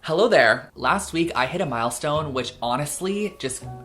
Hello there. Last week I hit a milestone which honestly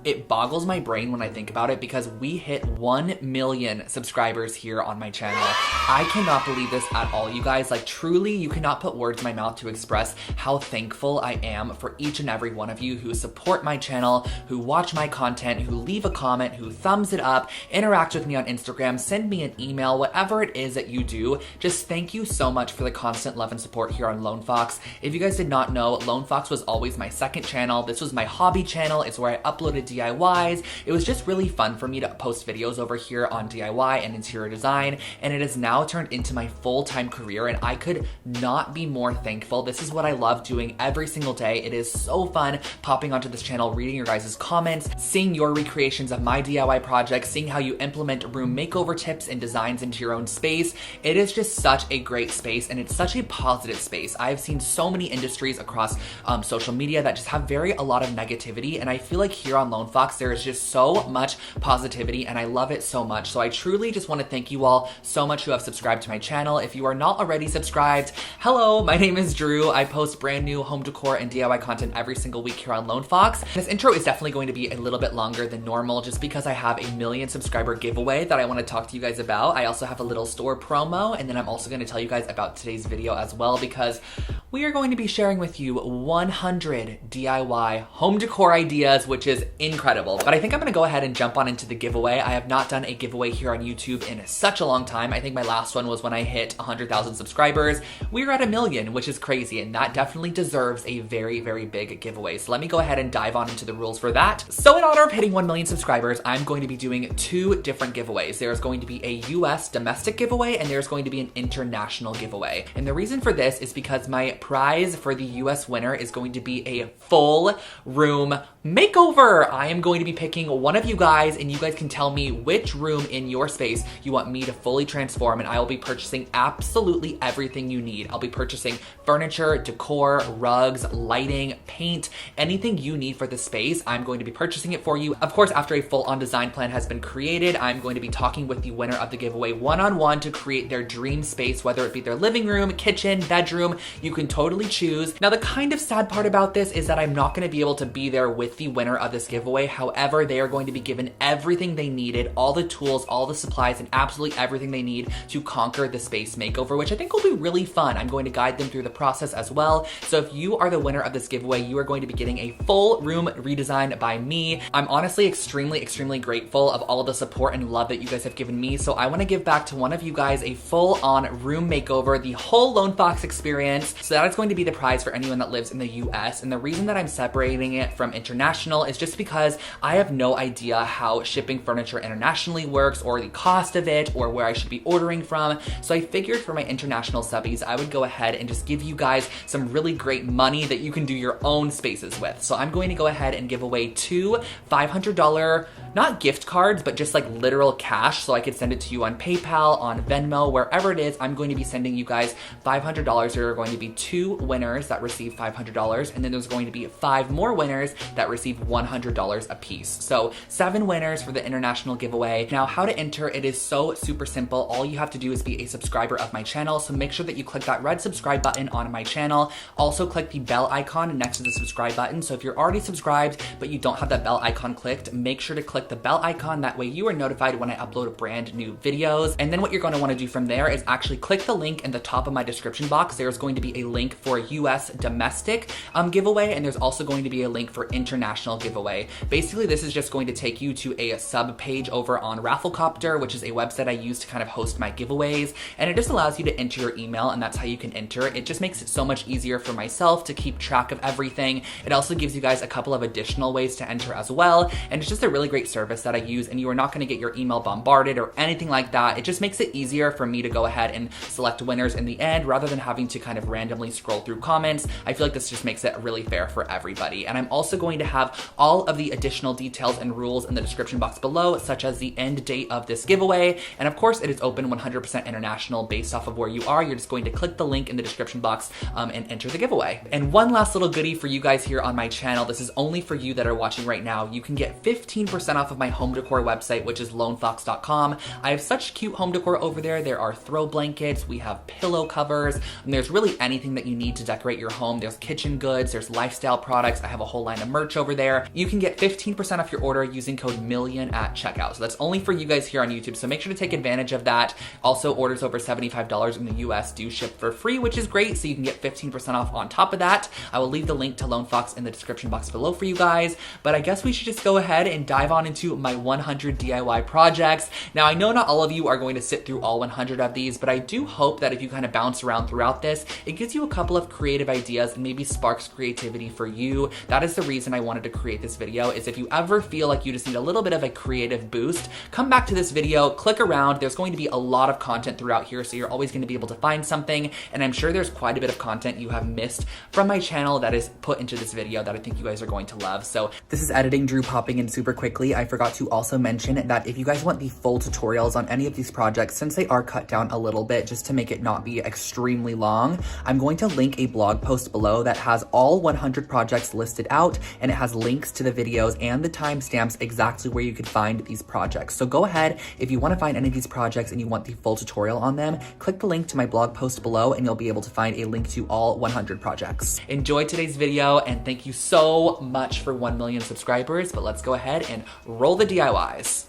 it boggles my brain when I think about it because we hit 1 million subscribers here on my channel. I cannot believe this at all, you guys. Like, truly, you cannot put words in my mouth to express how thankful I am for each and every one of you who support my channel, who watch my content, who leave a comment, who thumbs it up, interact with me on Instagram, send me an email, whatever it is that you do. Just thank you so much for the constant love and support here on Lone Fox. If you guys did not know, Lone Fox was always my second channel. This was my hobby channel. It's where I uploaded DIYs. It was just really fun for me to post videos over here on DIY and interior design, and it has now turned into my full-time career, and I could not be more thankful. This is what I love doing every single day. It is so fun popping onto this channel, reading your guys' comments, seeing your recreations of my DIY projects, seeing how you implement room makeover tips and designs into your own space. It is just such a great space, and it's such a positive space. I've seen so many industries across social media that just have a lot of negativity, and I feel like here on Lone Fox there is just so much positivity, and I love it so much. So I truly just want to thank you all so much who have subscribed to my channel. If you are not already subscribed, hello, my name is Drew. I post brand new home decor and DIY content every single week here on Lone Fox. This intro is definitely going to be a little bit longer than normal just because I have a 1 million subscriber giveaway that I want to talk to you guys about. I also have a little store promo, and then I'm also going to tell you guys about today's video as well, because we are going to be sharing with you 100 DIY home decor ideas, which is incredible. But I think I'm gonna go ahead and jump on into the giveaway. I have not done a giveaway here on YouTube in such a long time. I think my last one was when I hit 100,000 subscribers. We're at 1 million, which is crazy, and that definitely deserves a very, very big giveaway. So let me go ahead and dive on into the rules for that. So in honor of hitting 1 million subscribers, I'm going to be doing 2 different giveaways. There's going to be a US domestic giveaway, and there's going to be an international giveaway. And the reason for this is because my prize for the US winner is going to be a full room makeover. I am going to be picking one of you guys, and you guys can tell me which room in your space you want me to fully transform, and I will be purchasing absolutely everything you need. I'll be purchasing furniture, decor, rugs, lighting, paint, anything you need for the space. I'm going to be purchasing it for you. Of course, after a full-on design plan has been created, I'm going to be talking with the winner of the giveaway one-on-one to create their dream space, whether it be their living room, kitchen, bedroom. You can totally choose. Now, the kind of sad part about this is that I'm not going to be able to be there with the winner of this giveaway. However, they are going to be given everything they needed, all the tools, all the supplies, and absolutely everything they need to conquer the space makeover, which I think will be really fun. I'm going to guide them through the process as well. So if you are the winner of this giveaway, you are going to be getting a full room redesign by me. I'm honestly extremely, extremely grateful of all of the support and love that you guys have given me. So I want to give back to one of you guys a full-on room makeover, the whole Lone Fox experience. So that is going to be the prize for anyone that lives in the US. And the reason that I'm separating it from international is just because I have no idea how shipping furniture internationally works, or the cost of it, or where I should be ordering from. So I figured for my international subbies, I would go ahead and just give you guys some really great money that you can do your own spaces with. So I'm going to go ahead and give away 2 $500, not gift cards, but just like literal cash, so I could send it to you on PayPal, on Venmo, wherever it is. I'm going to be sending you guys $500. There are going to be 2 winners that receive $500, and then there's going to be 5 more winners that receive $100 a piece. So 7 winners for the international giveaway. Now, how to enter, it is so super simple. All you have to do is be a subscriber of my channel, so make sure that you click that red subscribe button on my channel. Also click the bell icon next to the subscribe button. So if you're already subscribed but you don't have that bell icon clicked, make sure to click the bell icon. That way you are notified when I upload brand new videos. And then what you're going to want to do from there is actually click the link in the top of my description box. There's going to be a link for US domestic giveaway, and there's also going to be a link for international giveaway. Basically, this is just going to take you to a sub page over on Rafflecopter, which is a website I use to kind of host my giveaways, and it just allows you to enter your email, and that's how you can enter. It just makes it so much easier for myself to keep track of everything. It also gives you guys a couple of additional ways to enter as well, and it's just a really great service that I use, and you are not going to get your email bombarded or anything like that. It just makes it easier for me to go ahead and select winners in the end rather than having to kind of randomly scroll through comments. I feel like this just makes it really fair for everybody. And I'm also going to have all of the additional details and rules in the description box below, such as the end date of this giveaway. And of course, it is open 100% international based off of where you are. You're just going to click the link in the description box and enter the giveaway. And one last little goodie for you guys here on my channel. This is only for you that are watching right now. You can get 15% off of my home decor website, which is lonefox.com. I have such cute home decor over there. There are throw blankets, we have pillow covers, and there's really anything that you need to decorate your home. there's kitchen goods, there's lifestyle products. I have a whole line of merch over there. You can get 15% off your order using code MILLION at checkout. So that's only for you guys here on YouTube. So make sure to take advantage of that. Also, orders over $75 in the US do ship for free, which is great. So you can get 15% off on top of that. I will leave the link to Lone Fox in the description box below for you guys. But I guess we should just go ahead and dive on into my 100 DIY projects. Now, I know not all of you are going to sit through all 100 of these, but I do hope that if you kind of bounce around throughout this, it gives you a couple of creative ideas and maybe sparks creativity for you. That is the reason I wanted to create this video, is if you ever feel like you just need a little bit of a creative boost, come back to this video, click around. There's going to be a lot of content throughout here, so you're always going to be able to find something. And I'm sure there's quite a bit of content you have missed from my channel that is put into this video that I think you guys are going to love. So this is Editing Drew popping in super quickly. I forgot to also mention that if you guys want the full tutorials on any of these projects, since they are cut down a little bit just to make it not be extremely long, I'm going to link a blog post below that has all 100 projects listed out, and it has links to the videos and the timestamps exactly where you could find these projects. So go ahead, if you want to find any of these projects and you want the full tutorial on them, click the link to my blog post below and you'll be able to find a link to all 100 projects. Enjoy today's video and thank you so much for 1 million subscribers, but let's go ahead and roll the DIYs.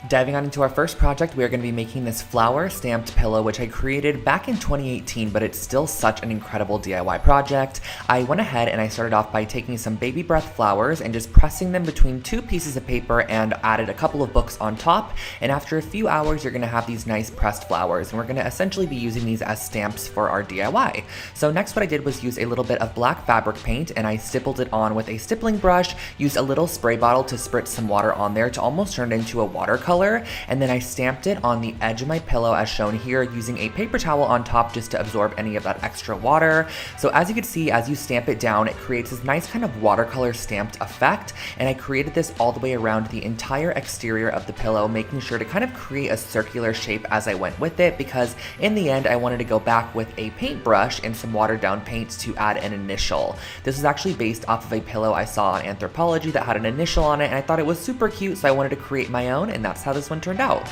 Diving on into our first project, we are going to be making this flower stamped pillow, which I created back in 2018, but it's still such an incredible DIY project. I went ahead and I started off by taking some baby breath flowers and just pressing them between 2 pieces of paper and added a couple of books on top. And after a few hours, you're going to have these nice pressed flowers, and we're going to essentially be using these as stamps for our DIY. So next what I did was use a little bit of black fabric paint and I stippled it on with a stippling brush, used a little spray bottle to spritz some water on there to almost turn it into a watercolor. And then I stamped it on the edge of my pillow as shown here using a paper towel on top just to absorb any of that extra water. So as you can see, as you stamp it down, it creates this nice kind of watercolor stamped effect. And I created this all the way around the entire exterior of the pillow, making sure to kind of create a circular shape as I went with it, because in the end I wanted to go back with a paintbrush and some watered down paints to add an initial. This is actually based off of a pillow I saw on Anthropology that had an initial on it, and I thought it was super cute, so I wanted to create my own, and that's how this one turned out.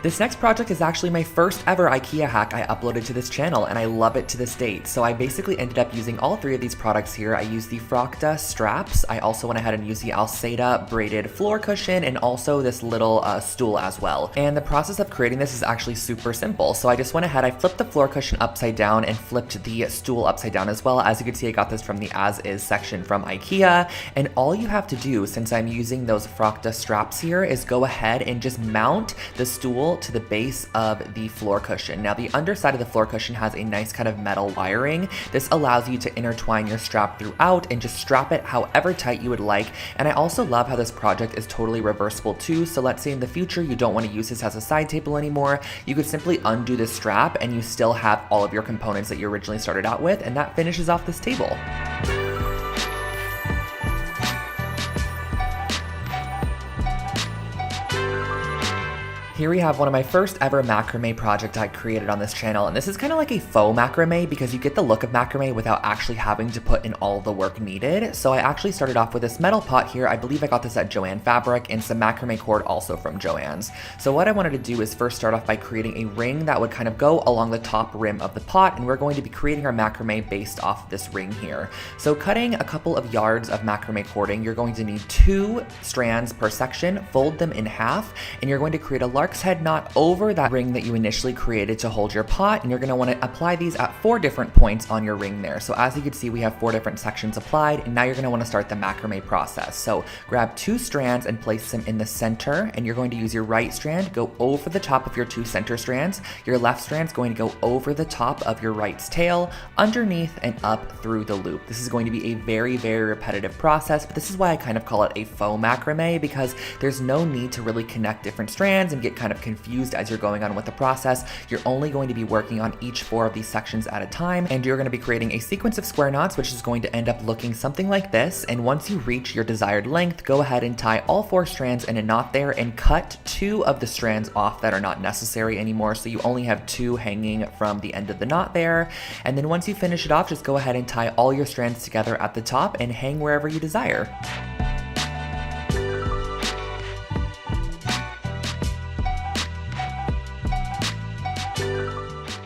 This next project is actually my first ever IKEA hack I uploaded to this channel, and I love it to this date. So I basically ended up using all 3 of these products here. I used the Frocta straps. I also went ahead and used the Alceda braided floor cushion, and also this little stool as well. And the process of creating this is actually super simple. So I just went ahead, I flipped the floor cushion upside down and flipped the stool upside down as well. As you can see, I got this from the As Is section from IKEA. And all you have to do, since I'm using those Frocta straps here, is go ahead and just mount the stool to the base of the floor cushion. Now the underside of the floor cushion has a nice kind of metal wiring. This allows you to intertwine your strap throughout and just strap it however tight you would like. And I also love how this project is totally reversible too. So let's say in the future you don't want to use this as a side table anymore, you could simply undo the strap and you still have all of your components that you originally started out with, and that finishes off this table. Here we have one of my first ever macrame project I created on this channel, and this is kind of like a faux macrame because you get the look of macrame without actually having to put in all the work needed. So I actually started off with this metal pot here. I believe I got this at Joann Fabric, and some macrame cord also from Joann's. So what I wanted to do is first start off by creating a ring that would kind of go along the top rim of the pot, and we're going to be creating our macrame based off this ring here. So cutting a couple of yards of macrame cording, you're going to need 2 strands per section, fold them in half, and you're going to create a lark's head knot over that ring that you initially created to hold your pot, and you're going to want to apply these at 4 different points on your ring there. So as you can see, we have 4 different sections applied, and now you're going to want to start the macrame process. So grab 2 strands and place them in the center, and you're going to use your right strand, go over the top of your 2 center strands. Your left strand's going to go over the top of your right's tail, underneath and up through the loop. This is going to be a very, very repetitive process, but this is why I kind of call it a faux macrame, because there's no need to really connect different strands and get kind of confused as you're going on with the process. You're only going to be working on each 4 of these sections at a time, and you're going to be creating a sequence of square knots, which is going to end up looking something like this. And once you reach your desired length, go ahead and tie all 4 strands in a knot there and cut 2 of the strands off that are not necessary anymore, so you only have 2 hanging from the end of the knot there. And then once you finish it off, just go ahead and tie all your strands together at the top and hang wherever you desire.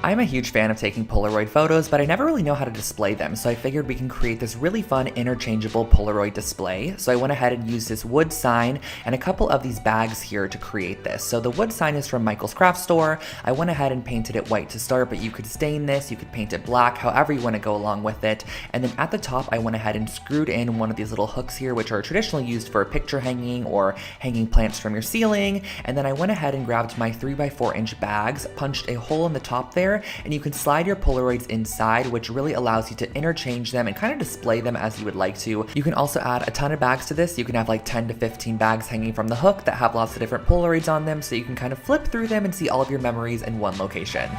I'm a huge fan of taking Polaroid photos, but I never really know how to display them, so I figured we can create this really fun interchangeable Polaroid display. So I went ahead and used this wood sign and a couple of these bags here to create this. So the wood sign is from Michael's Craft Store. I went ahead and painted it white to start, but you could stain this, you could paint it black, however you want to go along with it. And then at the top, I went ahead and screwed in one of these little hooks here, which are traditionally used for picture hanging or hanging plants from your ceiling. And then I went ahead and grabbed my 3x4-inch bags, punched a hole in the top there, and you can slide your Polaroids inside, which really allows you to interchange them and kind of display them as you would like to. You can also add a ton of bags to this. You can have like 10 to 15 bags hanging from the hook that have lots of different Polaroids on them, so you can kind of flip through them and see all of your memories in one location.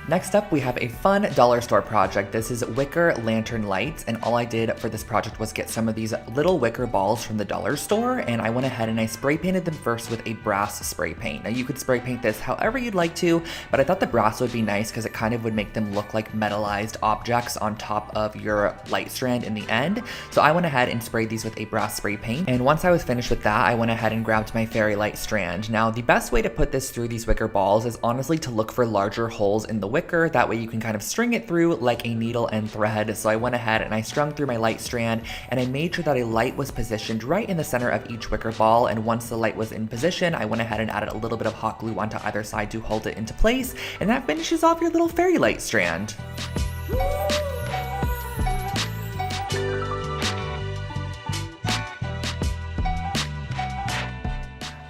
Next up, we have a fun dollar store project. This is wicker lantern lights, and all I did for this project was get some of these little wicker balls from the dollar store, and I went ahead and I spray painted them first with a brass spray paint. Now you could spray paint this however you'd like to, but I thought the brass would be nice because it kind of would make them look like metallized objects on top of your light strand in the end. So I went ahead and sprayed these with a brass spray paint, and once I was finished with that, I went ahead and grabbed my fairy light strand. Now the best way to put this through these wicker balls is honestly to look for larger holes in the wicker. That way you can kind of string it through like a needle and thread. So I went ahead and I strung through my light strand, and I made sure that a light was positioned right in the center of each wicker ball. And once the light was in position, I went ahead and added a little bit of hot glue onto either side to hold it into place, and that finishes off your little fairy light strand.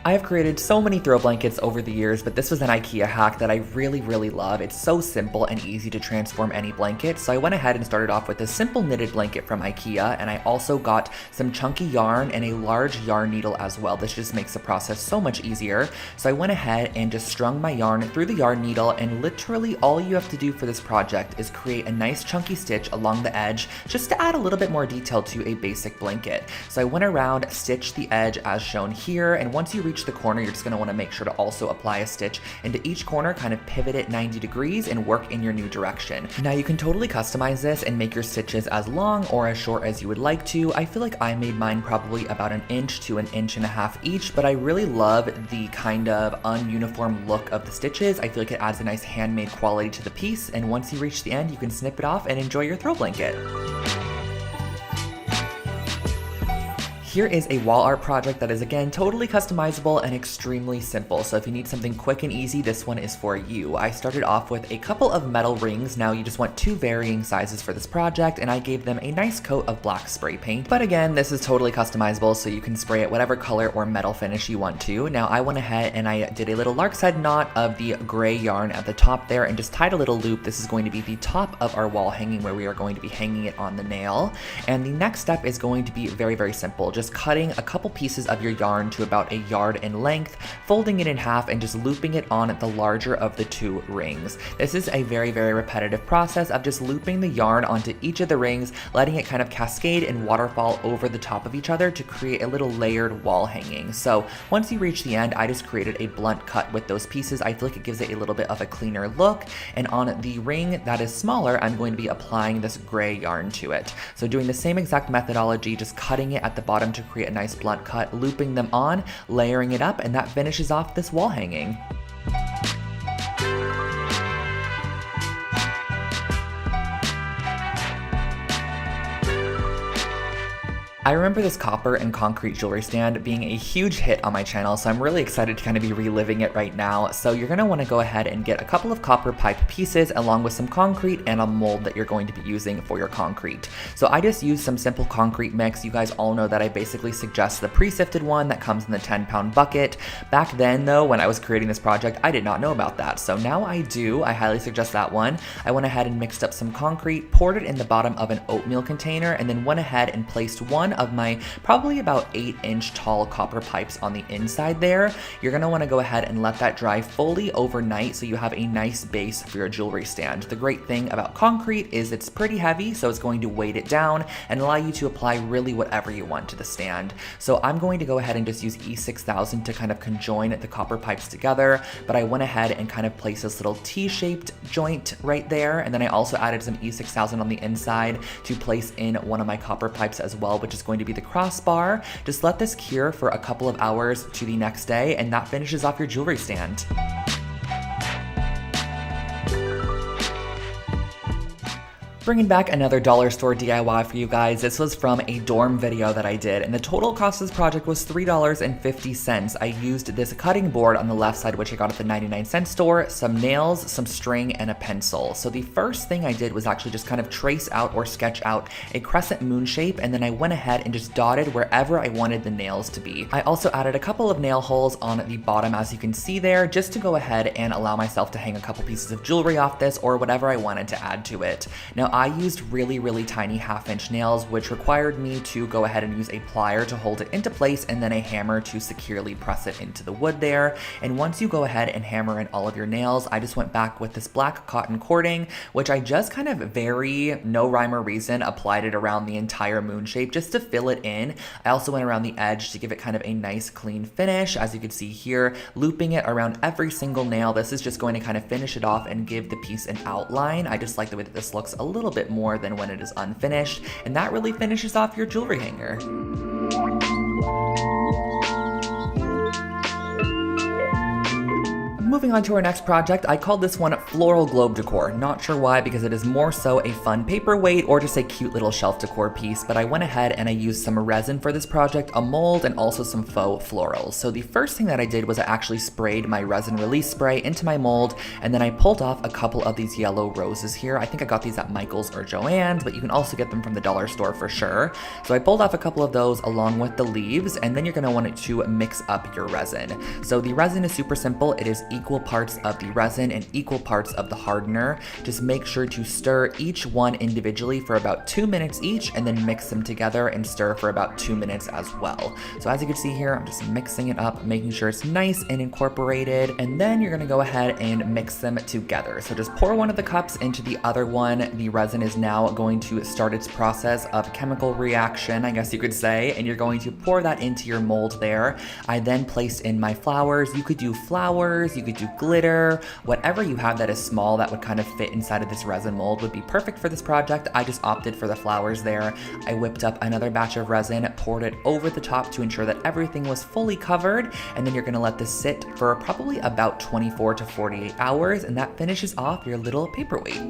I have created so many throw blankets over the years, but this was an IKEA hack that I really love. It's so simple and easy to transform any blanket. So I went ahead and started off with a simple knitted blanket from IKEA, and I also got some chunky yarn and a large yarn needle as well. This just makes the process so much easier. So I went ahead and just strung my yarn through the yarn needle, and literally all you have to do for this project is create a nice chunky stitch along the edge just to add a little bit more detail to a basic blanket. So I went around, stitched the edge as shown here, and once you reach the corner, you're just going to want to make sure to also apply a stitch into each corner, kind of pivot it 90 degrees and work in your new direction. Now you can totally customize this and make your stitches as long or as short as you would like to. I feel like I made mine probably about 1 inch to 1.5 inches each, but I really love the kind of ununiform look of the stitches. I feel like it adds a nice handmade quality to the piece, and once you reach the end, you can snip it off and enjoy your throw blanket. Here is a wall art project that is, again, totally customizable and extremely simple. So if you need something quick and easy, this one is for you. I started off with a couple of metal rings. Now you just want 2 varying sizes for this project, and I gave them a nice coat of black spray paint. But again, this is totally customizable, so you can spray it whatever color or metal finish you want to. Now I went ahead and I did a little lark's head knot of the gray yarn at the top there and just tied a little loop. This is going to be the top of our wall hanging where we are going to be hanging it on the nail. And the next step is going to be very simple. Just cutting a couple pieces of your yarn to about 1 yard in length, folding it in half, and just looping it on the larger of the 2 rings. This is a very repetitive process of just looping the yarn onto each of the rings, letting it kind of cascade and waterfall over the top of each other to create a little layered wall hanging. So once you reach the end, I just created a blunt cut with those pieces. I feel like it gives it a little bit of a cleaner look, and on the ring that is smaller, I'm going to be applying this gray yarn to it. So doing the same exact methodology, just cutting it at the bottom to create a nice blunt cut, looping them on, layering it up, and that finishes off this wall hanging. I remember this copper and concrete jewelry stand being a huge hit on my channel, so I'm really excited to kind of be reliving it right now. So you're going to want to go ahead and get a couple of copper pipe pieces along with some concrete and a mold that you're going to be using for your concrete. So I just used some simple concrete mix. You guys all know that I basically suggest the pre-sifted one that comes in the 10-pound bucket. Back then though, when I was creating this project, I did not know about that. So now I do. I highly suggest that one. I went ahead and mixed up some concrete, poured it in the bottom of an oatmeal container, and then went ahead and placed one of my probably about 8-inch tall copper pipes on the inside there. You're going to want to go ahead and let that dry fully overnight so you have a nice base for your jewelry stand. The great thing about concrete is it's pretty heavy, so it's going to weight it down and allow you to apply really whatever you want to the stand. So I'm going to go ahead and just use E6000 to kind of conjoin the copper pipes together, but I went ahead and kind of placed this little T-shaped joint right there, and then I also added some E6000 on the inside to place in one of my copper pipes as well, which is is going to be the crossbar. Just let this cure for a couple of hours to the next day, and that finishes off your jewelry stand. Bringing back another dollar store DIY for you guys. This was from a dorm video that I did, and the total cost of this project was $3.50. I used this cutting board on the left side, which I got at the 99-cent store, some nails, some string, and a pencil. So the first thing I did was actually just kind of trace out or sketch out a crescent moon shape, and then I went ahead and just dotted wherever I wanted the nails to be. I also added a couple of nail holes on the bottom, as you can see there, just to go ahead and allow myself to hang a couple pieces of jewelry off this or whatever I wanted to add to it. Now, I used really tiny 1/2-inch nails, which required me to go ahead and use a plier to hold it into place and then a hammer to securely press it into the wood there. And once you go ahead and hammer in all of your nails, I just went back with this black cotton cording, which I just kind of very no rhyme or reason applied it around the entire moon shape just to fill it in. I also went around the edge to give it kind of a nice clean finish, as you can see here, looping it around every single nail. This is just going to kind of finish it off and give the piece an outline. I just like the way that this looks a little bit more than when it is unfinished, and that really finishes off your jewelry hanger. Moving on to our next project, I called this one Floral Globe Decor. Not sure why, because it is more so a fun paperweight or just a cute little shelf decor piece, but I went ahead and I used some resin for this project, a mold, and also some faux florals. So the first thing that I did was I actually sprayed my resin release spray into my mold, and then I pulled off a couple of these yellow roses here. I think I got these at Michael's or Joann's, but you can also get them from the dollar store for sure. So I pulled off a couple of those along with the leaves, and then you're gonna want it to mix up your resin. So the resin is super simple. It is equal parts of the resin and equal parts of the hardener. Just make sure to stir each one individually for about 2 minutes each, and then mix them together and stir for about 2 minutes as well. So as you can see here, I'm just mixing it up, making sure it's nice and incorporated, and then you're gonna go ahead and mix them together. So just pour one of the cups into the other one. The resin is now going to start its process of chemical reaction, I guess you could say, and you're going to pour that into your mold there. I then placed in my flowers. You could do flowers, you could do glitter, whatever you have that is small that would kind of fit inside of this resin mold would be perfect for this project. I just opted for the flowers there. I whipped up another batch of resin, poured it over the top to ensure that everything was fully covered, and then you're gonna let this sit for probably about 24 to 48 hours, and that finishes off your little paperweight.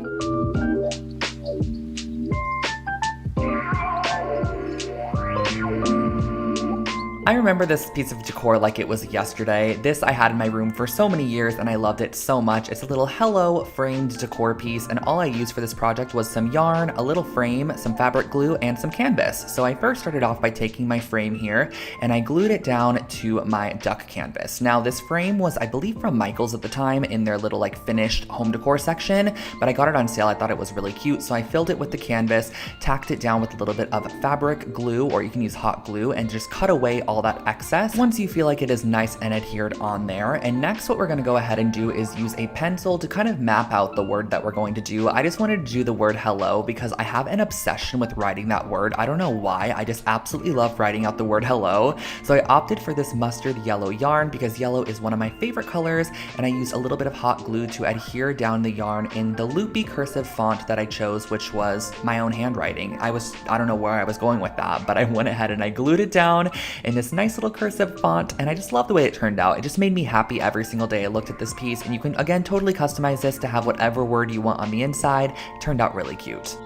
I remember this piece of decor like it was yesterday. This I had in my room for so many years and I loved it so much. It's a little hello framed decor piece, and all I used for this project was some yarn, a little frame, some fabric glue, and some canvas. So I first started off by taking my frame here and I glued it down to my duck canvas. Now this frame was, I believe, from Michael's at the time in their little like finished home decor section, but I got it on sale. I thought it was really cute, so I filled it with the canvas, tacked it down with a little bit of fabric glue, or you can use hot glue, and just cut away all that excess once you feel like it is nice and adhered on there. And next what we're going to go ahead and do is use a pencil to kind of map out the word that we're going to do. I just wanted to do the word hello because I have an obsession with writing that word. I don't know why, I just absolutely love writing out the word hello. So I opted for this mustard yellow yarn because yellow is one of my favorite colors, and I used a little bit of hot glue to adhere down the yarn in the loopy cursive font that I chose, which was my own handwriting. I don't know where I was going with that, but I went ahead and I glued it down in this nice little cursive font, and I just love the way it turned out. It just made me happy every single day I looked at this piece, and you can again totally customize this to have whatever word you want on the inside. It turned out really cute.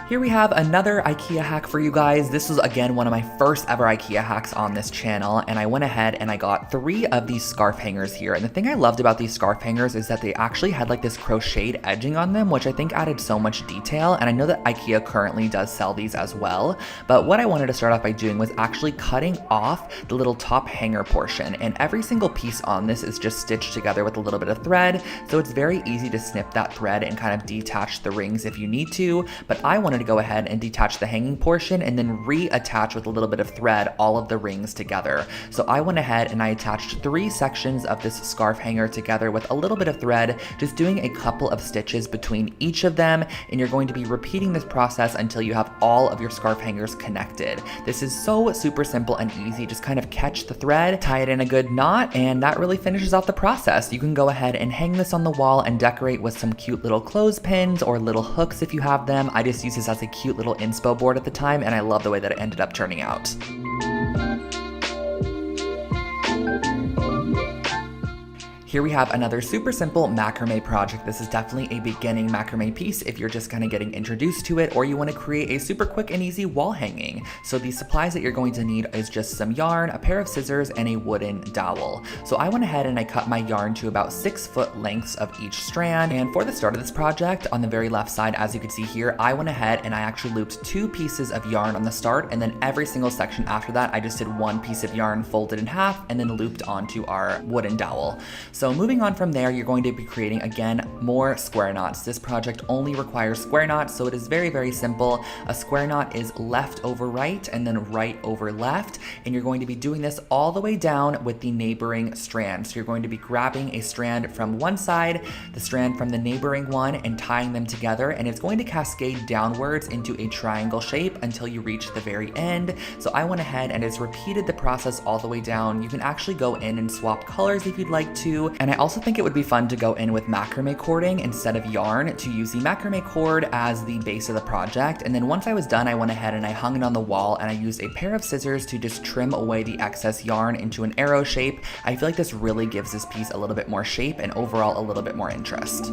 Here we have another IKEA hack for you guys. This was again one of my first ever IKEA hacks on this channel, and I went ahead and I got 3 of these scarf hangers here. And the thing I loved about these scarf hangers is that they actually had like this crocheted edging on them, which I think added so much detail. And I know that IKEA currently does sell these as well, but what I wanted to start off by doing was actually cutting off the little top hanger portion, and every single piece on this is just stitched together with a little bit of thread, so it's very easy to snip that thread and kind of detach the rings if you need to. But I wanted wanted to go ahead and detach the hanging portion and then reattach with a little bit of thread all of the rings together. So I went ahead and I attached 3 sections of this scarf hanger together with a little bit of thread, just doing a couple of stitches between each of them, and you're going to be repeating this process until you have all of your scarf hangers connected. This is so super simple and easy. Just kind of catch the thread, tie it in a good knot, and that really finishes off the process. You can go ahead and hang this on the wall and decorate with some cute little clothespins or little hooks if you have them. I just used this as a cute little inspo board at the time, and I love the way that it ended up turning out. Here we have another super simple macrame project. This is definitely a beginning macrame piece if you're just kind of getting introduced to it, or you want to create a super quick and easy wall hanging. So the supplies that you're going to need is just some yarn, a pair of scissors, and a wooden dowel. So I went ahead and I cut my yarn to about 6 foot lengths of each strand. And for the start of this project, on the very left side, as you can see here, I went ahead and I actually looped 2 pieces of yarn on the start, and then every single section after that, I just did 1 piece of yarn folded in half and then looped onto our wooden dowel. So moving on from there, you're going to be creating, again, more square knots. This project only requires square knots, so it is very, very simple. A square knot is left over right and then right over left, and you're going to be doing this all the way down with the neighboring strand. So you're going to be grabbing a strand from one side, the strand from the neighboring one, and tying them together, and it's going to cascade downwards into a triangle shape until you reach the very end. So I went ahead and just repeated the process all the way down. You can actually go in and swap colors if you'd like to, and I also think it would be fun to go in with macrame cording instead of yarn, to use the macrame cord as the base of the project. And then once I was done, I went ahead and I hung it on the wall, and I used a pair of scissors to just trim away the excess yarn into an arrow shape. I feel like this really gives this piece a little bit more shape and overall a little bit more interest.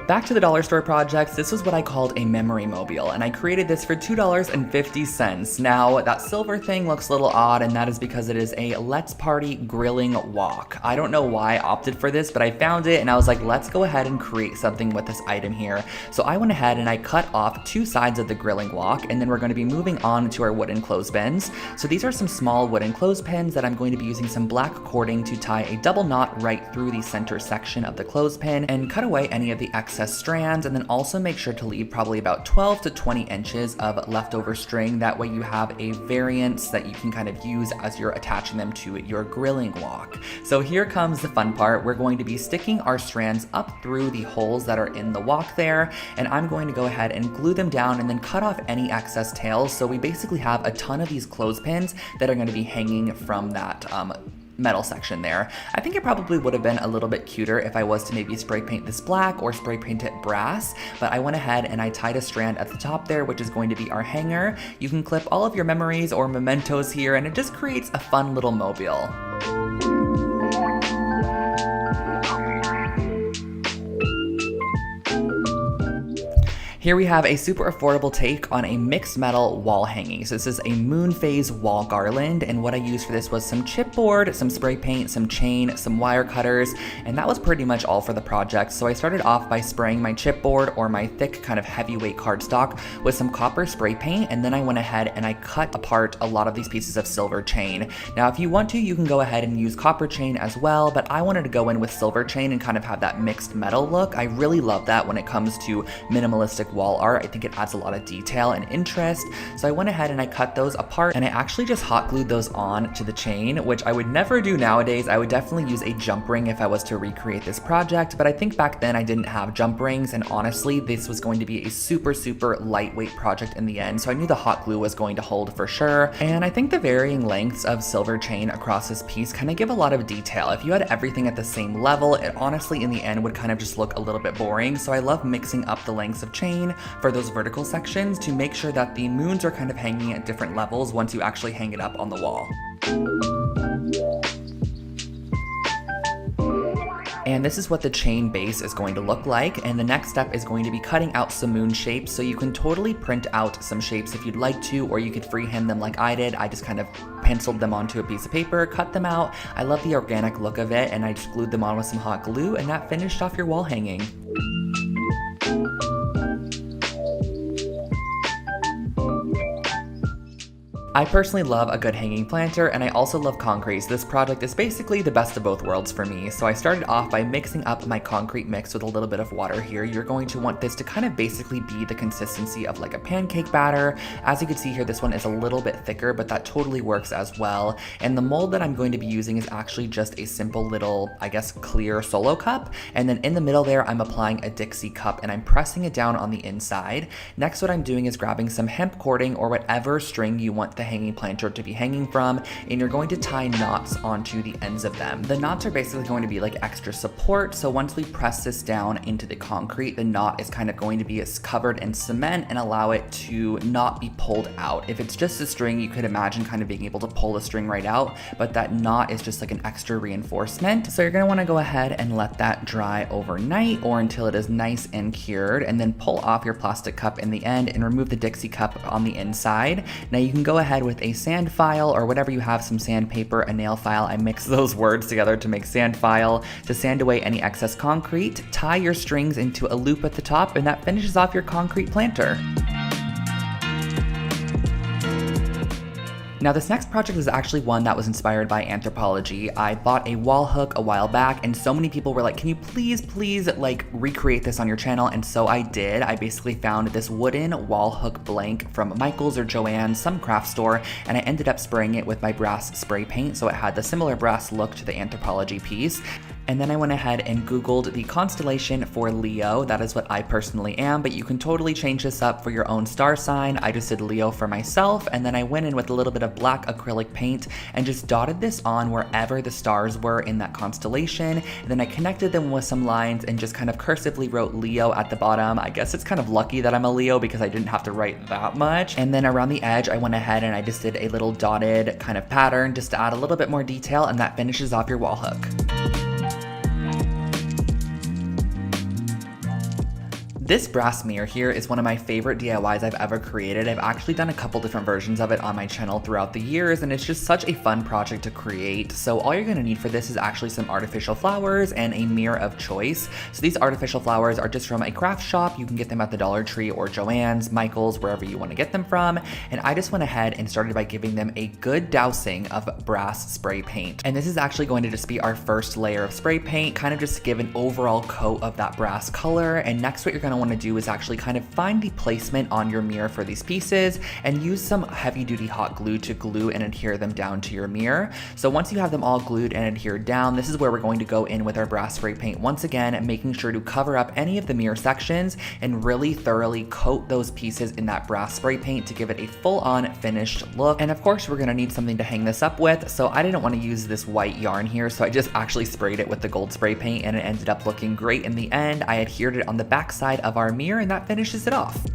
Back to the dollar store projects, this was what I called a memory mobile, and I created this for $2.50. Now, that silver thing looks a little odd, and that is because it is a Let's Party grilling wok. I don't know why I opted for this, but I found it, and I was like, let's go ahead and create something with this item here. So I went ahead and I cut off 2 sides of the grilling wok, and then we're going to be moving on to our wooden clothespins. So these are some small wooden clothespins that I'm going to be using some black cording to tie a double knot right through the center section of the clothespin and cut away any of the excess strands, and then also make sure to leave probably about 12 to 20 inches of leftover string. That way you have a variance that you can kind of use as you're attaching them to your grilling wok. So here comes the fun part. We're going to be sticking our strands up through the holes that are in the wok there, and I'm going to go ahead and glue them down and then cut off any excess tails. So we basically have a ton of these clothespins that are going to be hanging from that metal section there. I think it probably would have been a little bit cuter if I was to maybe spray paint this black or spray paint it brass, but I went ahead and I tied a strand at the top there, which is going to be our hanger. You can clip all of your memories or mementos here, and it just creates a fun little mobile. Here we have a super affordable take on a mixed metal wall hanging. So this is a moon phase wall garland, and what I used for this was some chipboard, some spray paint, some chain, some wire cutters, and that was pretty much all for the project. So I started off by spraying my chipboard, or my thick kind of heavyweight cardstock, with some copper spray paint, and then I went ahead and I cut apart a lot of these pieces of silver chain. Now if you want to, you can go ahead and use copper chain as well, but I wanted to go in with silver chain and kind of have that mixed metal look. I really love that when it comes to minimalistic wall art. I think it adds a lot of detail and interest. So I went ahead and I cut those apart, and I actually just hot glued those on to the chain, which I would never do nowadays. I would definitely use a jump ring if I was to recreate this project, but I think back then I didn't have jump rings, and honestly this was going to be a super lightweight project in the end, so I knew the hot glue was going to hold for sure. And I think the varying lengths of silver chain across this piece kind of give a lot of detail. If you had everything at the same level, it honestly in the end would kind of just look a little bit boring. So I love mixing up the lengths of chain for those vertical sections to make sure that the moons are kind of hanging at different levels once you actually hang it up on the wall. And this is what the chain base is going to look like. And the next step is going to be cutting out some moon shapes. So you can totally print out some shapes if you'd like to, or you could freehand them like I did. I just kind of penciled them onto a piece of paper, cut them out. I love the organic look of it, and I just glued them on with some hot glue, and that finished off your wall hanging. I personally love a good hanging planter, and I also love concrete, so this project is basically the best of both worlds for me. So I started off by mixing up my concrete mix with a little bit of water here. You're going to want this to kind of basically be the consistency of like a pancake batter. As you can see here, this one is a little bit thicker, but that totally works as well. And the mold that I'm going to be using is actually just a simple little, I guess, clear solo cup. And then in the middle there, I'm applying a Dixie cup and I'm pressing it down on the inside. Next, what I'm doing is grabbing some hemp cording or whatever string you want the hanging planter to be hanging from, and you're going to tie knots onto the ends of them. The knots are basically going to be like extra support, so once we press this down into the concrete, the knot is kind of going to be covered in cement and allow it to not be pulled out. If it's just a string, you could imagine kind of being able to pull the string right out, but that knot is just like an extra reinforcement. So you're going to want to go ahead and let that dry overnight or until it is nice and cured, and then pull off your plastic cup in the end and remove the Dixie cup on the inside. Now you can go ahead with a sand file or whatever you have, some sandpaper, a nail file. I mix those words together to make sand file to sand away any excess concrete. Tie your strings into a loop at the top, and that finishes off your concrete planter. Now this next project is actually one that was inspired by anthropology. I bought a wall hook a while back and so many people were like, can you please like recreate this on your channel? And so I did. I basically found this wooden wall hook blank from Michael's or Joann's, some craft store, and I ended up spraying it with my brass spray paint so it had the similar brass look to the anthropology piece. And then I went ahead and Googled the constellation for Leo. That is what I personally am, but you can totally change this up for your own star sign. I just did Leo for myself, and then I went in with a little bit of black acrylic paint and just dotted this on wherever the stars were in that constellation. And then I connected them with some lines and just kind of cursively wrote Leo at the bottom. I guess it's kind of lucky that I'm a Leo because I didn't have to write that much. And then around the edge, I went ahead and I just did a little dotted kind of pattern just to add a little bit more detail, and that finishes off your wall hook. This brass mirror here is one of my favorite DIYs I've ever created. I've actually done a couple different versions of it on my channel throughout the years, and it's just such a fun project to create. So all you're gonna need for this is actually some artificial flowers and a mirror of choice. So these artificial flowers are just from a craft shop. You can get them at the Dollar Tree or Joann's, Michael's, wherever you wanna get them from. And I just went ahead and started by giving them a good dousing of brass spray paint. And this is actually going to just be our first layer of spray paint, kind of just to give an overall coat of that brass color. And next what you're gonna want to do is actually kind of find the placement on your mirror for these pieces and use some heavy duty hot glue to glue and adhere them down to your mirror. So once you have them all glued and adhered down, this is where we're going to go in with our brass spray paint once again, making sure to cover up any of the mirror sections and really thoroughly coat those pieces in that brass spray paint to give it a full-on finished look. And of course we're going to need something to hang this up with, so I didn't want to use this white yarn here, so I just actually sprayed it with the gold spray paint and it ended up looking great in the end. I adhered it on the back side of our mirror and that finishes it off.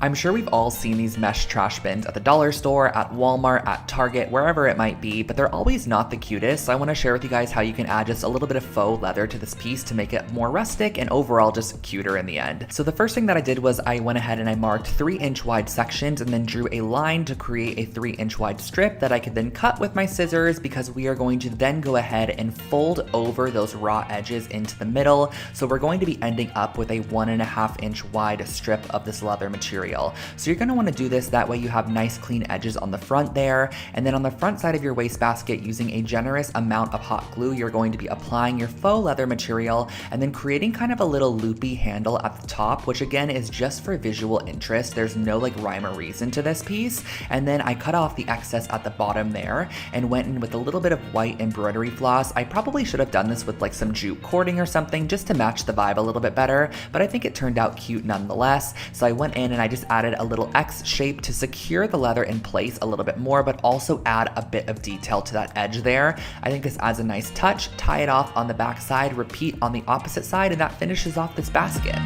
I'm sure we've all seen these mesh trash bins at the dollar store, at Walmart, at Target, wherever it might be, but they're always not the cutest. So I want to share with you guys how you can add just a little bit of faux leather to this piece to make it more rustic and overall just cuter in the end. So the first thing that I did was I went ahead and I marked 3-inch wide sections and then drew a line to create a 3-inch wide strip that I could then cut with my scissors, because we are going to then go ahead and fold over those raw edges into the middle. So we're going to be ending up with a 1.5-inch wide strip of this leather material. So you're going to want to do this, that way you have nice clean edges on the front there, and then on the front side of your wastebasket, using a generous amount of hot glue, you're going to be applying your faux leather material and then creating kind of a little loopy handle at the top, which again is just for visual interest. There's no like rhyme or reason to this piece. And then I cut off the excess at the bottom there and went in with a little bit of white embroidery floss. I probably should have done this with like some jute cording or something just to match the vibe a little bit better, but I think it turned out cute nonetheless. So I went in and I just added a little X shape to secure the leather in place a little bit more, but also add a bit of detail to that edge there. I think this adds a nice touch. Tie it off on the back side, repeat on the opposite side, and that finishes off this basket.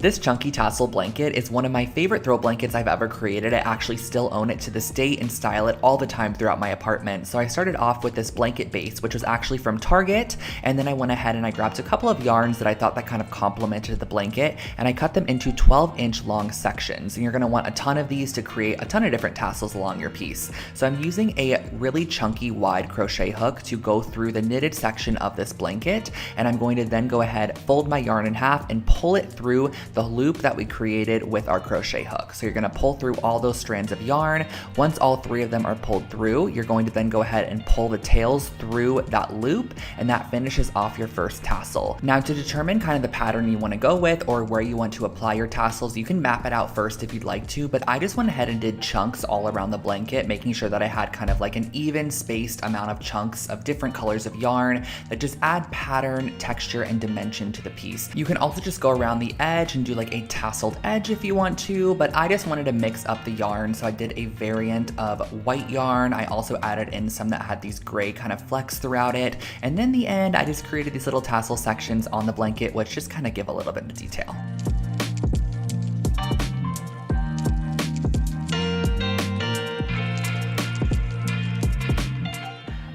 This chunky tassel blanket is one of my favorite throw blankets I've ever created. I actually still own it to this date and style it all the time throughout my apartment. So I started off with this blanket base, which was actually from Target, and then I went ahead and I grabbed a couple of yarns that I thought that kind of complemented the blanket, and I cut them into 12-inch long sections. And you're gonna want a ton of these to create a ton of different tassels along your piece. So I'm using a really chunky wide crochet hook to go through the knitted section of this blanket, and I'm going to then go ahead, fold my yarn in half, and pull it through the loop that we created with our crochet hook. So you're gonna pull through all those strands of yarn. Once all 3 of them are pulled through, you're going to then go ahead and pull the tails through that loop, and that finishes off your first tassel. Now, to determine kind of the pattern you wanna go with or where you want to apply your tassels, you can map it out first if you'd like to, but I just went ahead and did chunks all around the blanket, making sure that I had kind of like an even spaced amount of chunks of different colors of yarn that just add pattern, texture, and dimension to the piece. You can also just go around the edge and do like a tasseled edge if you want to, but I just wanted to mix up the yarn, so I did a variant of white yarn. I also added in some that had these gray kind of flecks throughout it, and then in the end I just created these little tassel sections on the blanket, which just kind of give a little bit of detail.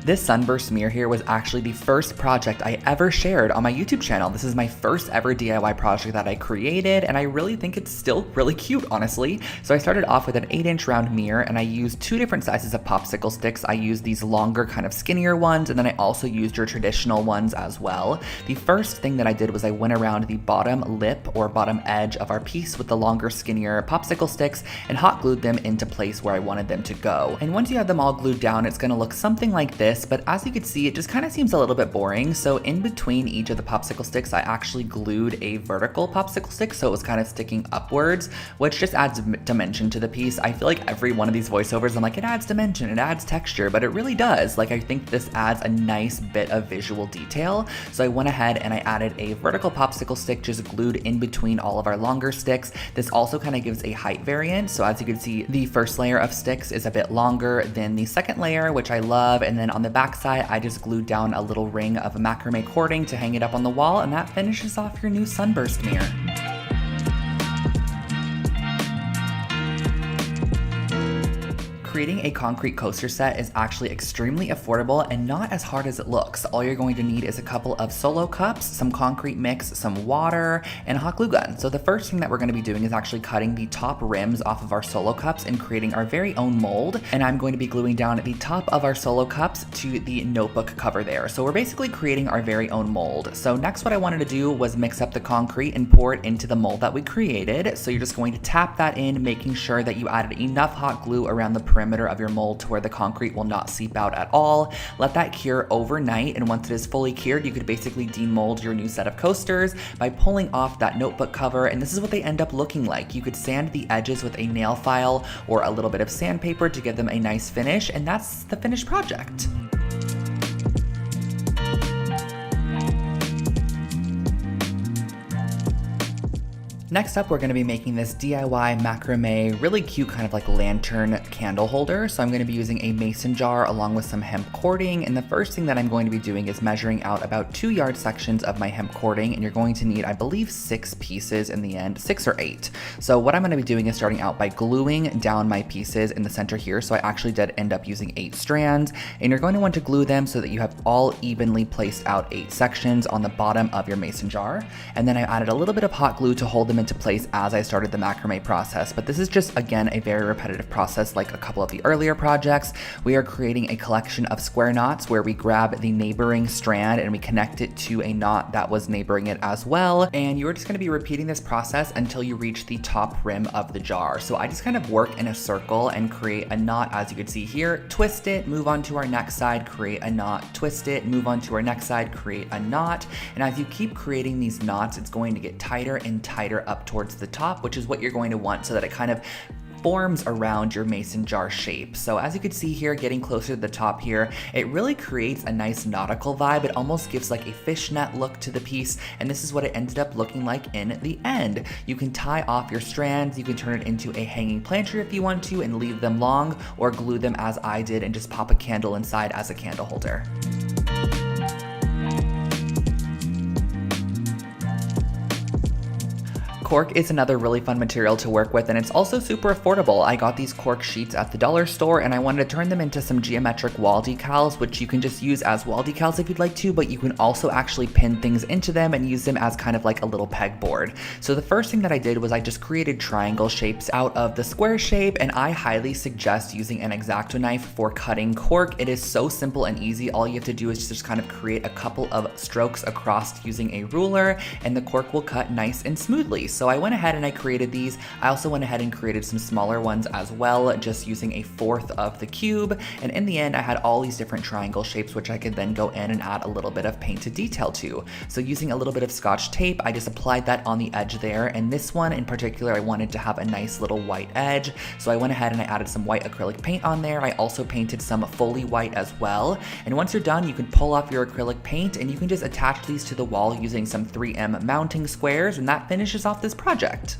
This sunburst mirror here was actually the first project I ever shared on my YouTube channel. This is my first ever DIY project that I created, and I really think it's still really cute, honestly. So I started off with an 8-inch round mirror, and I used 2 different sizes of popsicle sticks. I used these longer, kind of skinnier ones, and then I also used your traditional ones as well. The first thing that I did was I went around the bottom lip or bottom edge of our piece with the longer, skinnier popsicle sticks and hot glued them into place where I wanted them to go. And once you have them all glued down, it's gonna look something like this. But as you can see, it just kind of seems a little bit boring. So in between each of the popsicle sticks, I actually glued a vertical popsicle stick, so it was kind of sticking upwards, which just adds dimension to the piece. I feel like every one of these voiceovers, I'm like, it adds dimension, it adds texture, but it really does. Like, I think this adds a nice bit of visual detail. So I went ahead and I added a vertical popsicle stick just glued in between all of our longer sticks. This also kind of gives a height variant. So as you can see, the first layer of sticks is a bit longer than the second layer, which I love. And then on the back side, I just glued down a little ring of macrame cording to hang it up on the wall, and that finishes off your new sunburst mirror. Creating a concrete coaster set is actually extremely affordable and not as hard as it looks. All you're going to need is a couple of solo cups, some concrete mix, some water, and a hot glue gun. So the first thing that we're going to be doing is actually cutting the top rims off of our solo cups and creating our very own mold. And I'm going to be gluing down the top of our solo cups to the notebook cover there. So we're basically creating our very own mold. So next, what I wanted to do was mix up the concrete and pour it into the mold that we created. So you're just going to tap that in, making sure that you added enough hot glue around the perimeter of your mold to where the concrete will not seep out at all. Let that cure overnight, and once it is fully cured, you could basically demold your new set of coasters by pulling off that notebook cover, and this is what they end up looking like. You could sand the edges with a nail file or a little bit of sandpaper to give them a nice finish, and that's the finished project. Next up, we're going to be making this DIY macrame, really cute kind of like lantern candle holder. So I'm going to be using a mason jar along with some hemp cording. And the first thing that I'm going to be doing is measuring out about 2 yard sections of my hemp cording. And you're going to need, I believe, 6 pieces in the end, 6 or 8. So what I'm going to be doing is starting out by gluing down my pieces in the center here. So I actually did end up using 8 strands. And you're going to want to glue them so that you have all evenly placed out 8 sections on the bottom of your mason jar. And then I added a little bit of hot glue to hold them into place as I started the macrame process. But this is just, again, a very repetitive process like a couple of the earlier projects. We are creating a collection of square knots where we grab the neighboring strand and we connect it to a knot that was neighboring it as well. And you're just going to be repeating this process until you reach the top rim of the jar. So I just kind of work in a circle and create a knot, as you can see here, twist it, move on to our next side, create a knot, twist it, move on to our next side, create a knot. And as you keep creating these knots, it's going to get tighter and tighter up towards the top, which is what you're going to want so that it kind of forms around your mason jar shape. So as you can see here, getting closer to the top here, it really creates a nice nautical vibe. It almost gives like a fishnet look to the piece, and this is what it ended up looking like in the end. You can tie off your strands, you can turn it into a hanging planter if you want to and leave them long, or glue them as I did and just pop a candle inside as a candle holder. Cork is another really fun material to work with, and it's also super affordable. I got these cork sheets at the dollar store, and I wanted to turn them into some geometric wall decals, which you can just use as wall decals if you'd like to, but you can also actually pin things into them and use them as kind of like a little pegboard. So the first thing that I did was I just created triangle shapes out of the square shape, and I highly suggest using an X-Acto knife for cutting cork. It is so simple and easy. All you have to do is just kind of create a couple of strokes across using a ruler, and the cork will cut nice and smoothly. So I went ahead and I created these. I also went ahead and created some smaller ones as well, just using 1/4 of the cube. And in the end, I had all these different triangle shapes, which I could then go in and add a little bit of painted detail to. So using a little bit of Scotch tape, I just applied that on the edge there. And this one in particular, I wanted to have a nice little white edge. So I went ahead and I added some white acrylic paint on there. I also painted some fully white as well. And once you're done, you can pull off your acrylic paint and you can just attach these to the wall using some 3M mounting squares, and that finishes off this project.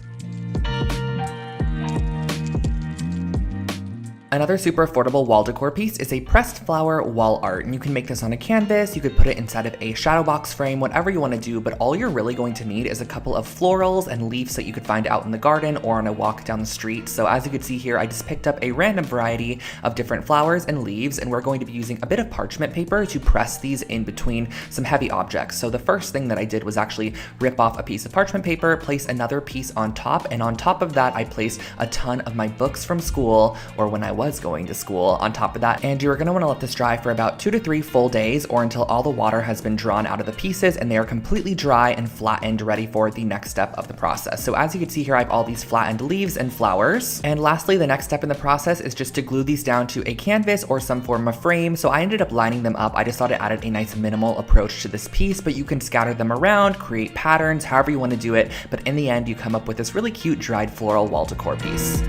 Another super affordable wall decor piece is a pressed flower wall art, and you can make this on a canvas, you could put it inside of a shadow box frame, whatever you want to do, but all you're really going to need is a couple of florals and leaves that you could find out in the garden or on a walk down the street. So as you can see here, I just picked up a random variety of different flowers and leaves, and we're going to be using a bit of parchment paper to press these in between some heavy objects. So the first thing that I did was actually rip off a piece of parchment paper, place another piece on top, and on top of that, I placed a ton of my books from school, or when I was going to school, on top of that. And you're going to want to let this dry for about 2 to 3 full days, or until all the water has been drawn out of the pieces and they are completely dry and flattened, ready for the next step of the process. So as you can see here, I have all these flattened leaves and flowers. And lastly, the next step in the process is just to glue these down to a canvas or some form of frame. So I ended up lining them up. I just thought it added a nice minimal approach to this piece, but you can scatter them around, create patterns, however you want to do it. But in the end, you come up with this really cute dried floral wall decor piece.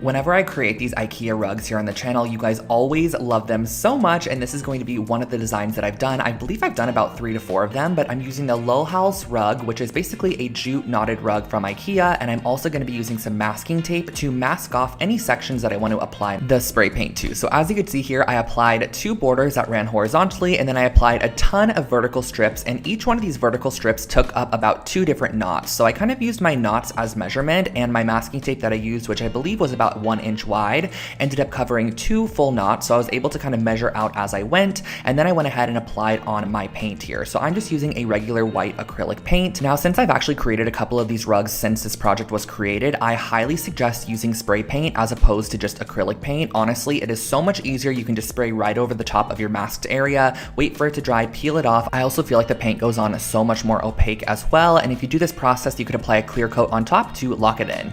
Whenever I create these IKEA rugs here on the channel, you guys always love them so much, and this is going to be one of the designs that I've done. I believe I've done about 3 to 4 of them, but I'm using the Lohals rug, which is basically a jute knotted rug from IKEA, and I'm also going to be using some masking tape to mask off any sections that I want to apply the spray paint to. So as you can see here, I applied 2 borders that ran horizontally, and then I applied a ton of vertical strips, and each one of these vertical strips took up about 2 different knots. So I kind of used my knots as measurement, and my masking tape that I used, which I believe was about 1 inch wide, ended up covering 2 full knots. So I was able to kind of measure out as I went, and then I went ahead and applied on my paint here. So I'm just using a regular white acrylic paint. Now, since I've actually created a couple of these rugs since this project was created, I highly suggest using spray paint as opposed to just acrylic paint. Honestly, it is so much easier. You can just spray right over the top of your masked area, wait for it to dry, peel it off. I also feel like the paint goes on so much more opaque as well, and if you do this process, you could apply a clear coat on top to lock it in.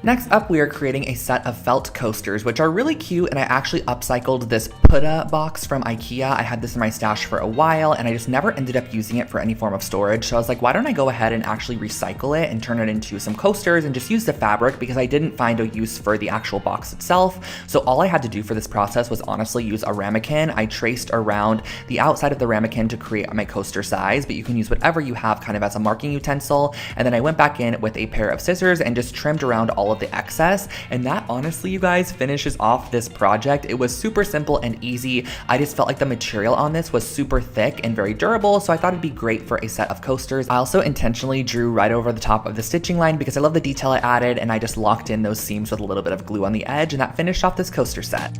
Next up, we are creating a set of felt coasters, which are really cute, and I actually upcycled this Putta box from IKEA. I had this in my stash for a while, and I just never ended up using it for any form of storage. So I was like, why don't I go ahead and actually recycle it and turn it into some coasters and just use the fabric, because I didn't find a use for the actual box itself. So all I had to do for this process was honestly use a ramekin. I traced around the outside of the ramekin to create my coaster size, but you can use whatever you have kind of as a marking utensil. And then I went back in with a pair of scissors and just trimmed around all of the excess, and that honestly, you guys, finishes off this project. It was super simple and easy. I just felt like the material on this was super thick and very durable, so I thought it'd be great for a set of coasters. I also intentionally drew right over the top of the stitching line because I love the detail I added, and I just locked in those seams with a little bit of glue on the edge, and that finished off this coaster set.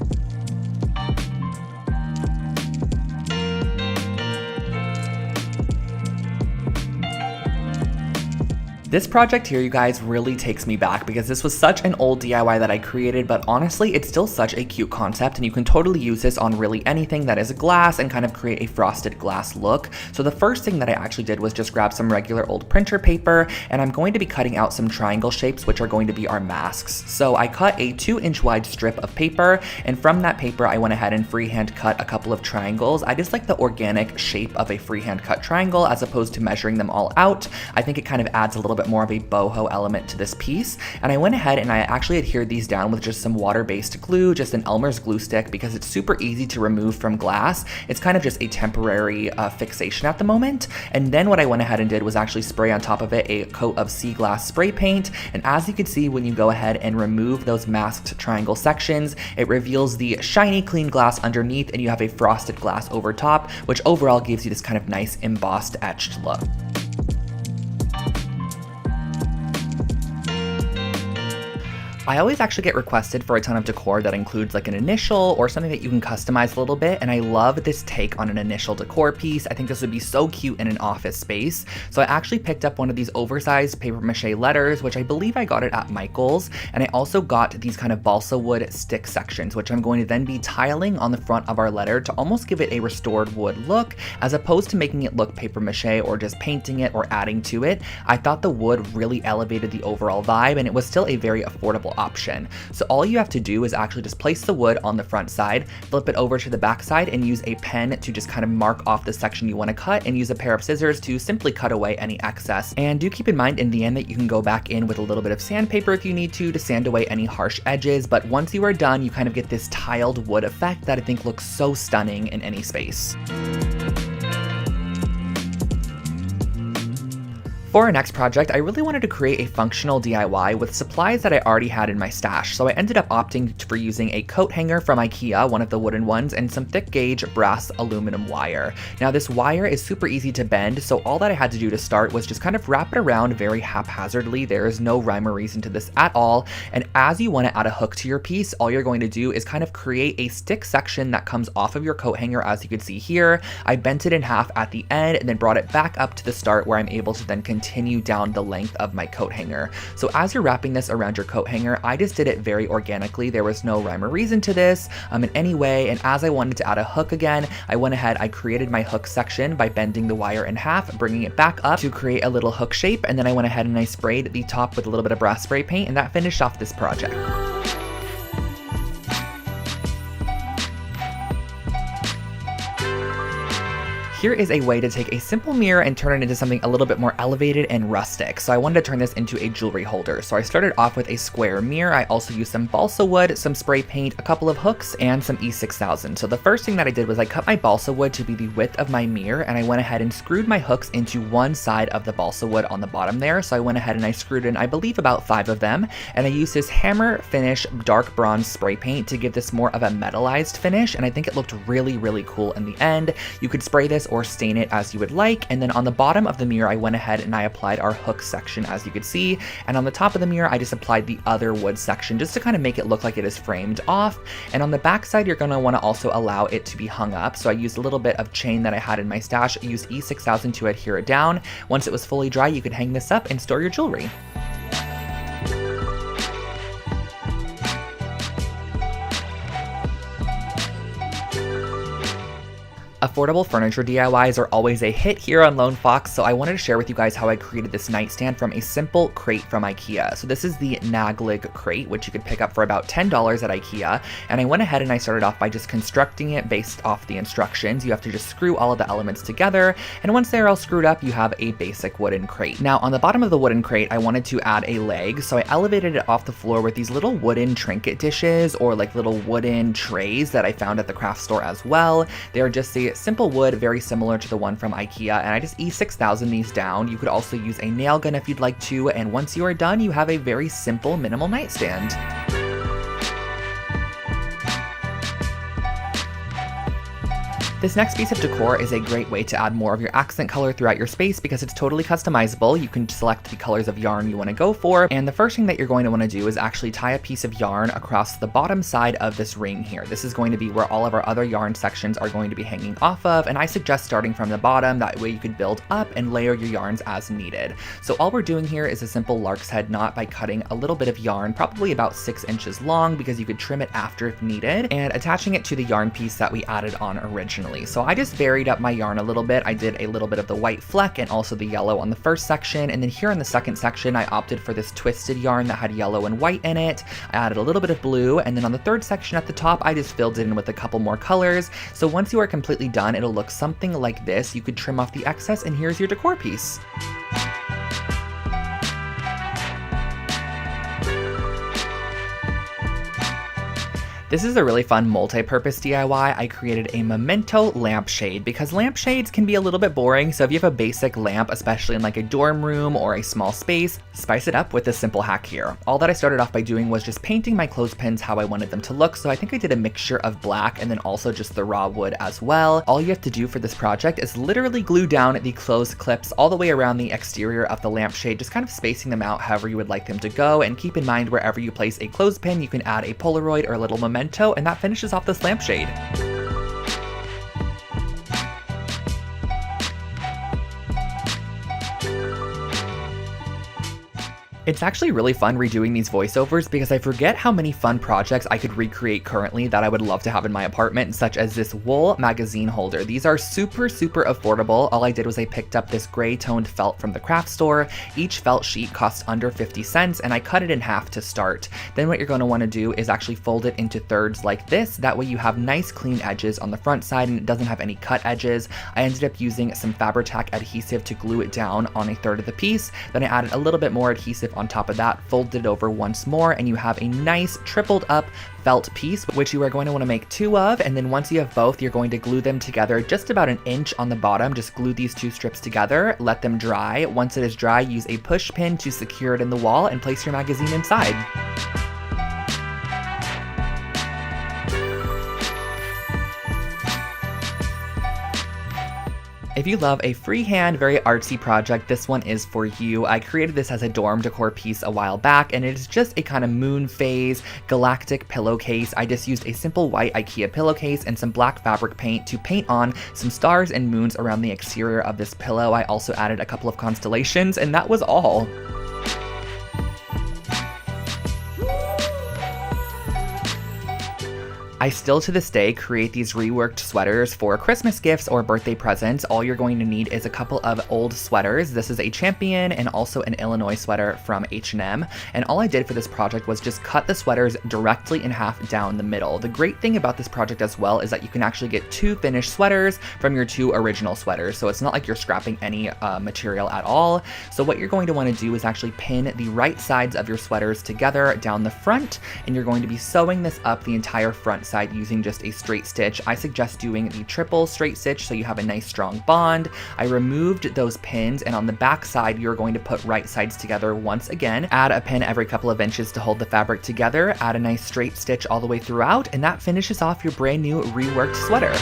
This project here, you guys, really takes me back because this was such an old DIY that I created, but honestly, it's still such a cute concept, and you can totally use this on really anything that is glass and kind of create a frosted glass look. So the first thing that I actually did was just grab some regular old printer paper, and I'm going to be cutting out some triangle shapes, which are going to be our masks. So I cut a 2-inch wide strip of paper, and from that paper, I went ahead and freehand cut a couple of triangles. I just like the organic shape of a freehand cut triangle as opposed to measuring them all out. I think it kind of adds a little bit bit more of a boho element to this piece. And I went ahead and I actually adhered these down with just some water-based glue, just an Elmer's glue stick, because it's super easy to remove from glass. It's kind of just a temporary fixation at the moment. And then what I went ahead and did was actually spray on top of it a coat of sea glass spray paint. And as you can see, when you go ahead and remove those masked triangle sections, it reveals the shiny clean glass underneath, and you have a frosted glass over top, which overall gives you this kind of nice embossed etched look. I always actually get requested for a ton of decor that includes like an initial or something that you can customize a little bit, and I love this take on an initial decor piece. I think this would be so cute in an office space. So I actually picked up one of these oversized paper mache letters, which I believe I got it at Michael's, and I also got these kind of balsa wood stick sections, which I'm going to then be tiling on the front of our letter to almost give it a restored wood look, as opposed to making it look paper mache or just painting it or adding to it. I thought the wood really elevated the overall vibe, and it was still a very affordable option. So all you have to do is actually just place the wood on the front side, flip it over to the back side, and use a pen to just kind of mark off the section you want to cut, and use a pair of scissors to simply cut away any excess. And do keep in mind in the end that you can go back in with a little bit of sandpaper if you need to sand away any harsh edges, but once you are done, you kind of get this tiled wood effect that I think looks so stunning in any space. For our next project, I really wanted to create a functional DIY with supplies that I already had in my stash, so I ended up opting for using a coat hanger from IKEA, one of the wooden ones, and some thick gauge brass aluminum wire. Now this wire is super easy to bend, so all that I had to do to start was just kind of wrap it around very haphazardly. There is no rhyme or reason to this at all, and as you want to add a hook to your piece, all you're going to do is kind of create a stick section that comes off of your coat hanger. As you can see here, I bent it in half at the end and then brought it back up to the start, where I'm able to then continue down the length of my coat hanger. So as you're wrapping this around your coat hanger, I just did it very organically. There was no rhyme or reason to this in any way, and as I wanted to add a hook again, I went ahead, I created my hook section by bending the wire in half, bringing it back up to create a little hook shape, and then I went ahead and I sprayed the top with a little bit of brass spray paint, and that finished off this project. Here is a way to take a simple mirror and turn it into something a little bit more elevated and rustic. So I wanted to turn this into a jewelry holder. So I started off with a square mirror. I also used some balsa wood, some spray paint, a couple of hooks, and some E6000. So the first thing that I did was I cut my balsa wood to be the width of my mirror, and I went ahead and screwed my hooks into one side of the balsa wood on the bottom there. So I went ahead and I screwed in, I believe, about 5 of them, and I used this hammer finish dark bronze spray paint to give this more of a metallized finish, and I think it looked really, really cool in the end. You could spray this or stain it as you would like. And then on the bottom of the mirror, I went ahead and I applied our hook section, as you could see. And on the top of the mirror, I just applied the other wood section just to kind of make it look like it is framed off. And on the back side, you're going to want to also allow it to be hung up. So I used a little bit of chain that I had in my stash. I used E6000 to adhere it down. Once it was fully dry, you could hang this up and store your jewelry. Affordable furniture DIYs are always a hit here on Lone Fox, so I wanted to share with you guys how I created this nightstand from a simple crate from IKEA. So this is the Naglig crate, which you could pick up for about $10 at IKEA, and I went ahead and I started off by just constructing it based off the instructions. You have to just screw all of the elements together, and once they're all screwed up, you have a basic wooden crate. Now on the bottom of the wooden crate, I wanted to add a leg, so I elevated it off the floor with these little wooden trinket dishes, or like little wooden trays that I found at the craft store as well. They're just a simple wood, very similar to the one from IKEA, and I just E6000 these down. You could also use a nail gun if you'd like to, and once you are done, you have a very simple, minimal nightstand. This next piece of decor is a great way to add more of your accent color throughout your space because it's totally customizable. You can select the colors of yarn you want to go for, and the first thing that you're going to want to do is actually tie a piece of yarn across the bottom side of this ring here. This is going to be where all of our other yarn sections are going to be hanging off of, and I suggest starting from the bottom. That way you could build up and layer your yarns as needed. So all we're doing here is a simple lark's head knot by cutting a little bit of yarn, probably about 6 inches long, because you could trim it after if needed, and attaching it to the yarn piece that we added on originally. So I just varied up my yarn a little bit. I did a little bit of the white fleck and also the yellow on the first section, and then here on the second section I opted for this twisted yarn that had yellow and white in it. I added a little bit of blue, and then on the third section at the top I just filled it in with a couple more colors. So once you are completely done, it'll look something like this. You could trim off the excess, and here's your decor piece. This is a really fun multi-purpose DIY. I created a memento lampshade because lampshades can be a little bit boring, so if you have a basic lamp, especially in like a dorm room or a small space, spice it up with this simple hack here. All that I started off by doing was just painting my clothespins how I wanted them to look, so I think I did a mixture of black and then also just the raw wood as well. All you have to do for this project is literally glue down the clothes clips all the way around the exterior of the lampshade, just kind of spacing them out however you would like them to go, and keep in mind wherever you place a clothespin, you can add a Polaroid or a little memento, and that finishes off this lampshade. It's actually really fun redoing these voiceovers because I forget how many fun projects I could recreate currently that I would love to have in my apartment, such as this wool magazine holder. These are super affordable. All I did was I picked up this gray toned felt from the craft store. Each felt sheet costs under 50 cents and I cut it in half to start. Then what you're going to want to do is actually fold it into thirds like this. That way you have nice clean edges on the front side and it doesn't have any cut edges. I ended up using some Fabri-Tac adhesive to glue it down on a third of the piece. Then I added a little bit more adhesive on top of that, folded it over once more, and you have a nice tripled up felt piece, which you are going to want to make 2 of. And then once you have both, you're going to glue them together just about an inch on the bottom. Just glue these 2 strips together, let them dry. Once it is dry, use a push pin to secure it in the wall and place your magazine inside. If you love a freehand, very artsy project, this one is for you. I created this as a dorm decor piece a while back, and it is just a kind of moon phase galactic pillowcase. I just used a simple white IKEA pillowcase and some black fabric paint to paint on some stars and moons around the exterior of this pillow. I also added a couple of constellations, and that was all. I still to this day create these reworked sweaters for Christmas gifts or birthday presents. All you're going to need is a couple of old sweaters. This is a Champion and also an Illinois sweater from H&M. And all I did for this project was just cut the sweaters directly in half down the middle. The great thing about this project as well is that you can actually get 2 finished sweaters from your 2 original sweaters. So it's not like you're scrapping any material at all. So what you're going to want to do is actually pin the right sides of your sweaters together down the front, and you're going to be sewing this up the entire front side using just a straight stitch. I suggest doing the triple straight stitch so you have a nice strong bond. I removed those pins, and on the back side you're going to put right sides together once again. Add a pin every couple of inches to hold the fabric together, add a nice straight stitch all the way throughout, and that finishes off your brand new reworked sweater.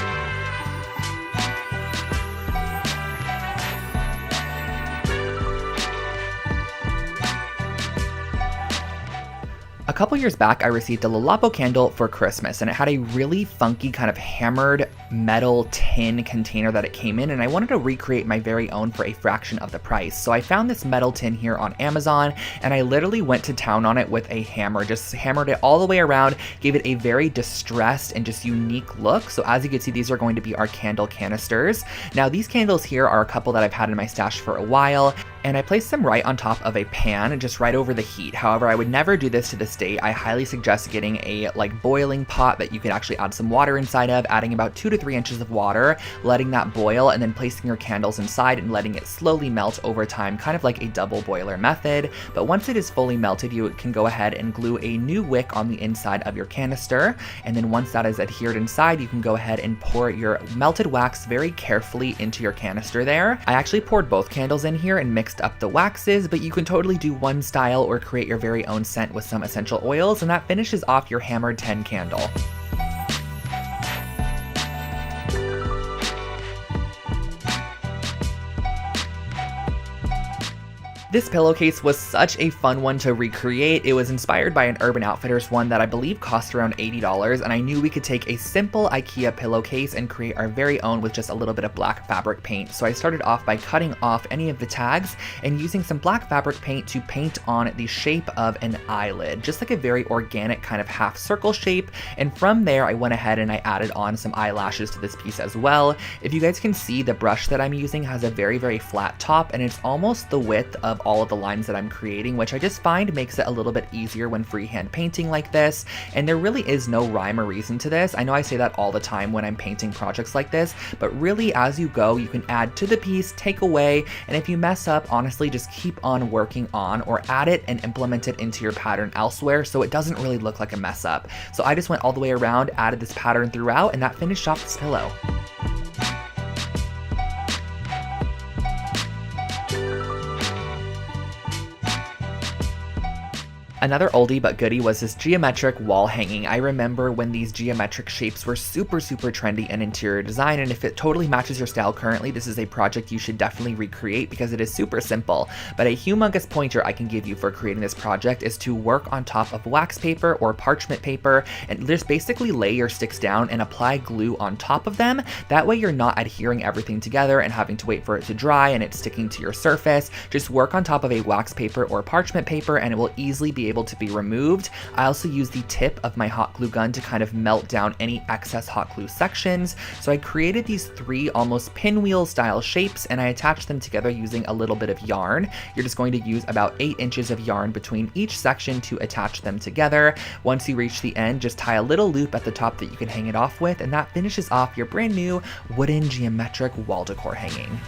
A couple years back, I received a Lalapo candle for Christmas, and it had a really funky kind of hammered metal tin container that it came in, and I wanted to recreate my very own for a fraction of the price. So I found this metal tin here on Amazon, and I literally went to town on it with a hammer, just hammered it all the way around, gave it a very distressed and just unique look. So as you can see, these are going to be our candle canisters. Now these candles here are a couple that I've had in my stash for a while, and I placed them right on top of a pan, just right over the heat. However, I would never do this to this day. I highly suggest getting a boiling pot that you could actually add some water inside of, adding about 2 to 3 inches of water, letting that boil, and then placing your candles inside and letting it slowly melt over time, kind of like a double boiler method. But once it is fully melted, you can go ahead and glue a new wick on the inside of your canister. And then once that is adhered inside, you can go ahead and pour your melted wax very carefully into your canister there. I actually poured both candles in here and mixed up the waxes, but you can totally do one style or create your very own scent with some essential oils, and that finishes off your hammered 10 candle. This pillowcase was such a fun one to recreate. It was inspired by an Urban Outfitters one that I believe cost around $80, and I knew we could take a simple IKEA pillowcase and create our very own with just a little bit of black fabric paint. So I started off by cutting off any of the tags and using some black fabric paint to paint on the shape of an eyelid, just like a very organic kind of half circle shape. And from there, I went ahead and I added on some eyelashes to this piece as well. If you guys can see, the brush that I'm using has a very flat top, and it's almost the width of of all of the lines that I'm creating, which I just find makes it a little bit easier when freehand painting like this. And there really is no rhyme or reason to this. I know I say that all the time when I'm painting projects like this, but really as you go, you can add to the piece, take away, and if you mess up, honestly, just keep on working on or add it and implement it into your pattern elsewhere so it doesn't really look like a mess up. So I just went all the way around, added this pattern throughout, and that finished off this pillow. Another oldie but goodie was this geometric wall hanging. I remember when these geometric shapes were super trendy in interior design, and if it totally matches your style currently, this is a project you should definitely recreate because it is super simple. But a humongous pointer I can give you for creating this project is to work on top of wax paper or parchment paper and just basically lay your sticks down and apply glue on top of them. That way you're not adhering everything together and having to wait for it to dry and it's sticking to your surface. Just work on top of a wax paper or parchment paper and it will easily be able to be removed. I also use the tip of my hot glue gun to kind of melt down any excess hot glue sections. So I created these 3 almost pinwheel style shapes and I attached them together using a little bit of yarn. You're just going to use about 8 inches of yarn between each section to attach them together. Once you reach the end, just tie a little loop at the top that you can hang it off with, and that finishes off your brand new wooden geometric wall decor hanging.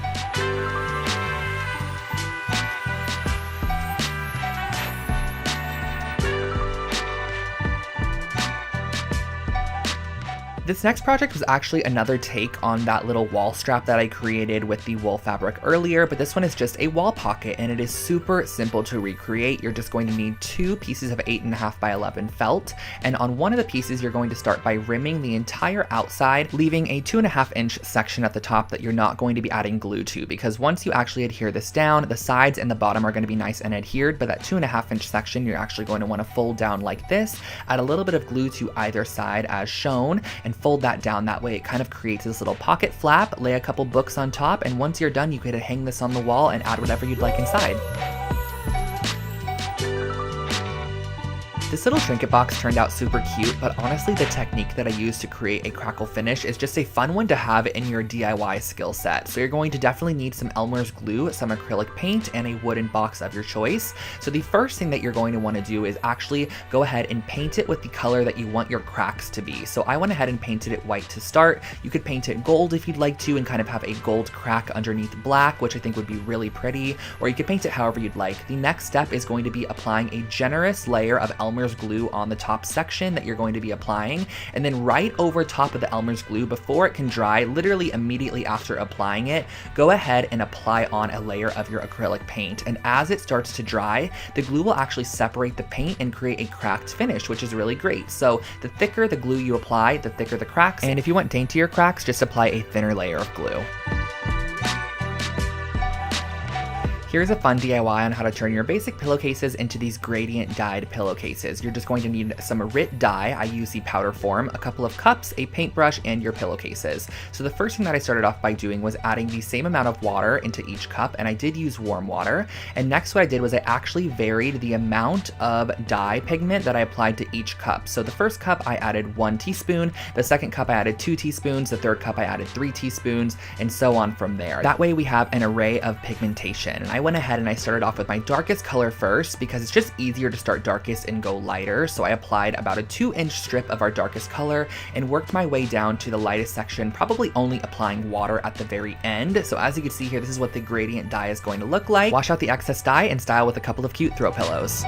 This next project was actually another take on that little wall strap that I created with the wool fabric earlier, but this one is just a wall pocket and it is super simple to recreate. You're just going to need 2 pieces of 8.5 by 11 felt, and on one of the pieces you're going to start by rimming the entire outside, leaving a 2.5 inch section at the top that you're not going to be adding glue to, because once you actually adhere this down, the sides and the bottom are going to be nice and adhered, but that 2.5 inch section you're actually going to want to fold down like this, add a little bit of glue to either side as shown, and fold that down. That way it kind of creates this little pocket flap, lay a couple books on top, and once you're done you could hang this on the wall and add whatever you'd like inside. This little trinket box turned out super cute, but honestly the technique that I used to create a crackle finish is just a fun one to have in your DIY skill set. So you're going to definitely need some Elmer's glue, some acrylic paint, and a wooden box of your choice. So the first thing that you're going to want to do is actually go ahead and paint it with the color that you want your cracks to be. So I went ahead and painted it white to start. You could paint it gold if you'd like to and kind of have a gold crack underneath black, which I think would be really pretty, or you could paint it however you'd like. The next step is going to be applying a generous layer of Elmer's glue on the top section that you're going to be applying, and then right over top of the Elmer's glue before it can dry, literally immediately after applying it, go ahead and apply on a layer of your acrylic paint, and as it starts to dry, the glue will actually separate the paint and create a cracked finish, which is really great. So the thicker the glue you apply, the thicker the cracks, and if you want daintier cracks, just apply a thinner layer of glue. Here's a fun DIY on how to turn your basic pillowcases into these gradient dyed pillowcases. You're just going to need some RIT dye. I use the powder form, a couple of cups, a paintbrush, and your pillowcases. So the first thing that I started off by doing was adding the same amount of water into each cup, and I did use warm water. And next what I did was I actually varied the amount of dye pigment that I applied to each cup. So the first cup I added 1 teaspoon, the second cup I added 2 teaspoons, the third cup I added 3 teaspoons, and so on from there. That way we have an array of pigmentation. And I went ahead and I started off with my darkest color first because it's just easier to start darkest and go lighter. So I applied about a 2-inch strip of our darkest color and worked my way down to the lightest section, probably only applying water at the very end. So as you can see here, this is what the gradient dye is going to look like. Wash out the excess dye and style with a couple of cute throw pillows.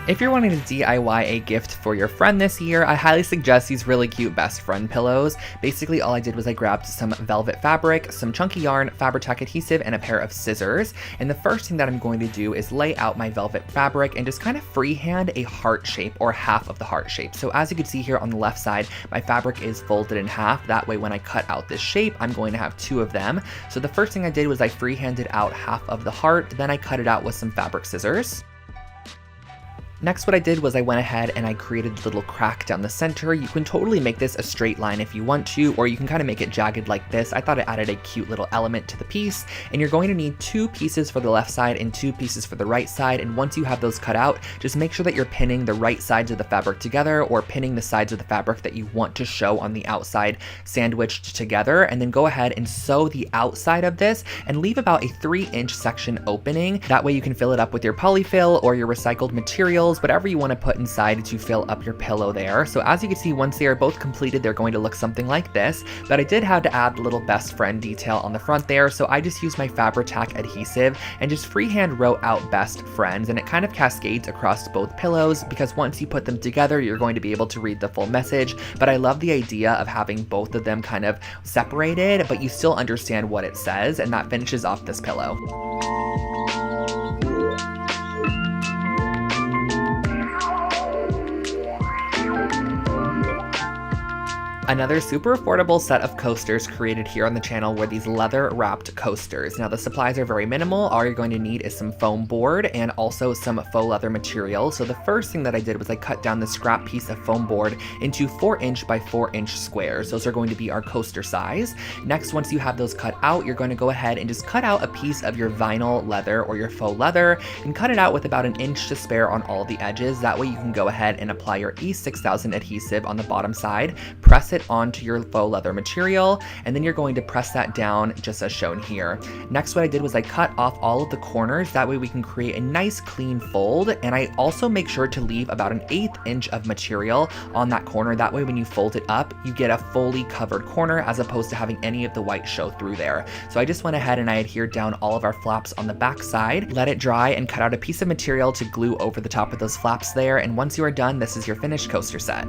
If you're wanting to DIY a gift for your friend this year, I highly suggest these really cute best friend pillows. Basically, all I did was I grabbed some velvet fabric, some chunky yarn, Fabri-Tac adhesive, and a pair of scissors. And the first thing that I'm going to do is lay out my velvet fabric and just kind of freehand a heart shape or half of the heart shape. So as you can see here on the left side, my fabric is folded in half. That way when I cut out this shape, I'm going to have 2 of them. So the first thing I did was I freehanded out half of the heart, then I cut it out with some fabric scissors. Next, what I did was I went ahead and I created a little crack down the center. You can totally make this a straight line if you want to, or you can kind of make it jagged like this. I thought it added a cute little element to the piece. And you're going to need 2 pieces for the left side and 2 pieces for the right side. And once you have those cut out, just make sure that you're pinning the right sides of the fabric together, or pinning the sides of the fabric that you want to show on the outside sandwiched together. And then go ahead and sew the outside of this and leave about a 3-inch section opening. That way you can fill it up with your polyfill or your recycled materials, whatever you want to put inside to fill up your pillow there. So as you can see, once they are both completed, they're going to look something like this, but I did have to add a little best friend detail on the front there. So I just used my Fabri-Tac adhesive and just freehand wrote out best friends, and it kind of cascades across both pillows because once you put them together, you're going to be able to read the full message. But I love the idea of having both of them kind of separated, but you still understand what it says, and that finishes off this pillow. Another super affordable set of coasters created here on the channel were these leather wrapped coasters. Now the supplies are very minimal. All you're going to need is some foam board and also some faux leather material. So the first thing that I did was I cut down the scrap piece of foam board into 4-inch by 4-inch squares. Those are going to be our coaster size. Next, once you have those cut out, you're going to go ahead and just cut out a piece of your vinyl leather or your faux leather and cut it out with about 1 inch to spare on all the edges. That way you can go ahead and apply your E6000 adhesive on the bottom side, press it onto your faux leather material, and then you're going to press that down just as shown here. Next, what I did was I cut off all of the corners. That way we can create a nice clean fold, and I also make sure to leave about 1/8 inch of material on that corner. That way when you fold it up, you get a fully covered corner as opposed to having any of the white show through there. So I just went ahead and I adhered down all of our flaps on the back side, let it dry, and cut out a piece of material to glue over the top of those flaps there. And once you are done, this is your finished coaster set.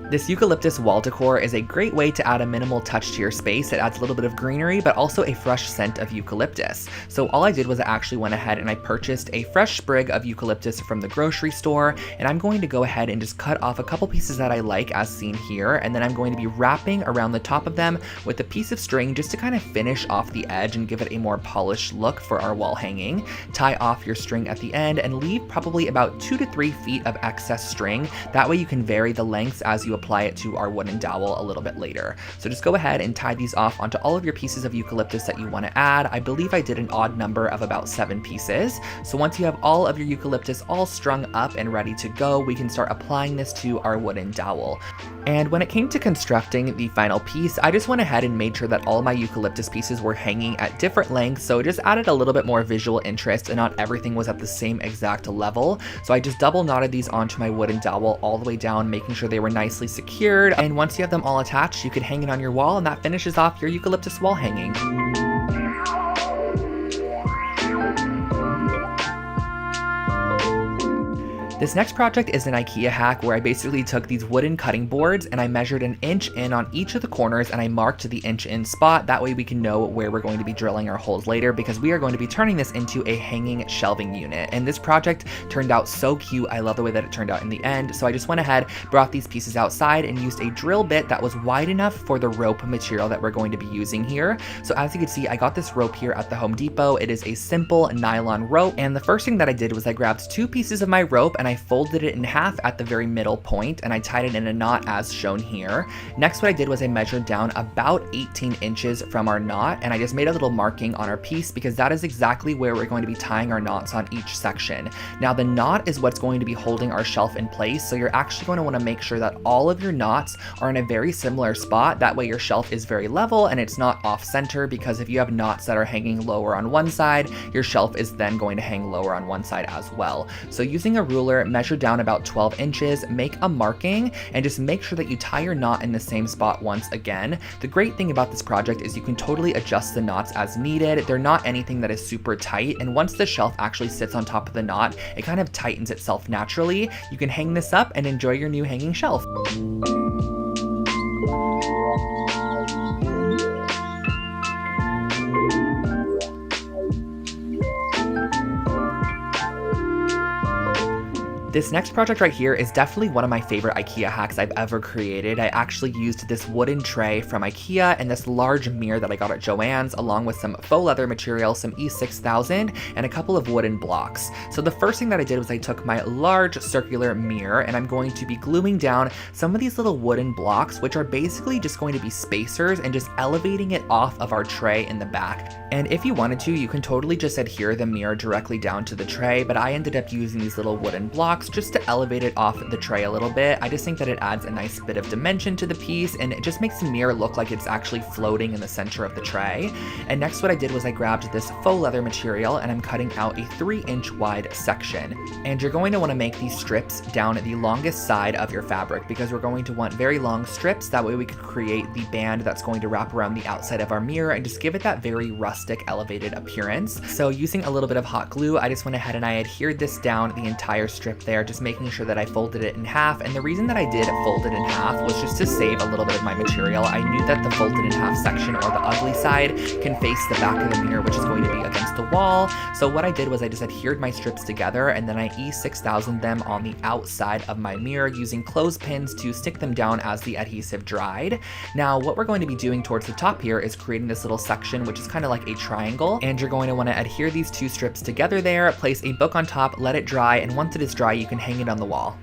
This eucalyptus wall decor is a great way to add a minimal touch to your space. It adds a little bit of greenery, but also a fresh scent of eucalyptus. So all I did was I actually went ahead and I purchased a fresh sprig of eucalyptus from the grocery store, and I'm going to go ahead and just cut off a couple pieces that I like as seen here, and then I'm going to be wrapping around the top of them with a piece of string just to kind of finish off the edge and give it a more polished look for our wall hanging. Tie off your string at the end and leave probably about 2 to 3 feet of excess string. That way you can vary the lengths as you apply it to our wooden dowel a little bit later. So just go ahead and tie these off onto all of your pieces of eucalyptus that you want to add. I believe I did an odd number of about 7 pieces. So once you have all of your eucalyptus all strung up and ready to go, we can start applying this to our wooden dowel. And when it came to constructing the final piece, I just went ahead and made sure that all my eucalyptus pieces were hanging at different lengths, so it just added a little bit more visual interest and not everything was at the same exact level. So I just double knotted these onto my wooden dowel all the way down, making sure they were nicely secured. And once you have them all attached, you can hang it on your wall, and that finishes off your eucalyptus wall hanging. This next project is an IKEA hack where I basically took these wooden cutting boards and I measured 1 inch in on each of the corners and I marked the inch in spot. That way we can know where we're going to be drilling our holes later, because we are going to be turning this into a hanging shelving unit. And this project turned out so cute. I love the way that it turned out in the end. So I just went ahead, brought these pieces outside and used a drill bit that was wide enough for the rope material that we're going to be using here. So as you can see, I got this rope here at the Home Depot. It is a simple nylon rope. And the first thing that I did was I grabbed 2 pieces of my rope and I folded it in half at the very middle point and I tied it in a knot as shown here. Next, what I did was I measured down about 18 inches from our knot and I just made a little marking on our piece because that is exactly where we're going to be tying our knots on each section. Now the knot is what's going to be holding our shelf in place, so you're actually going to want to make sure that all of your knots are in a very similar spot. That way your shelf is very level and it's not off center, because if you have knots that are hanging lower on one side, your shelf is then going to hang lower on one side as well. So using a ruler, measure down about 12 inches, make a marking, and just make sure that you tie your knot in the same spot once again. The great thing about this project is you can totally adjust the knots as needed. They're not anything that is super tight, and once the shelf actually sits on top of the knot, it kind of tightens itself naturally. You can hang this up and enjoy your new hanging shelf. This next project right here is definitely one of my favorite IKEA hacks I've ever created. I actually used this wooden tray from IKEA and this large mirror that I got at Joann's, along with some faux leather material, some E6000, and a couple of wooden blocks. So the first thing that I did was I took my large circular mirror and I'm going to be gluing down some of these little wooden blocks, which are basically just going to be spacers, and just elevating it off of our tray in the back. And if you wanted to, you can totally just adhere the mirror directly down to the tray, but I ended up using these little wooden blocks just to elevate it off the tray a little bit. I just think that it adds a nice bit of dimension to the piece, and it just makes the mirror look like it's actually floating in the center of the tray. And next what I did was I grabbed this faux leather material and I'm cutting out a 3-inch wide section. And you're going to want to make these strips down the longest side of your fabric, because we're going to want very long strips. That way we can create the band that's going to wrap around the outside of our mirror and just give it that very rustic, elevated appearance. So using a little bit of hot glue, I just went ahead and I adhered this down the entire strip there, just making sure that I folded it in half. And the reason that I did fold it in half was just to save a little bit of my material. I knew that the folded in half section, or the ugly side, can face the back of the mirror, which is going to be against the wall. So what I did was I just adhered my strips together, and then I E6000 them on the outside of my mirror using clothespins to stick them down as the adhesive dried. Now what we're going to be doing towards the top here is creating this little section, which is kind of like a triangle, and you're going to want to adhere these two strips together there, place a book on top, let it dry, and once it is dry you can hang it on the wall.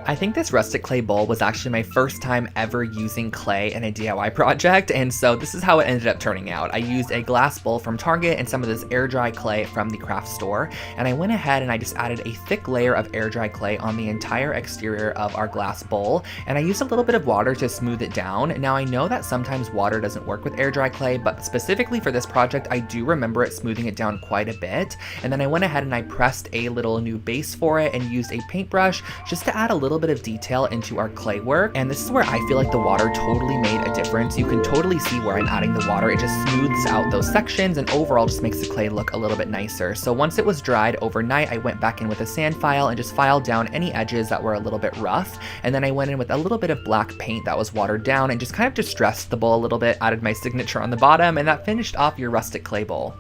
I think this rustic clay bowl was actually my first time ever using clay in a DIY project, and so this is how it ended up turning out. I used a glass bowl from Target and some of this air dry clay from the craft store, and I went ahead and I just added a thick layer of air dry clay on the entire exterior of our glass bowl, and I used a little bit of water to smooth it down. Now I know that sometimes water doesn't work with air dry clay, but specifically for this project I do remember it smoothing it down quite a bit. And then I went ahead and I pressed a little new base for it and used a paintbrush just to add a little bit of detail into our clay work. And this is where I feel like the water totally made a difference. You can totally see where I'm adding the water. It just smooths out those sections and overall just makes the clay look a little bit nicer. So once it was dried overnight, I went back in with a sand file and just filed down any edges that were a little bit rough. And then I went in with a little bit of black paint that was watered down and just kind of distressed the bowl a little bit, added my signature on the bottom, and that finished off your rustic clay bowl.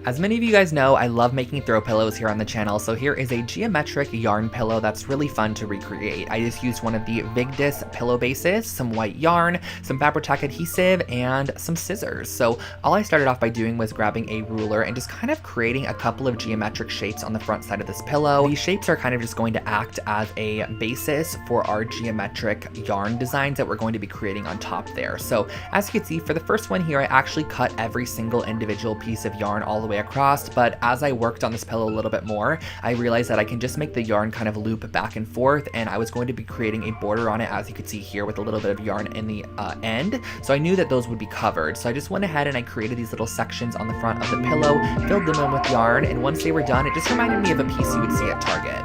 As many of you guys know, I love making throw pillows here on the channel, so here is a geometric yarn pillow that's really fun to recreate. I just used one of the Vigdis pillow bases, some white yarn, some Fabri-Tac adhesive, and some scissors. So all I started off by doing was grabbing a ruler and just kind of creating a couple of geometric shapes on the front side of this pillow. These shapes are kind of just going to act as a basis for our geometric yarn designs that we're going to be creating on top there. So as you can see, for the first one here, I actually cut every single individual piece of yarn all the way across, but as I worked on this pillow a little bit more, I realized that I can just make the yarn kind of loop back and forth, and I was going to be creating a border on it, as you can see here, with a little bit of yarn in the end. So I knew that those would be covered. So I just went ahead and I created these little sections on the front of the pillow, filled them in with yarn, and once they were done, it just reminded me of a piece you would see at Target.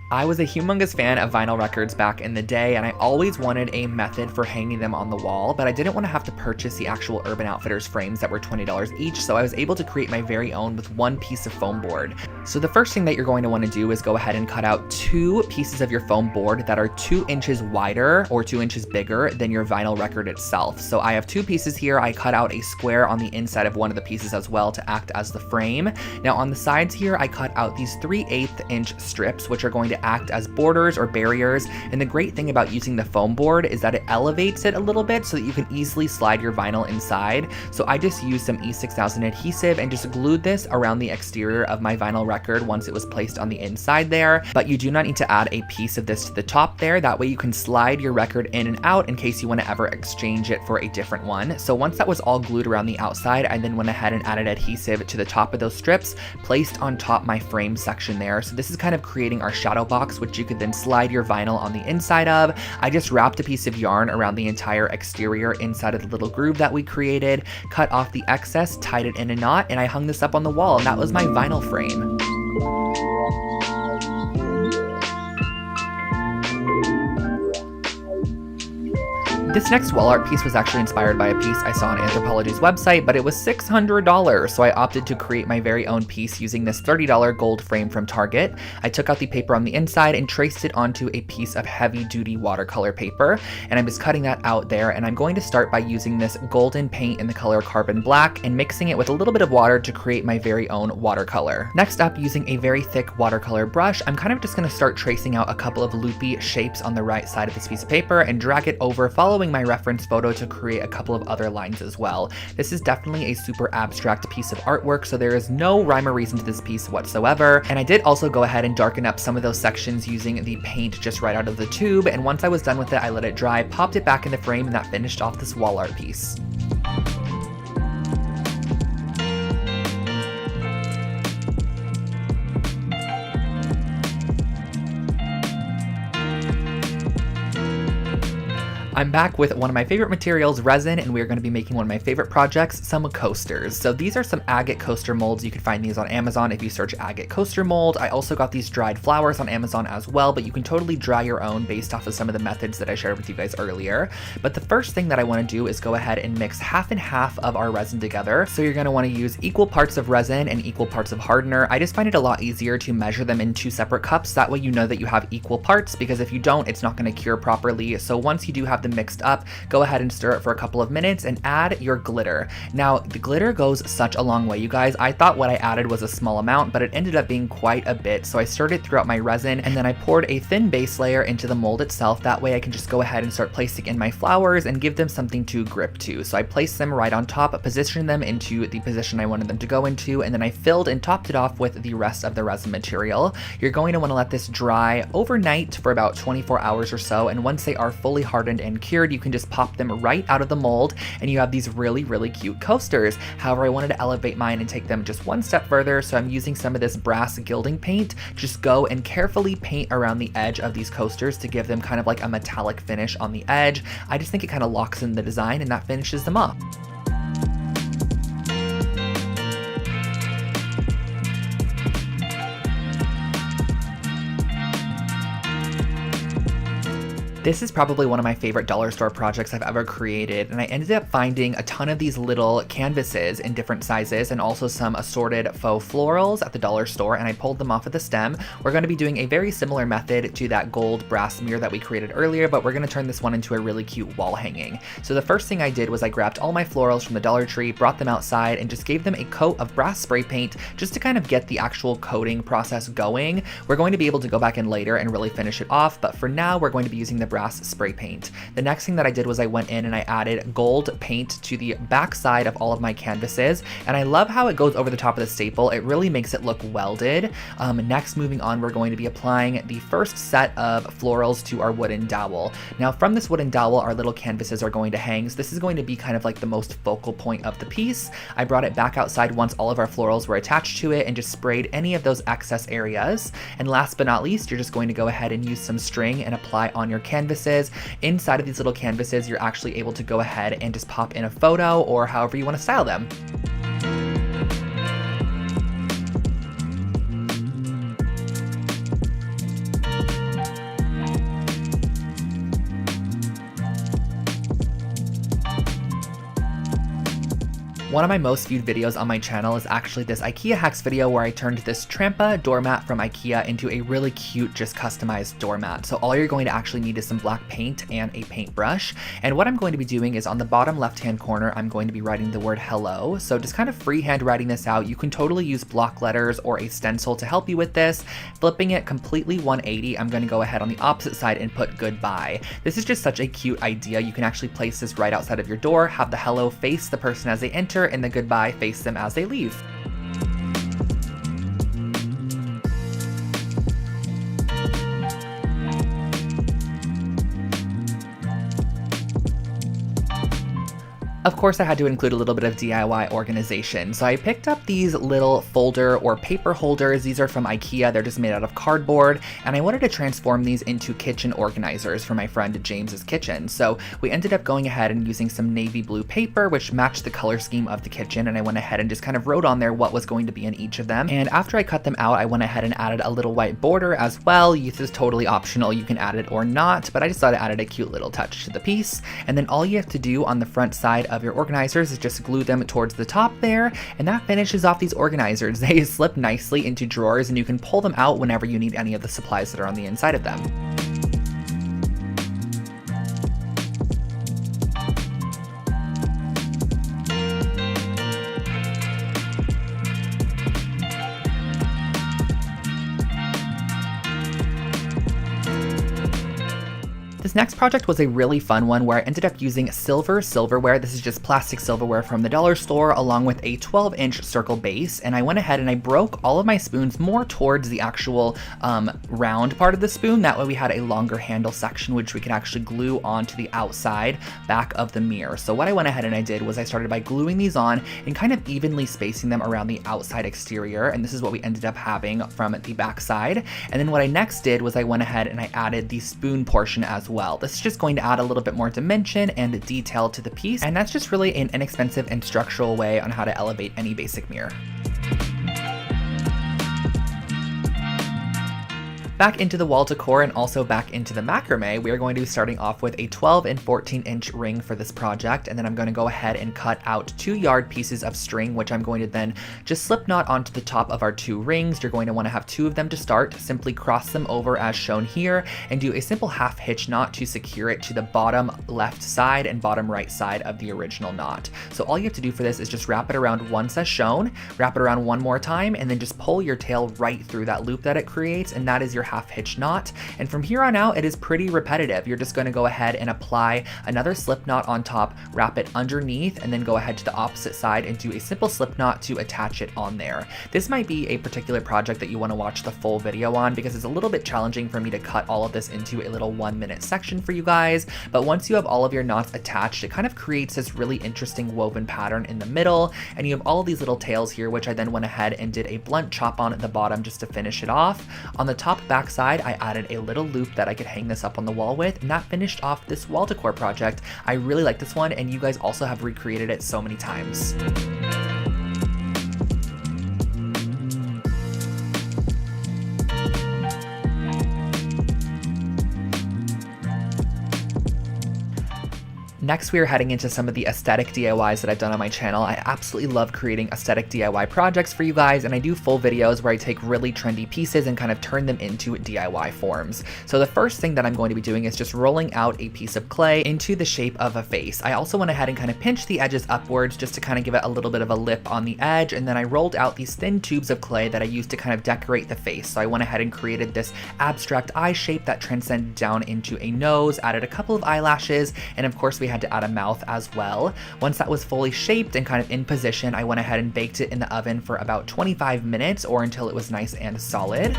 I was a humongous fan of vinyl records back in the day, and I always wanted a method for hanging them on the wall, but I didn't want to have to purchase the actual Urban Outfitters frames that were $20 each, so I was able to create my very own with one piece of foam board. So the first thing that you're going to want to do is go ahead and cut out 2 pieces of your foam board that are 2 inches wider or 2 inches bigger than your vinyl record itself. So I have 2 pieces here. I cut out a square on the inside of one of the pieces as well to act as the frame. Now on the sides here, I cut out these 3/8 inch strips, which are going to act as borders or barriers. And the great thing about using the foam board is that it elevates it a little bit so that you can easily slide your vinyl inside. So I just used some E6000 adhesive and just glued this around the exterior of my vinyl record once it was placed on the inside there. But you do not need to add a piece of this to the top there. That way you can slide your record in and out in case you want to ever exchange it for a different one. So once that was all glued around the outside, I then went ahead and added adhesive to the top of those strips, placed on top my frame section there. So this is kind of creating our shadow box, which you could then slide your vinyl on the inside of. I just wrapped a piece of yarn around the entire exterior inside of the little groove that we created, cut off the excess, tied it in a knot, and I hung this up on the wall, and that was my vinyl frame. This next wall art piece was actually inspired by a piece I saw on Anthropologie's website, but it was $600, so I opted to create my very own piece using this $30 gold frame from Target. I took out the paper on the inside and traced it onto a piece of heavy-duty watercolor paper, and I'm just cutting that out there, and I'm going to start by using this golden paint in the color Carbon Black and mixing it with a little bit of water to create my very own watercolor. Next up, using a very thick watercolor brush, I'm kind of just going to start tracing out a couple of loopy shapes on the right side of this piece of paper and drag it over, following my reference photo to create a couple of other lines as well. This is definitely a super abstract piece of artwork, so there is no rhyme or reason to this piece whatsoever. And I did also go ahead and darken up some of those sections using the paint just right out of the tube, and once I was done with it, I let it dry, popped it back in the frame, and that finished off this wall art piece. I'm back with one of my favorite materials, resin, and we're going to be making one of my favorite projects, some coasters. So these are some agate coaster molds. You can find these on Amazon if you search agate coaster mold. I also got these dried flowers on Amazon as well, but you can totally dry your own based off of some of the methods that I shared with you guys earlier. But the first thing that I want to do is go ahead and mix half and half of our resin together. So you're going to want to use equal parts of resin and equal parts of hardener. I just find it a lot easier to measure them in 2 separate cups. That way you know that you have equal parts, because if you don't, it's not going to cure properly. So once you do have them mixed up, go ahead and stir it for a couple of minutes and add your glitter. Now, the glitter goes such a long way, you guys. I thought what I added was a small amount, but it ended up being quite a bit. So I stirred it throughout my resin, and then I poured a thin base layer into the mold itself. That way I can just go ahead and start placing in my flowers and give them something to grip to. So I placed them right on top, positioned them into the position I wanted them to go into, and then I filled and topped it off with the rest of the resin material. You're going to want to let this dry overnight for about 24 hours or so, and once they are fully hardened and cured, you can just pop them right out of the mold, and you have these really, really cute coasters. However, I wanted to elevate mine and take them just one step further, so I'm using some of this brass gilding paint. Just go and carefully paint around the edge of these coasters to give them kind of like a metallic finish on the edge. I just think it kind of locks in the design, and that finishes them off. This is probably one of my favorite dollar store projects I've ever created, and I ended up finding a ton of these little canvases in different sizes and also some assorted faux florals at the dollar store, and I pulled them off of the stem. We're going to be doing a very similar method to that gold brass mirror that we created earlier, but we're going to turn this one into a really cute wall hanging. So the first thing I did was I grabbed all my florals from the Dollar Tree, brought them outside, and just gave them a coat of brass spray paint just to kind of get the actual coating process going. We're going to be able to go back in later and really finish it off, but for now we're going to be using the brass spray paint. The next thing that I did was I went in and I added gold paint to the back side of all of my canvases, and I love how it goes over the top of the staple. It really makes it look welded. Next, moving on, we're going to be applying the first set of florals to our wooden dowel. Now from this wooden dowel, our little canvases are going to hang, so this is going to be kind of like the most focal point of the piece. I brought it back outside once all of our florals were attached to it and just sprayed any of those excess areas. And last but not least, you're just going to go ahead and use some string and apply on your canvases. Inside of these little canvases, you're actually able to go ahead and just pop in a photo or however you want to style them. One of my most viewed videos on my channel is actually this IKEA hacks video where I turned this Trampa doormat from IKEA into a really cute, just customized doormat. So all you're going to actually need is some black paint and a paintbrush. And what I'm going to be doing is on the bottom left-hand corner, I'm going to be writing the word hello. So just kind of freehand writing this out. You can totally use block letters or a stencil to help you with this. Flipping it completely 180, I'm going to go ahead on the opposite side and put goodbye. This is just such a cute idea. You can actually place this right outside of your door, have the hello face the person as they enter, and the goodbye face them as they leave. Of course, I had to include a little bit of DIY organization. So I picked up these little folder or paper holders. These are from IKEA. They're just made out of cardboard. And I wanted to transform these into kitchen organizers for my friend James's kitchen. So we ended up going ahead and using some navy blue paper, which matched the color scheme of the kitchen. And I went ahead and just kind of wrote on there what was going to be in each of them. And after I cut them out, I went ahead and added a little white border as well. This is totally optional. You can add it or not, but I just thought it added a cute little touch to the piece. And then all you have to do on the front side of your organizers is just glue them towards the top there, and that finishes off these organizers. They slip nicely into drawers, and you can pull them out whenever you need any of the supplies that are on the inside of them. This next project was a really fun one where I ended up using silver silverware. This is just plastic silverware from the dollar store along with a 12-inch circle base, and I went ahead and I broke all of my spoons more towards the actual round part of the spoon. That way we had a longer handle section which we could actually glue onto the outside back of the mirror. So what I went ahead and I did was I started by gluing these on and kind of evenly spacing them around the outside exterior, and this is what we ended up having from the back side. And then what I next did was I went ahead and I added the spoon portion as well. This is just going to add a little bit more dimension and detail to the piece, and that's just really an inexpensive and structural way on how to elevate any basic mirror. Back into the wall decor and also back into the macrame, we are going to be starting off with a 12 and 14-inch ring for this project, and then I'm going to go ahead and cut out 2-yard pieces of string, which I'm going to then just slip knot onto the top of our 2 rings. You're going to want to have 2 of them to start. Simply cross them over as shown here and do a simple half hitch knot to secure it to the bottom left side and bottom right side of the original knot. So all you have to do for this is just wrap it around once as shown, wrap it around one more time, and then just pull your tail right through that loop that it creates, and that is your half hitch knot. And from here on out, it is pretty repetitive. You're just going to go ahead and apply another slip knot on top, wrap it underneath, and then go ahead to the opposite side and do a simple slip knot to attach it on there. This might be a particular project that you want to watch the full video on because it's a little bit challenging for me to cut all of this into a little 1-minute section for you guys. But once you have all of your knots attached, it kind of creates this really interesting woven pattern in the middle, and you have all of these little tails here, which I then went ahead and did a blunt chop on at the bottom just to finish it off. On the top back side, I added a little loop that I could hang this up on the wall with, and that finished off this wall decor project. I really like this one, and you guys also have recreated it so many times. Next, we are heading into some of the aesthetic DIYs that I've done on my channel. I absolutely love creating aesthetic DIY projects for you guys, and I do full videos where I take really trendy pieces and kind of turn them into DIY forms. So the first thing that I'm going to be doing is just rolling out a piece of clay into the shape of a face. I also went ahead and kind of pinched the edges upwards just to kind of give it a little bit of a lip on the edge, and then I rolled out these thin tubes of clay that I used to kind of decorate the face. So I went ahead and created this abstract eye shape that transcended down into a nose, added a couple of eyelashes, and of course we had to add a mouth as well. Once that was fully shaped and kind of in position, I went ahead and baked it in the oven for about 25 minutes or until it was nice and solid.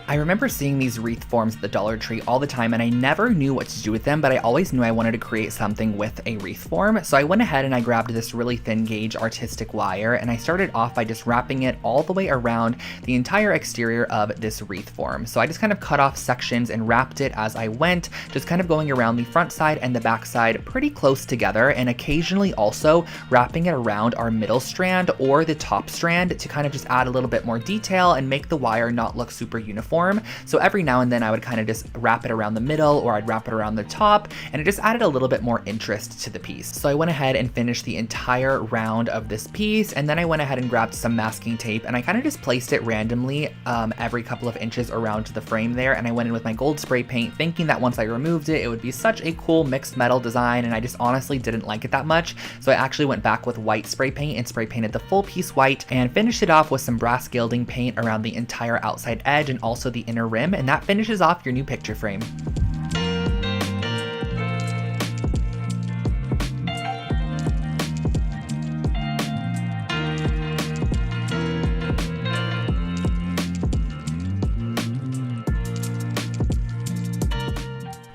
I remember seeing these wreath forms at the Dollar Tree all the time, and I never knew what to do with them, but I always knew I wanted to create something with a wreath form. So I went ahead and I grabbed this really thin gauge artistic wire, and I started off by just wrapping it all the way around the entire exterior of this wreath form. So I just kind of cut off sections and wrapped it as I went, just kind of going around the front side and the back side pretty close together, and occasionally also wrapping it around our middle strand or the top strand to kind of just add a little bit more detail and make the wire not look super uniform. So every now and then I would kind of just wrap it around the middle, or I'd wrap it around the top, and it just added a little bit more interest to the piece. So I went ahead and finished the entire round of this piece, and then I went ahead and grabbed some masking tape, and I kind of just placed it randomly every couple of inches around the frame there, and I went in with my gold spray paint thinking that once I removed it, it would be such a cool mixed metal design, and I just honestly didn't like it that much. So I actually went back with white spray paint and spray painted the full piece white and finished it off with some brass gilding paint around the entire outside edge and also the inner rim, and that finishes off your new picture frame.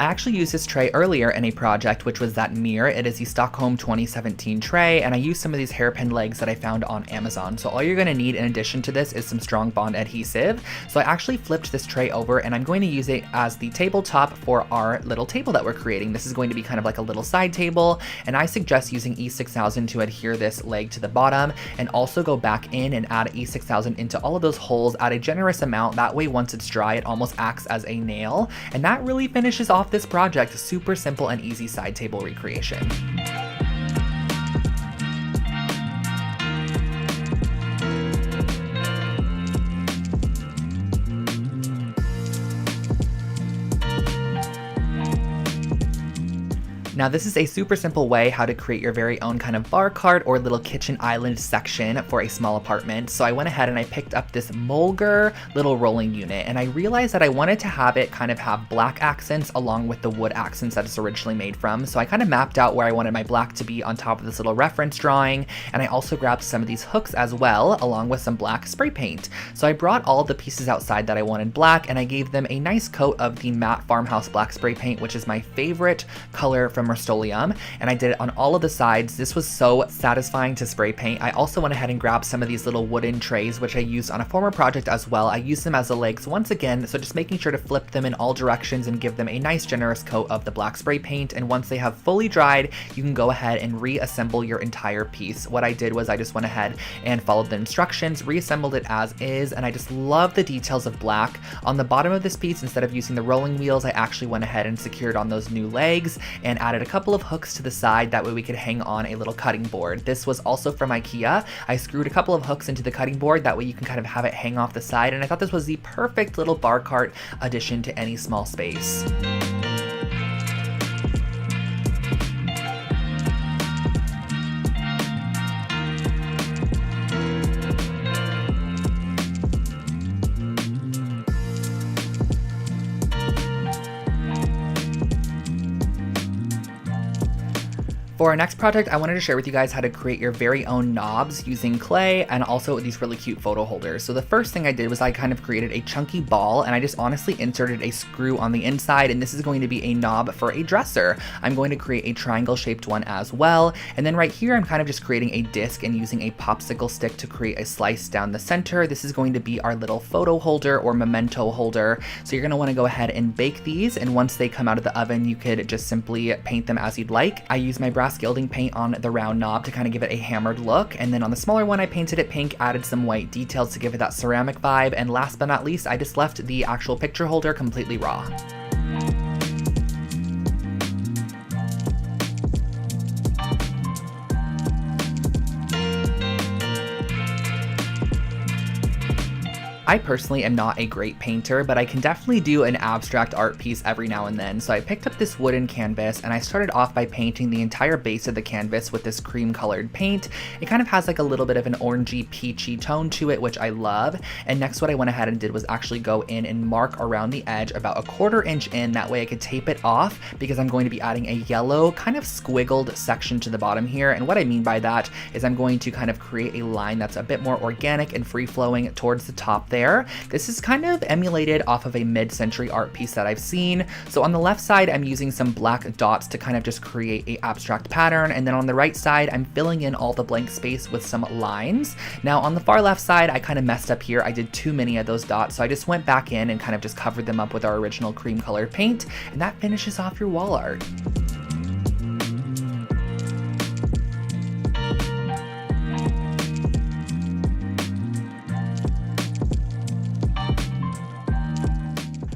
I actually used this tray earlier in a project, which was that mirror. It is the Stockholm 2017 tray, and I used some of these hairpin legs that I found on Amazon. So all you're gonna need in addition to this is some strong bond adhesive. So I actually flipped this tray over, and I'm going to use it as the tabletop for our little table that we're creating. This is going to be kind of like a little side table, and I suggest using E6000 to adhere this leg to the bottom, and also go back in and add E6000 into all of those holes at a generous amount. That way, once it's dry, it almost acts as a nail, and that really finishes off this project. Super simple and easy side table recreation. Now this is a super simple way how to create your very own kind of bar cart or little kitchen island section for a small apartment. So I went ahead and I picked up this Mulger little rolling unit, and I realized that I wanted to have it kind of have black accents along with the wood accents that it's originally made from. So I kind of mapped out where I wanted my black to be on top of this little reference drawing, and I also grabbed some of these hooks as well, along with some black spray paint. So I brought all of the pieces outside that I wanted black, and I gave them a nice coat of the matte farmhouse black spray paint, which is my favorite color from Rust-Oleum, and I did it on all of the sides. This was so satisfying to spray paint. I also went ahead and grabbed some of these little wooden trays, which I used on a former project as well. I used them as the legs once again, so just making sure to flip them in all directions and give them a nice generous coat of the black spray paint. And once they have fully dried, you can go ahead and reassemble your entire piece. What I did was I just went ahead and followed the instructions, reassembled it as is, and I just love the details of black. On the bottom of this piece, instead of using the rolling wheels, I actually went ahead and secured on those new legs and added a couple of hooks to the side. That way we could hang on a little cutting board. This was also from IKEA. I screwed a couple of hooks into the cutting board. That way you can kind of have it hang off the side. And I thought this was the perfect little bar cart addition to any small space. For our next project, I wanted to share with you guys how to create your very own knobs using clay and also these really cute photo holders. So the first thing I did was I kind of created a chunky ball, and I just honestly inserted a screw on the inside, and this is going to be a knob for a dresser. I'm going to create a triangle shaped one as well. And then right here, I'm kind of just creating a disc and using a popsicle stick to create a slice down the center. This is going to be our little photo holder or memento holder. So you're gonna wanna go ahead and bake these, and once they come out of the oven, you could just simply paint them as you'd like. I use my brass gilding paint on the round knob to kind of give it a hammered look, and then on the smaller one I painted it pink, added some white details to give it that ceramic vibe, and last but not least I just left the actual picture holder completely raw. I personally am not a great painter, but I can definitely do an abstract art piece every now and then. So I picked up this wooden canvas and I started off by painting the entire base of the canvas with this cream colored paint. It kind of has like a little bit of an orangey peachy tone to it, which I love. And next what I went ahead and did was actually go in and mark around the edge about a 1/4 inch in. That way I could tape it off, because I'm going to be adding a yellow kind of squiggled section to the bottom here. And what I mean by that is I'm going to kind of create a line that's a bit more organic and free flowing towards the top there. This is kind of emulated off of a mid-century art piece that I've seen. So on the left side, I'm using some black dots to kind of just create a abstract pattern. And then on the right side, I'm filling in all the blank space with some lines. Now on the far left side, I kind of messed up here. I did too many of those dots. So I just went back in and kind of just covered them up with our original cream colored paint. And that finishes off your wall art.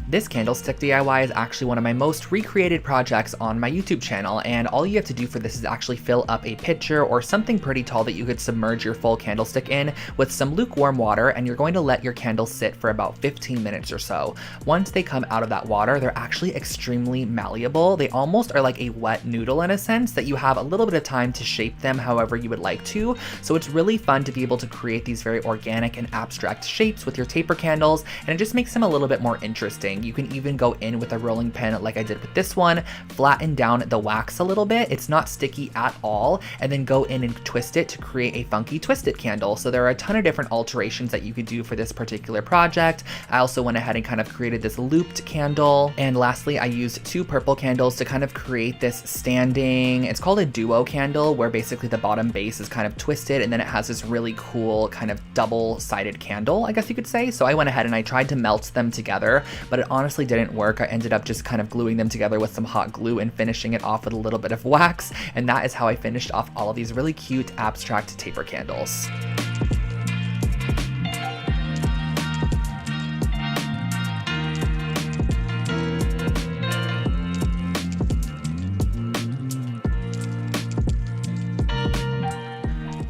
This candlestick DIY is actually one of my most recreated projects on my YouTube channel, and all you have to do for this is actually fill up a pitcher or something pretty tall that you could submerge your full candlestick in with some lukewarm water, and you're going to let your candles sit for about 15 minutes or so. Once they come out of that water, they're actually extremely malleable. They almost are like a wet noodle in a sense that you have a little bit of time to shape them however you would like to. So it's really fun to be able to create these very organic and abstract shapes with your taper candles, and it just makes them a little bit more interesting. You can even go in with a rolling pin like I did with this one, flatten down the wax a little bit. It's not sticky at all, and then go in and twist it to create a funky twisted candle. So there are a ton of different alterations that you could do for this particular project. I also went ahead and kind of created this looped candle. And lastly, I used 2 purple candles to kind of create this standing, it's called a duo candle, where basically the bottom base is kind of twisted and then it has this really cool kind of double-sided candle, I guess you could say. So I went ahead and I tried to melt them together, but it honestly didn't work. I ended up just kind of gluing them together with some hot glue and finishing it off with a little bit of wax. And that is how I finished off all of these really cute abstract taper candles.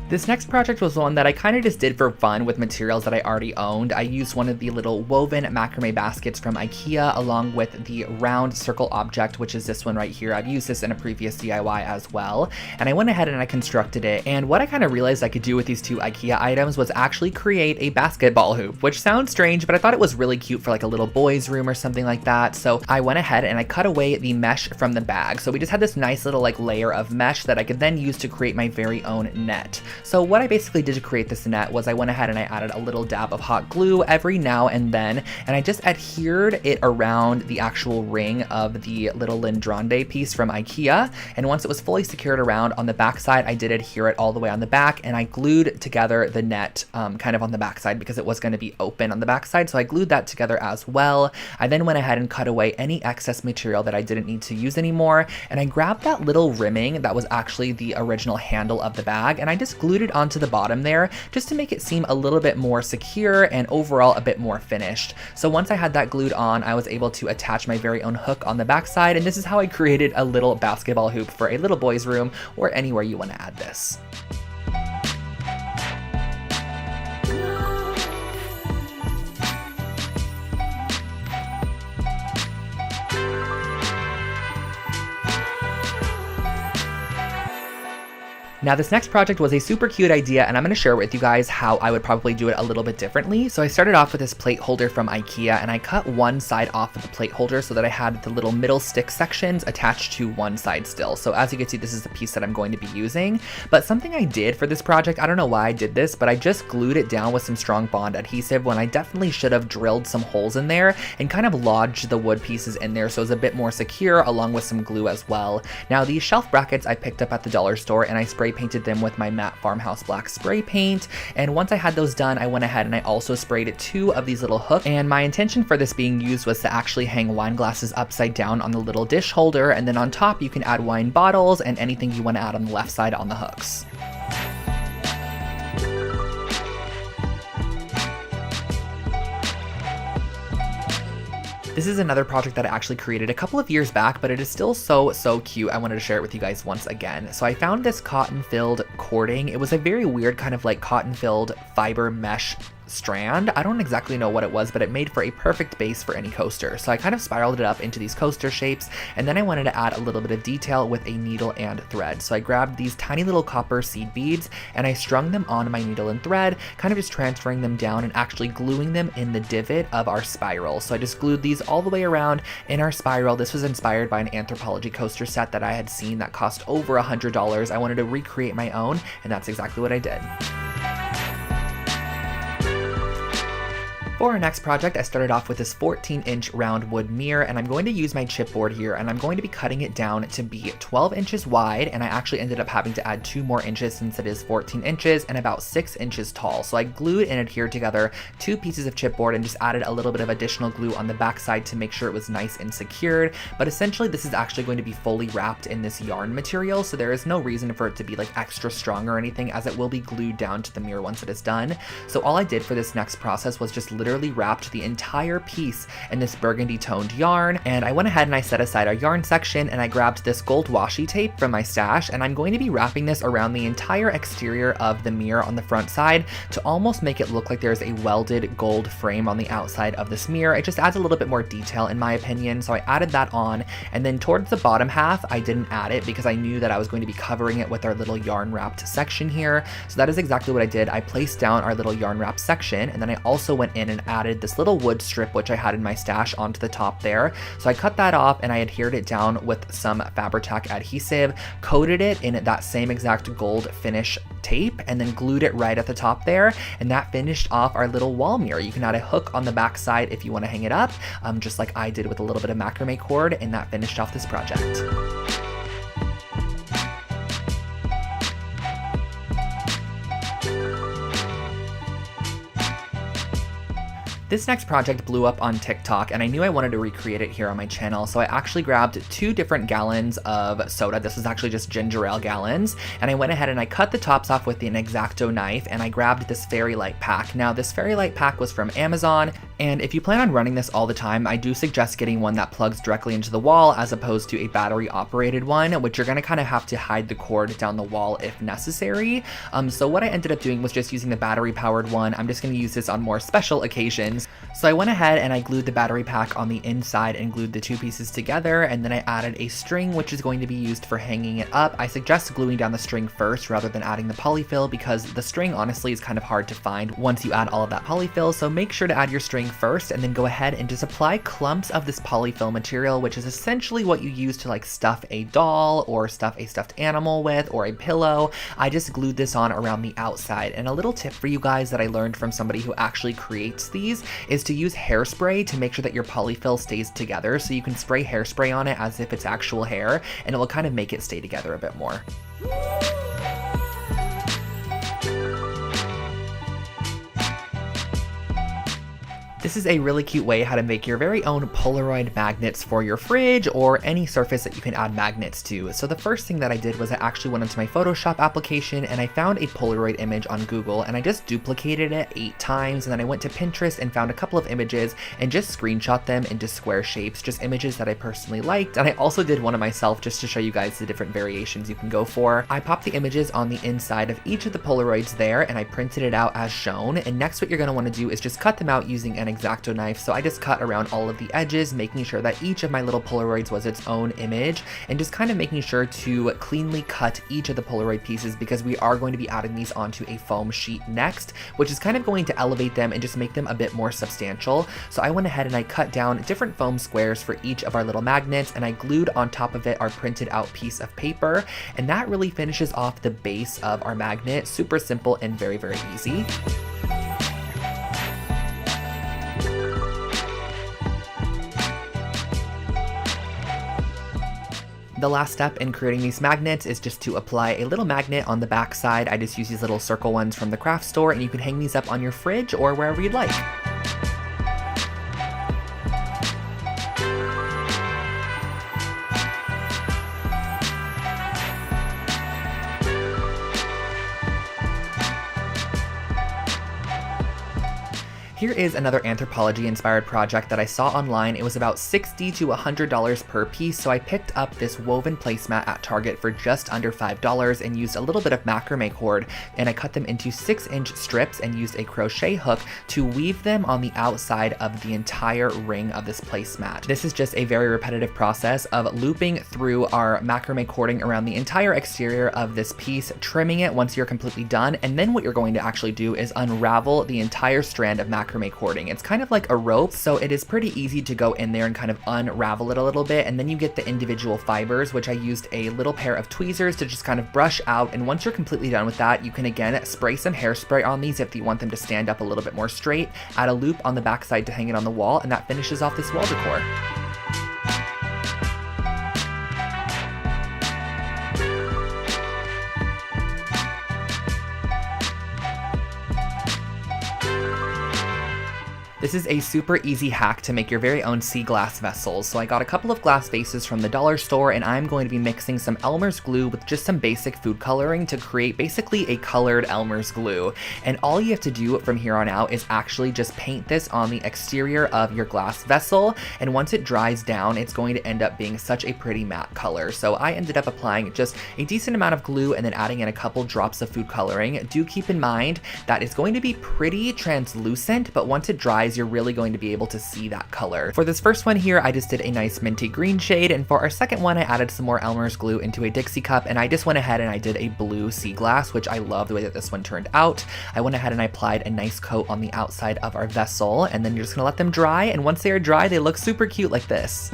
This next project was one that I kind of just did for fun with materials that I already owned. I used one of the little woven macrame baskets from IKEA along with the round circle object, which is this one right here. I've used this in a previous DIY as well. And I went ahead and I constructed it. And what I kind of realized I could do with these 2 IKEA items was actually create a basketball hoop, which sounds strange, but I thought it was really cute for like a little boy's room or something like that. So I went ahead and I cut away the mesh from the bag. So we just had this nice little like layer of mesh that I could then use to create my very own net. So what I basically did to create this net was I went ahead and I added a little dab of hot glue every now and then, and I just adhered it around the actual ring of the little Lindrande piece from IKEA. And once it was fully secured around on the back side, I did adhere it all the way on the back, and I glued together the net kind of on the back side because it was going to be open on the back side. So I glued that together as well. I then went ahead and cut away any excess material that I didn't need to use anymore. And I grabbed that little rimming that was actually the original handle of the bag, and I just glued it onto the bottom there just to make it seem a little bit more secure and overall a bit more finished. So once I had that glued on, I was able to attach my very own hook on the back side, and this is how I created a little basketball hoop for a little boy's room or anywhere you want to add this. Now this next project was a super cute idea, and I'm going to share with you guys how I would probably do it a little bit differently. So I started off with this plate holder from IKEA, and I cut one side off of the plate holder so that I had the little middle stick sections attached to one side still. So as you can see, this is the piece that I'm going to be using. But something I did for this project, I don't know why I did this, but I just glued it down with some strong bond adhesive when I definitely should have drilled some holes in there and kind of lodged the wood pieces in there so it was a bit more secure, along with some glue as well. Now these shelf brackets I picked up at the dollar store, and I spray painted them with my matte farmhouse black spray paint. And once I had those done, I went ahead and I also sprayed 2 of these little hooks. And my intention for this being used was to actually hang wine glasses upside down on the little dish holder, and then on top you can add wine bottles and anything you want to add on the left side on the hooks. This is another project that I actually created a couple of years back, but it is still so cute. I wanted to share it with you guys once again. So I found this cotton-filled cording. It was a very weird kind of like cotton-filled fiber mesh strand. I don't exactly know what it was, but it made for a perfect base for any coaster. So I kind of spiraled it up into these coaster shapes, and then I wanted to add a little bit of detail with a needle and thread. So I grabbed these tiny little copper seed beads and I strung them on my needle and thread, kind of just transferring them down and actually gluing them in the divot of our spiral. So I just glued these all the way around in our spiral. This was inspired by an Anthropology coaster set that I had seen that cost over $100. I wanted to recreate my own, and that's exactly what I did. For our next project, I started off with this 14-inch round wood mirror, and I'm going to use my chipboard here, and I'm going to be cutting it down to be 12 inches wide, and I actually ended up having to add 2 more inches since it is 14 inches and about 6 inches tall. So I glued and adhered together 2 pieces of chipboard and just added a little bit of additional glue on the back side to make sure it was nice and secured. But essentially this is actually going to be fully wrapped in this yarn material, so there is no reason for it to be like extra strong or anything, as it will be glued down to the mirror once it is done. So all I did for this next process was just literally wrapped the entire piece in this burgundy toned yarn, and I went ahead and I set aside our yarn section, and I grabbed this gold washi tape from my stash, and I'm going to be wrapping this around the entire exterior of the mirror on the front side to almost make it look like there's a welded gold frame on the outside of this mirror. It just adds a little bit more detail in my opinion, so I added that on, and then towards the bottom half I didn't add it because I knew that I was going to be covering it with our little yarn wrapped section here. So that is exactly what I did. I placed down our little yarn wrap section, and then I also went in and added this little wood strip, which I had in my stash, onto the top there. So I cut that off and I adhered it down with some Fabri-Tac adhesive, coated it in that same exact gold finish tape, and then glued it right at the top there, and that finished off our little wall mirror. You can add a hook on the back side if you want to hang it up, just like I did with a little bit of macrame cord, and that finished off this project. This next project blew up on TikTok, and I knew I wanted to recreate it here on my channel, so I actually grabbed 2 different gallons of soda. This was actually just ginger ale gallons, and I went ahead and I cut the tops off with an X-Acto knife, and I grabbed this fairy light pack. Now, this fairy light pack was from Amazon, and if you plan on running this all the time, I do suggest getting one that plugs directly into the wall as opposed to a battery-operated one, which you're gonna kind of have to hide the cord down the wall if necessary. So what I ended up doing was just using the battery-powered one. I'm just gonna use this on more special occasions. So I went ahead and I glued the battery pack on the inside and glued the 2 pieces together, and then I added a string which is going to be used for hanging it up. I suggest gluing down the string first rather than adding the polyfill, because the string honestly is kind of hard to find once you add all of that polyfill, so make sure to add your string first and then go ahead and just apply clumps of this polyfill material, which is essentially what you use to like stuff a doll or stuff a stuffed animal with, or a pillow. I just glued this on around the outside. And a little tip for you guys that I learned from somebody who actually creates these is to use hairspray to make sure that your polyfill stays together. So you can spray hairspray on it as if it's actual hair, and it will kind of make it stay together a bit more. This is a really cute way how to make your very own Polaroid magnets for your fridge or any surface that you can add magnets to. So the first thing that I did was I actually went into my Photoshop application and I found a Polaroid image on Google, and I just duplicated it 8 times, and then I went to Pinterest and found a couple of images and just screenshot them into square shapes, just images that I personally liked. And I also did one of myself just to show you guys the different variations you can go for. I popped the images on the inside of each of the Polaroids there, and I printed it out as shown. And next what you're going to want to do is just cut them out using an X-Acto knife. So I just cut around all of the edges, making sure that each of my little Polaroids was its own image, and just kind of making sure to cleanly cut each of the Polaroid pieces, because we are going to be adding these onto a foam sheet next, which is kind of going to elevate them and just make them a bit more substantial. So I went ahead and I cut down different foam squares for each of our little magnets, and I glued on top of it our printed out piece of paper, and that really finishes off the base of our magnet. Super simple and very, very easy. The last step in creating these magnets is just to apply a little magnet on the back side. I just use these little circle ones from the craft store, and you can hang these up on your fridge or wherever you'd like. Here is another anthropology-inspired project that I saw online. It was about $60 to $100 per piece, so I picked up this woven placemat at Target for just under $5 and used a little bit of macrame cord, and I cut them into 6-inch strips and used a crochet hook to weave them on the outside of the entire ring of this placemat. This is just a very repetitive process of looping through our macrame cording around the entire exterior of this piece, trimming it once you're completely done, and then what you're going to actually do is unravel the entire strand of macrame cording. It's kind of like a rope, so it is pretty easy to go in there and kind of unravel it a little bit, and then you get the individual fibers, which I used a little pair of tweezers to just kind of brush out. And once you're completely done with that, you can again spray some hairspray on these if you want them to stand up a little bit more straight, add a loop on the back side to hang it on the wall, and that finishes off this wall decor. This is a super easy hack to make your very own sea glass vessels. So I got a couple of glass vases from the dollar store, and I'm going to be mixing some Elmer's glue with just some basic food coloring to create basically a colored Elmer's glue. And all you have to do from here on out is actually just paint this on the exterior of your glass vessel, and once it dries down, it's going to end up being such a pretty matte color. So I ended up applying just a decent amount of glue and then adding in a couple drops of food coloring. Do keep in mind that it's going to be pretty translucent, but once it dries eyes, you're really going to be able to see that color. For this first one here, I just did a nice minty green shade, and for our second one, I added some more Elmer's glue into a Dixie cup, and I just went ahead and I did a blue sea glass, which I love the way that this one turned out. I went ahead and I applied a nice coat on the outside of our vessel, and then you're just gonna let them dry, and once they are dry, they look super cute like this.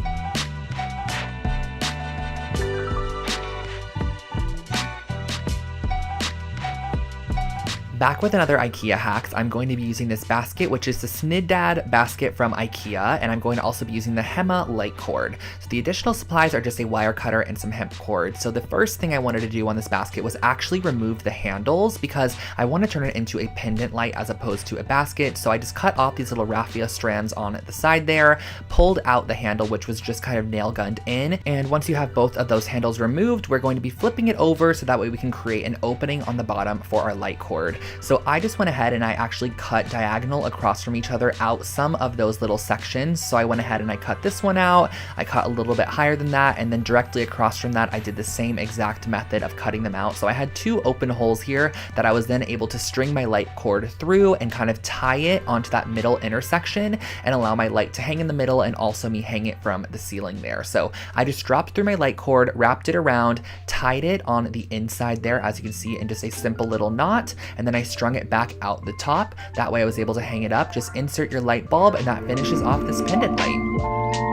Back with another IKEA hacks, I'm going to be using this basket, which is the Sniddad basket from IKEA, and I'm going to also be using the Hema light cord. So the additional supplies are just a wire cutter and some hemp cord. So the first thing I wanted to do on this basket was actually remove the handles because I want to turn it into a pendant light as opposed to a basket. So I just cut off these little raffia strands on the side there, pulled out the handle, which was just kind of nail gunned in. And once you have both of those handles removed, we're going to be flipping it over so that way we can create an opening on the bottom for our light cord. So I just went ahead and I actually cut diagonal across from each other out some of those little sections. So I went ahead and I cut this one out, I cut a little bit higher than that, and then directly across from that, I did the same exact method of cutting them out. So I had two open holes here that I was then able to string my light cord through and kind of tie it onto that middle intersection and allow my light to hang in the middle and also me hang it from the ceiling there. So I just dropped through my light cord, wrapped it around, tied it on the inside there, as you can see, in just a simple little knot, and then I strung it back out the top. That way I was able to hang it up. Just insert your light bulb and that finishes off this pendant light.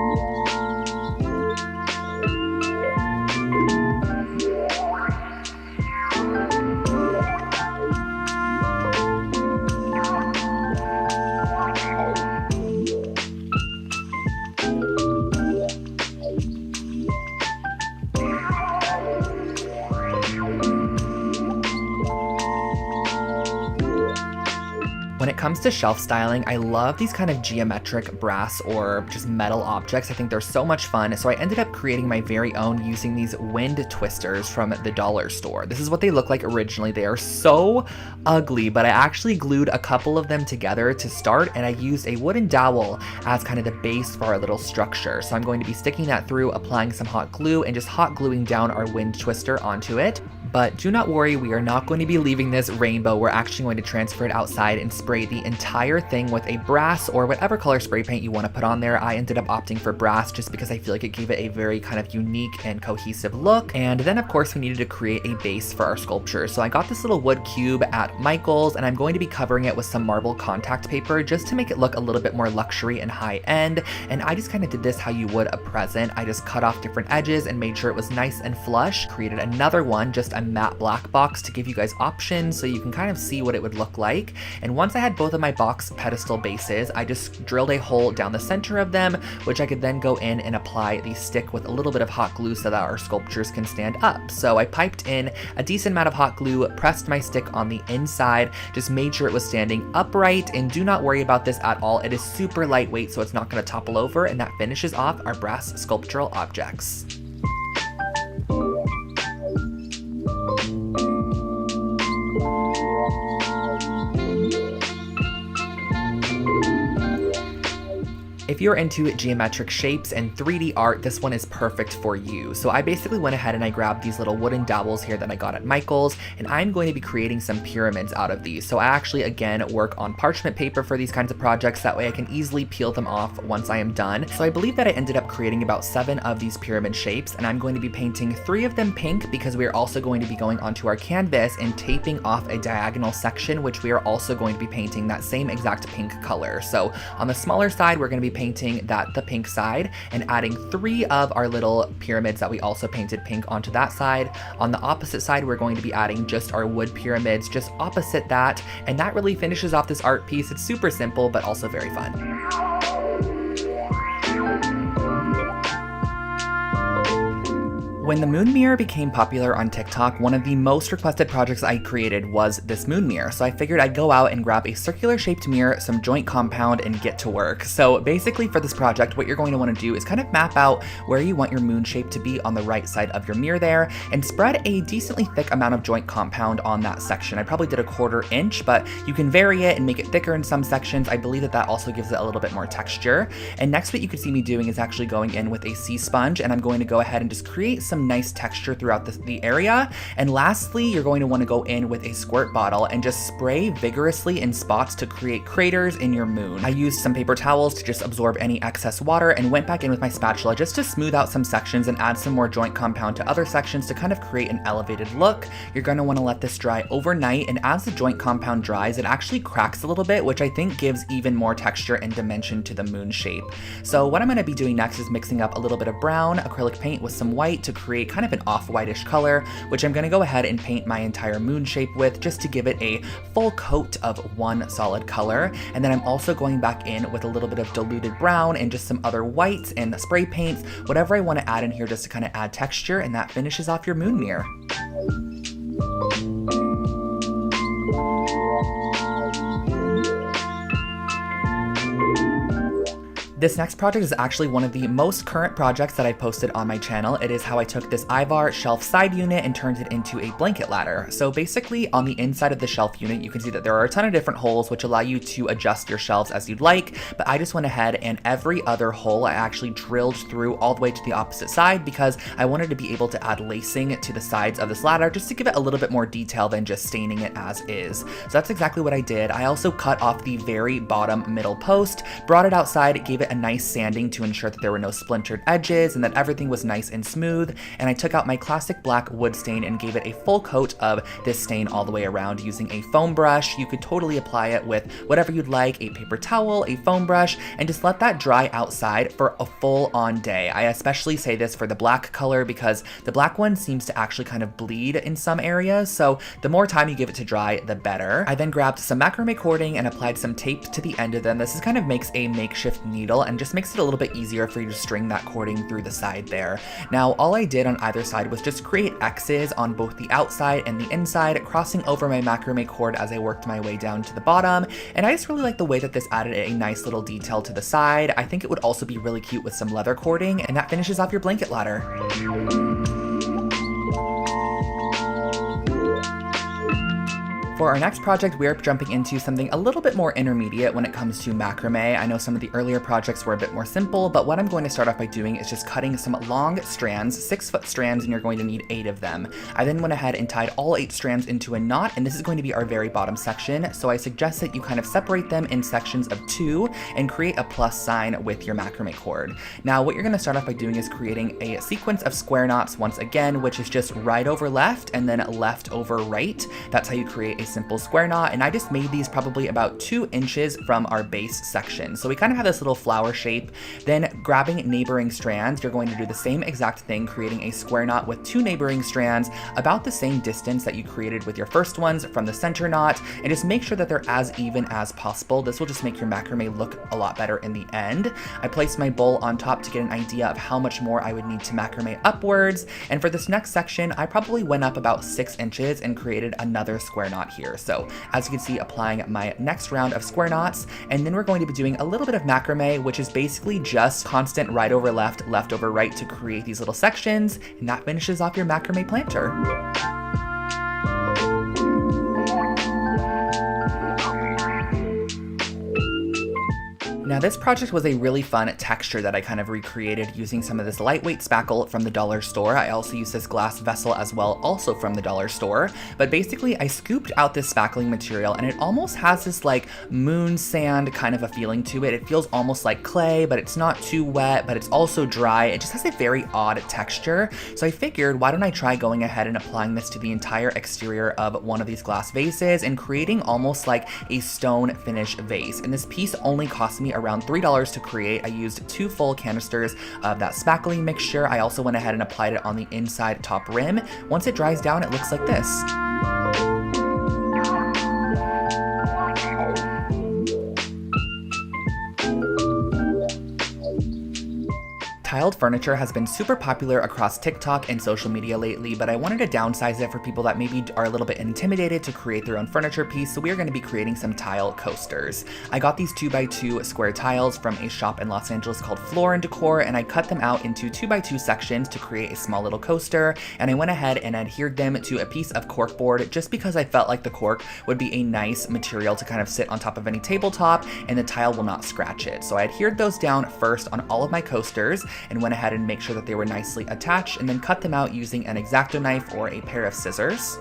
When it comes to shelf styling, I love these kind of geometric brass or just metal objects. I think they're so much fun. So I ended up creating my very own using these wind twisters from the dollar store. This is what they look like originally. They are so ugly, but I actually glued a couple of them together to start, and I used a wooden dowel as kind of the base for our little structure. So I'm going to be sticking that through, applying some hot glue, and just hot gluing down our wind twister onto it. But do not worry, we are not going to be leaving this rainbow. We're actually going to transfer it outside and spray the entire thing with a brass or whatever color spray paint you want to put on there. I ended up opting for brass just because I feel like it gave it a very kind of unique and cohesive look. And then of course we needed to create a base for our sculpture. So I got this little wood cube at Michael's, and I'm going to be covering it with some marble contact paper just to make it look a little bit more luxury and high end. And I just kind of did this how you would a present. I just cut off different edges and made sure it was nice and flush. Created another one, just a matte black box, to give you guys options so you can kind of see what it would look like. And once I had both of my box pedestal bases, I just drilled a hole down the center of them, which I could then go in and apply the stick with a little bit of hot glue so that our sculptures can stand up. So I piped in a decent amount of hot glue, pressed my stick on the inside, just made sure it was standing upright, and do not worry about this at all. It is super lightweight, so it's not going to topple over, and that finishes off our brass sculptural objects. If you're into geometric shapes and 3D art, this one is perfect for you. So I basically went ahead and I grabbed these little wooden dowels here that I got at Michael's, and I'm going to be creating some pyramids out of these. So I actually, again, work on parchment paper for these kinds of projects. That way I can easily peel them off once I am done. So I believe that I ended up creating about 7 of these pyramid shapes, and I'm going to be painting 3 of them pink because we are also going to be going onto our canvas and taping off a diagonal section, which we are also going to be painting that same exact pink color. So on the smaller side, we're going to be painting the pink side and adding 3 of our little pyramids that we also painted pink onto that side. On the opposite side, we're going to be adding just our wood pyramids just opposite that, and that really finishes off this art piece. It's super simple, but also very fun. When the moon mirror became popular on TikTok, one of the most requested projects I created was this moon mirror. So I figured I'd go out and grab a circular shaped mirror, some joint compound, and get to work. So basically for this project, what you're going to want to do is kind of map out where you want your moon shape to be on the right side of your mirror there, and spread a decently thick amount of joint compound on that section. I probably did a 1/4 inch, but you can vary it and make it thicker in some sections. I believe that that also gives it a little bit more texture. And next, what you could see me doing is actually going in with a sea sponge, and I'm going to go ahead and just create some some nice texture throughout the area. And lastly, you're going to want to go in with a squirt bottle and just spray vigorously in spots to create craters in your moon. I used some paper towels to just absorb any excess water and went back in with my spatula just to smooth out some sections and add some more joint compound to other sections to kind of create an elevated look. You're going to want to let this dry overnight, and as the joint compound dries, it actually cracks a little bit, which I think gives even more texture and dimension to the moon shape. So what I'm going to be doing next is mixing up a little bit of brown acrylic paint with some white to create kind of an off-whitish color, which I'm going to go ahead and paint my entire moon shape with just to give it a full coat of one solid color. And then I'm also going back in with a little bit of diluted brown and just some other whites and spray paints, whatever I want to add in here just to kind of add texture, and that finishes off your moon mirror. This next project is actually one of the most current projects that I posted on my channel. It is how I took this Ivar shelf side unit and turned it into a blanket ladder. So basically on the inside of the shelf unit, you can see that there are a ton of different holes which allow you to adjust your shelves as you'd like, but I just went ahead and every other hole I actually drilled through all the way to the opposite side because I wanted to be able to add lacing to the sides of this ladder just to give it a little bit more detail than just staining it as is. So that's exactly what I did. I also cut off the very bottom middle post, brought it outside, gave it a nice sanding to ensure that there were no splintered edges and that everything was nice and smooth, and I took out my classic black wood stain and gave it a full coat of this stain all the way around using a foam brush. You could totally apply it with whatever you'd like, a paper towel, a foam brush, and just let that dry outside for a full-on day. I especially say this for the black color because the black one seems to actually kind of bleed in some areas, so the more time you give it to dry, the better. I then grabbed some macrame cording and applied some tape to the end of them. This kind of makes a makeshift needle and just makes it a little bit easier for you to string that cording through the side there. Now, all I did on either side was just create X's on both the outside and the inside, crossing over my macrame cord as I worked my way down to the bottom, and I just really like the way that this added a nice little detail to the side. I think it would also be really cute with some leather cording, and that finishes off your blanket ladder. For our next project, we are jumping into something a little bit more intermediate when it comes to macrame. I know some of the earlier projects were a bit more simple, but what I'm going to start off by doing is just cutting some long strands, 6-foot strands, and you're going to need 8 of them. I then went ahead and tied all 8 strands into a knot, and this is going to be our very bottom section, so I suggest that you kind of separate them in sections of 2 and create a plus sign with your macrame cord. Now, what you're going to start off by doing is creating a sequence of square knots once again, which is just right over left and then left over right. That's how you create a simple square knot, and I just made these probably about 2 inches from our base section. So we kind of have this little flower shape. Then grabbing neighboring strands, you're going to do the same exact thing, creating a square knot with 2 neighboring strands about the same distance that you created with your first ones from the center knot, and just make sure that they're as even as possible. This will just make your macrame look a lot better in the end. I placed my bowl on top to get an idea of how much more I would need to macrame upwards, and for this next section, I probably went up about 6 inches and created another square knot here. So as you can see, applying my next round of square knots, and then we're going to be doing a little bit of macrame, which is basically just constant right over left, left over right to create these little sections, and that finishes off your macrame planter. Now this project was a really fun texture that I kind of recreated using some of this lightweight spackle from the dollar store. I also used this glass vessel as well, also from the dollar store. But basically I scooped out this spackling material and it almost has this like moon sand kind of a feeling to it. It feels almost like clay, but it's not too wet, but it's also dry. It just has a very odd texture. So I figured, why don't I try going ahead and applying this to the entire exterior of one of these glass vases and creating almost like a stone finish vase. And this piece only cost me around $3 to create. I used 2 full canisters of that spackling mixture. I also went ahead and applied it on the inside top rim. Once it dries down, it looks like this. Tiled furniture has been super popular across TikTok and social media lately, but I wanted to downsize it for people that maybe are a little bit intimidated to create their own furniture piece, so we are going to be creating some tile coasters. I got these 2x2 square tiles from a shop in Los Angeles called Floor & Decor, and I cut them out into 2x2 sections to create a small little coaster, and I went ahead and adhered them to a piece of cork board just because I felt like the cork would be a nice material to kind of sit on top of any tabletop, and the tile will not scratch it. So I adhered those down first on all of my coasters, and went ahead and make sure that they were nicely attached, and then cut them out using an X-Acto knife or a pair of scissors.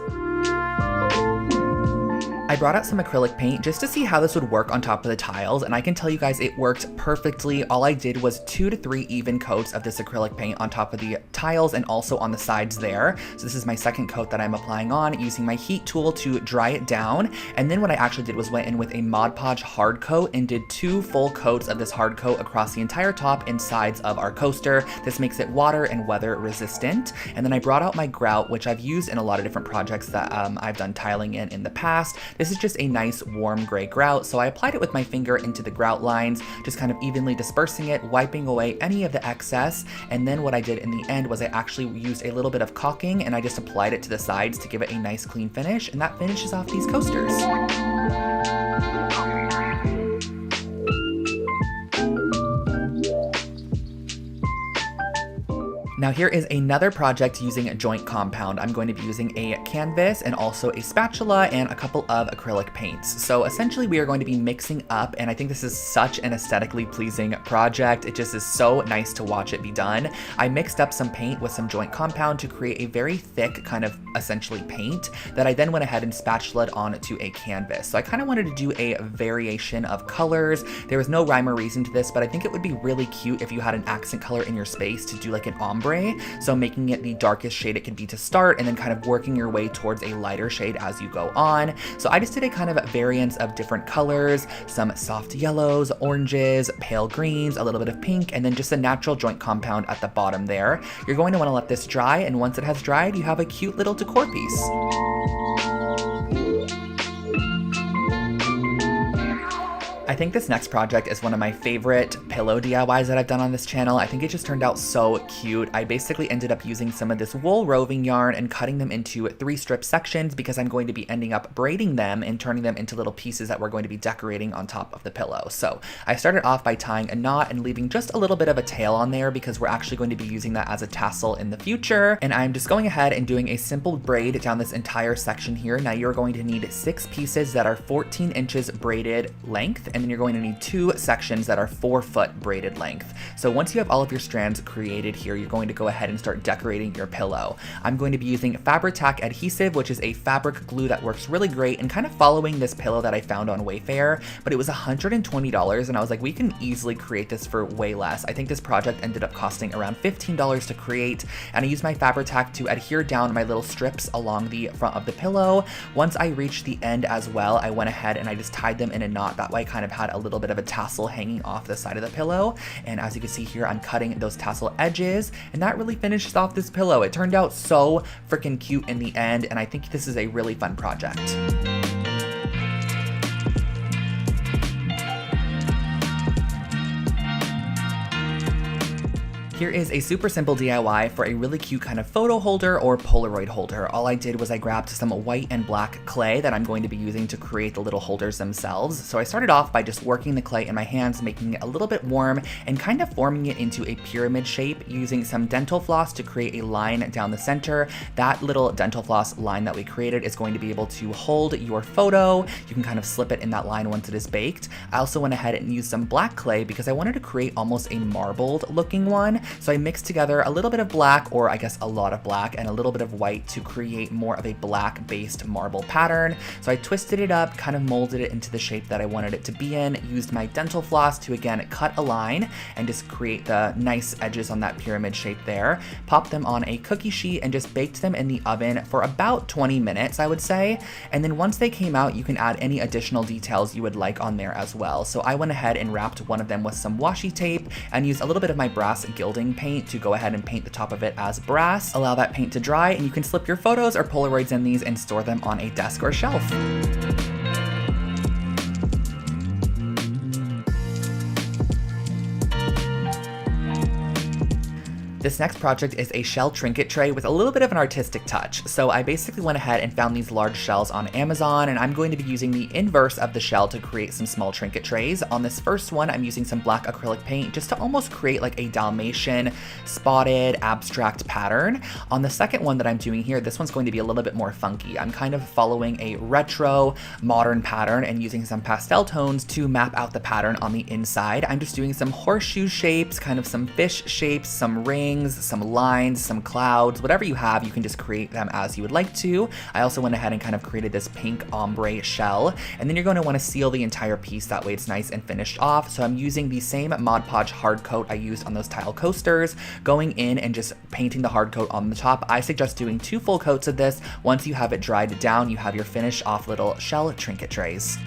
I brought out some acrylic paint just to see how this would work on top of the tiles, and I can tell you guys it worked perfectly. All I did was 2 to 3 even coats of this acrylic paint on top of the tiles and also on the sides there. So this is my second coat that I'm applying on, using my heat tool to dry it down. And then what I actually did was went in with a Mod Podge hard coat and did 2 full coats of this hard coat across the entire top and sides of our coaster. This makes it water and weather resistant. And then I brought out my grout, which I've used in a lot of different projects that I've done tiling in the past. This is just a nice warm gray grout, so I applied it with my finger into the grout lines, just kind of evenly dispersing it, wiping away any of the excess. And then what I did in the end was I actually used a little bit of caulking and I just applied it to the sides to give it a nice clean finish, and that finishes off these coasters. Now here is another project using a joint compound. I'm going to be using a canvas and also a spatula and a couple of acrylic paints. So essentially we are going to be mixing up, and I think this is such an aesthetically pleasing project. It just is so nice to watch it be done. I mixed up some paint with some joint compound to create a very thick kind of essentially paint that I then went ahead and spatulaed onto a canvas. So I kind of wanted to do a variation of colors. There was no rhyme or reason to this, but I think it would be really cute if you had an accent color in your space to do like an ombre. So making it the darkest shade it could be to start, and then kind of working your way towards a lighter shade as you go on. So I just did a kind of variance of different colors, some soft yellows, oranges, pale greens, a little bit of pink, and then just a natural joint compound at the bottom there. You're going to want to let this dry, and once it has dried, you have a cute little decor piece. I think this next project is one of my favorite pillow DIYs that I've done on this channel. I think it just turned out so cute. I basically ended up using some of this wool roving yarn and cutting them into 3 strip sections because I'm going to be ending up braiding them and turning them into little pieces that we're going to be decorating on top of the pillow. So I started off by tying a knot and leaving just a little bit of a tail on there because we're actually going to be using that as a tassel in the future. And I'm just going ahead and doing a simple braid down this entire section here. Now you're going to need 6 pieces that are 14 inches braided length, and then you're going to need 2 sections that are 4-foot braided length. So once you have all of your strands created here, you're going to go ahead and start decorating your pillow. I'm going to be using Fabri-Tac adhesive, which is a fabric glue that works really great, and kind of following this pillow that I found on Wayfair, but it was $120, and I was like, we can easily create this for way less. I think this project ended up costing around $15 to create, and I used my Fabri-Tac to adhere down my little strips along the front of the pillow. Once I reached the end as well, I went ahead and I just tied them in a knot. That way I kind of had a little bit of a tassel hanging off the side of the pillow. And as you can see here, I'm cutting those tassel edges, and that really finishes off this pillow. It turned out so freaking cute in the end, and I think this is a really fun project. Here is a super simple DIY for a really cute kind of photo holder or Polaroid holder. All I did was I grabbed some white and black clay that I'm going to be using to create the little holders themselves. So I started off by just working the clay in my hands, making it a little bit warm and kind of forming it into a pyramid shape using some dental floss to create a line down the center. That little dental floss line that we created is going to be able to hold your photo. You can kind of slip it in that line once it is baked. I also went ahead and used some black clay because I wanted to create almost a marbled looking one. So I mixed together a little bit of black, or I guess a lot of black, and a little bit of white to create more of a black based marble pattern. So I twisted it up, kind of molded it into the shape that I wanted it to be in, used my dental floss to again cut a line and just create the nice edges on that pyramid shape there, popped them on a cookie sheet and just baked them in the oven for about 20 minutes, I would say. And then once they came out, you can add any additional details you would like on there as well. So I went ahead and wrapped one of them with some washi tape and used a little bit of my brass gilding paint to go ahead and paint the top of it as brass. Allow that paint to dry, and you can slip your photos or Polaroids in these and store them on a desk or shelf. This next project is a shell trinket tray with a little bit of an artistic touch. So I basically went ahead and found these large shells on Amazon, and I'm going to be using the inverse of the shell to create some small trinket trays. On this first one, I'm using some black acrylic paint just to almost create like a Dalmatian spotted abstract pattern. On the second one that I'm doing here, this one's going to be a little bit more funky. I'm kind of following a retro modern pattern and using some pastel tones to map out the pattern on the inside. I'm just doing some horseshoe shapes, kind of some fish shapes, some rings, some lines, some clouds, whatever you have, you can just create them as you would like to. I also went ahead and kind of created this pink ombre shell, and then you're going to want to seal the entire piece, that way it's nice and finished off. So I'm using the same Mod Podge hard coat I used on those tile coasters, going in and just painting the hard coat on the top. I suggest doing 2 full coats of this. Once you have it dried down, you have your finished off little shell trinket trays.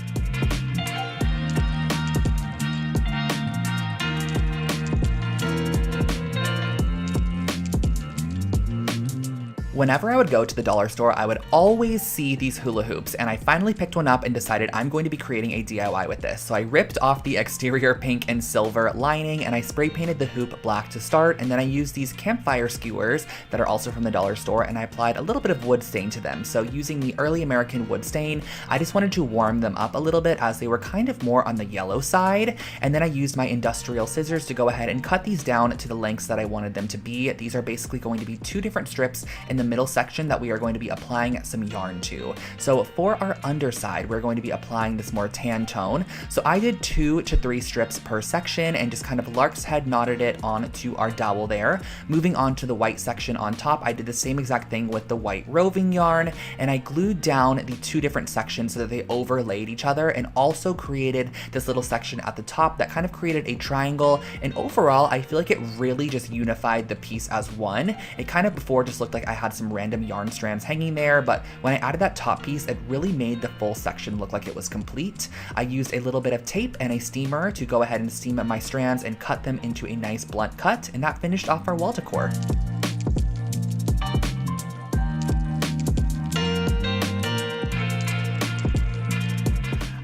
Whenever I would go to the dollar store, I would always see these hula hoops, and I finally picked one up and decided I'm going to be creating a DIY with this. So I ripped off the exterior pink and silver lining, and I spray painted the hoop black to start, and then I used these campfire skewers that are also from the dollar store, and I applied a little bit of wood stain to them. So using the early American wood stain, I just wanted to warm them up a little bit as they were kind of more on the yellow side, and then I used my industrial scissors to go ahead and cut these down to the lengths that I wanted them to be. These are basically going to be 2 different strips in the middle section that we are going to be applying some yarn to. So for our underside, we're going to be applying this more tan tone. So I did 2 to 3 strips per section and just kind of lark's head knotted it onto our dowel there. Moving on to the white section on top, I did the same exact thing with the white roving yarn, and I glued down the 2 different sections so that they overlaid each other, and also created this little section at the top that kind of created a triangle. And overall, I feel like it really just unified the piece as one. It kind of before just looked like I had some random yarn strands hanging there, but when I added that top piece, it really made the full section look like it was complete. I used a little bit of tape and a steamer to go ahead and steam my strands and cut them into a nice blunt cut, and that finished off our wall decor.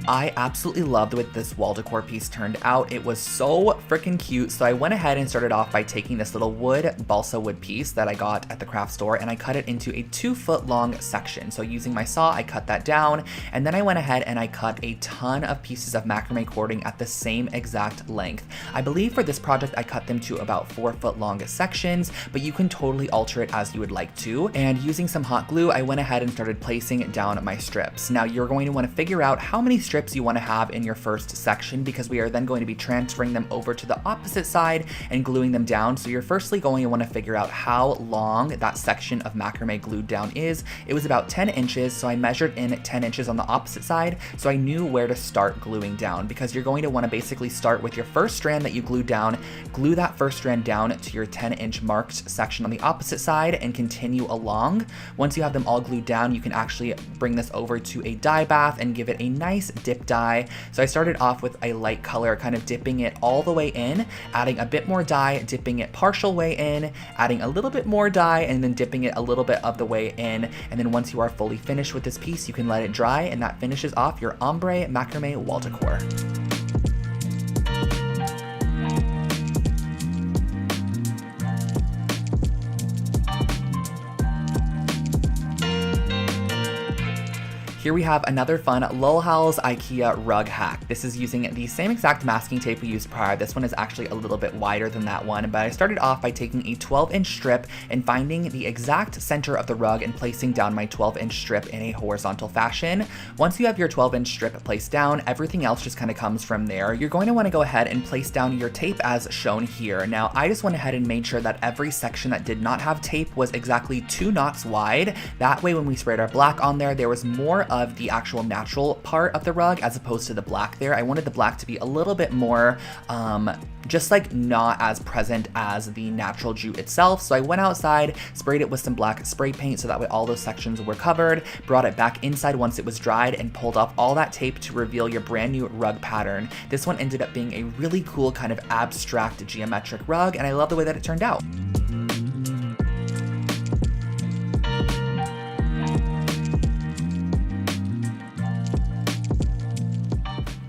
I absolutely loved the way this wall decor piece turned out. It was so freaking cute. So I went ahead and started off by taking this little wood balsa wood piece that I got at the craft store, and I cut it into a 2-foot long section. So using my saw, I cut that down, and then I went ahead and I cut a ton of pieces of macrame cording at the same exact length. I believe for this project, I cut them to about 4-foot long sections, but you can totally alter it as you would like to. And using some hot glue, I went ahead and started placing down my strips. Now you're going to want to figure out how many strips you want to have in your first section, because we are then going to be transferring them over to the opposite side and gluing them down. So you're firstly going to want to figure out how long that section of macrame glued down is. It was about 10 inches, so I measured in 10 inches on the opposite side, so I knew where to start gluing down, because you're going to want to basically start with your first strand that you glued down, glue that first strand down to your 10-inch marked section on the opposite side, and continue along. Once you have them all glued down, you can actually bring this over to a dye bath and give it a nice dip dye. So I started off with a light color, kind of dipping it all the way in, adding a bit more dye, dipping it partial way in, adding a little bit more dye, and then dipping it a little bit of the way in. And then once you are fully finished with this piece, you can let it dry, and that finishes off your ombre macrame wall decor. Here we have another fun Lol Howls IKEA rug hack. This is using the same exact masking tape we used prior. This one is actually a little bit wider than that one, but I started off by taking a 12-inch strip and finding the exact center of the rug and placing down my 12-inch strip in a horizontal fashion. Once you have your 12-inch strip placed down, everything else just kind of comes from there. You're going to want to go ahead and place down your tape as shown here. Now, I just went ahead and made sure that every section that did not have tape was exactly 2 knots wide. That way, when we sprayed our black on there, there was more of the actual natural part of the rug as opposed to the black there. I wanted the black to be a little bit more just like not as present as the natural jute itself. So I went outside, sprayed it with some black spray paint so that way all those sections were covered, brought it back inside once it was dried, and pulled off all that tape to reveal your brand new rug pattern. This one ended up being a really cool kind of abstract geometric rug, and I love the way that it turned out.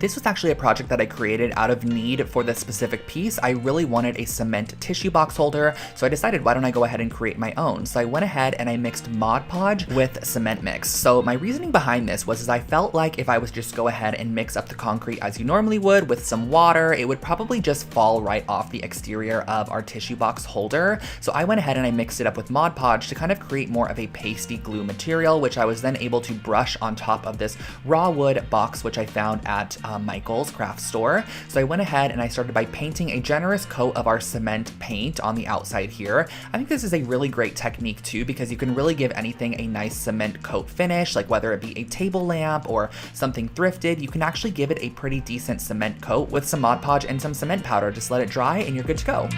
This was actually a project that I created out of need for this specific piece. I really wanted a cement tissue box holder, so I decided why don't I go ahead and create my own. So I went ahead and I mixed Mod Podge with cement mix. So my reasoning behind this was I felt like if I was just go ahead and mix up the concrete as you normally would with some water, it would probably just fall right off the exterior of our tissue box holder. So I went ahead and I mixed it up with Mod Podge to kind of create more of a pasty glue material, which I was then able to brush on top of this raw wood box, which I found at Michael's craft store. So I went ahead and I started by painting a generous coat of our cement paint on the outside here. I think this is a really great technique too, because you can really give anything a nice cement coat finish, like whether it be a table lamp or something thrifted, you can actually give it a pretty decent cement coat with some Mod Podge and some cement powder. Just let it dry and you're good to go.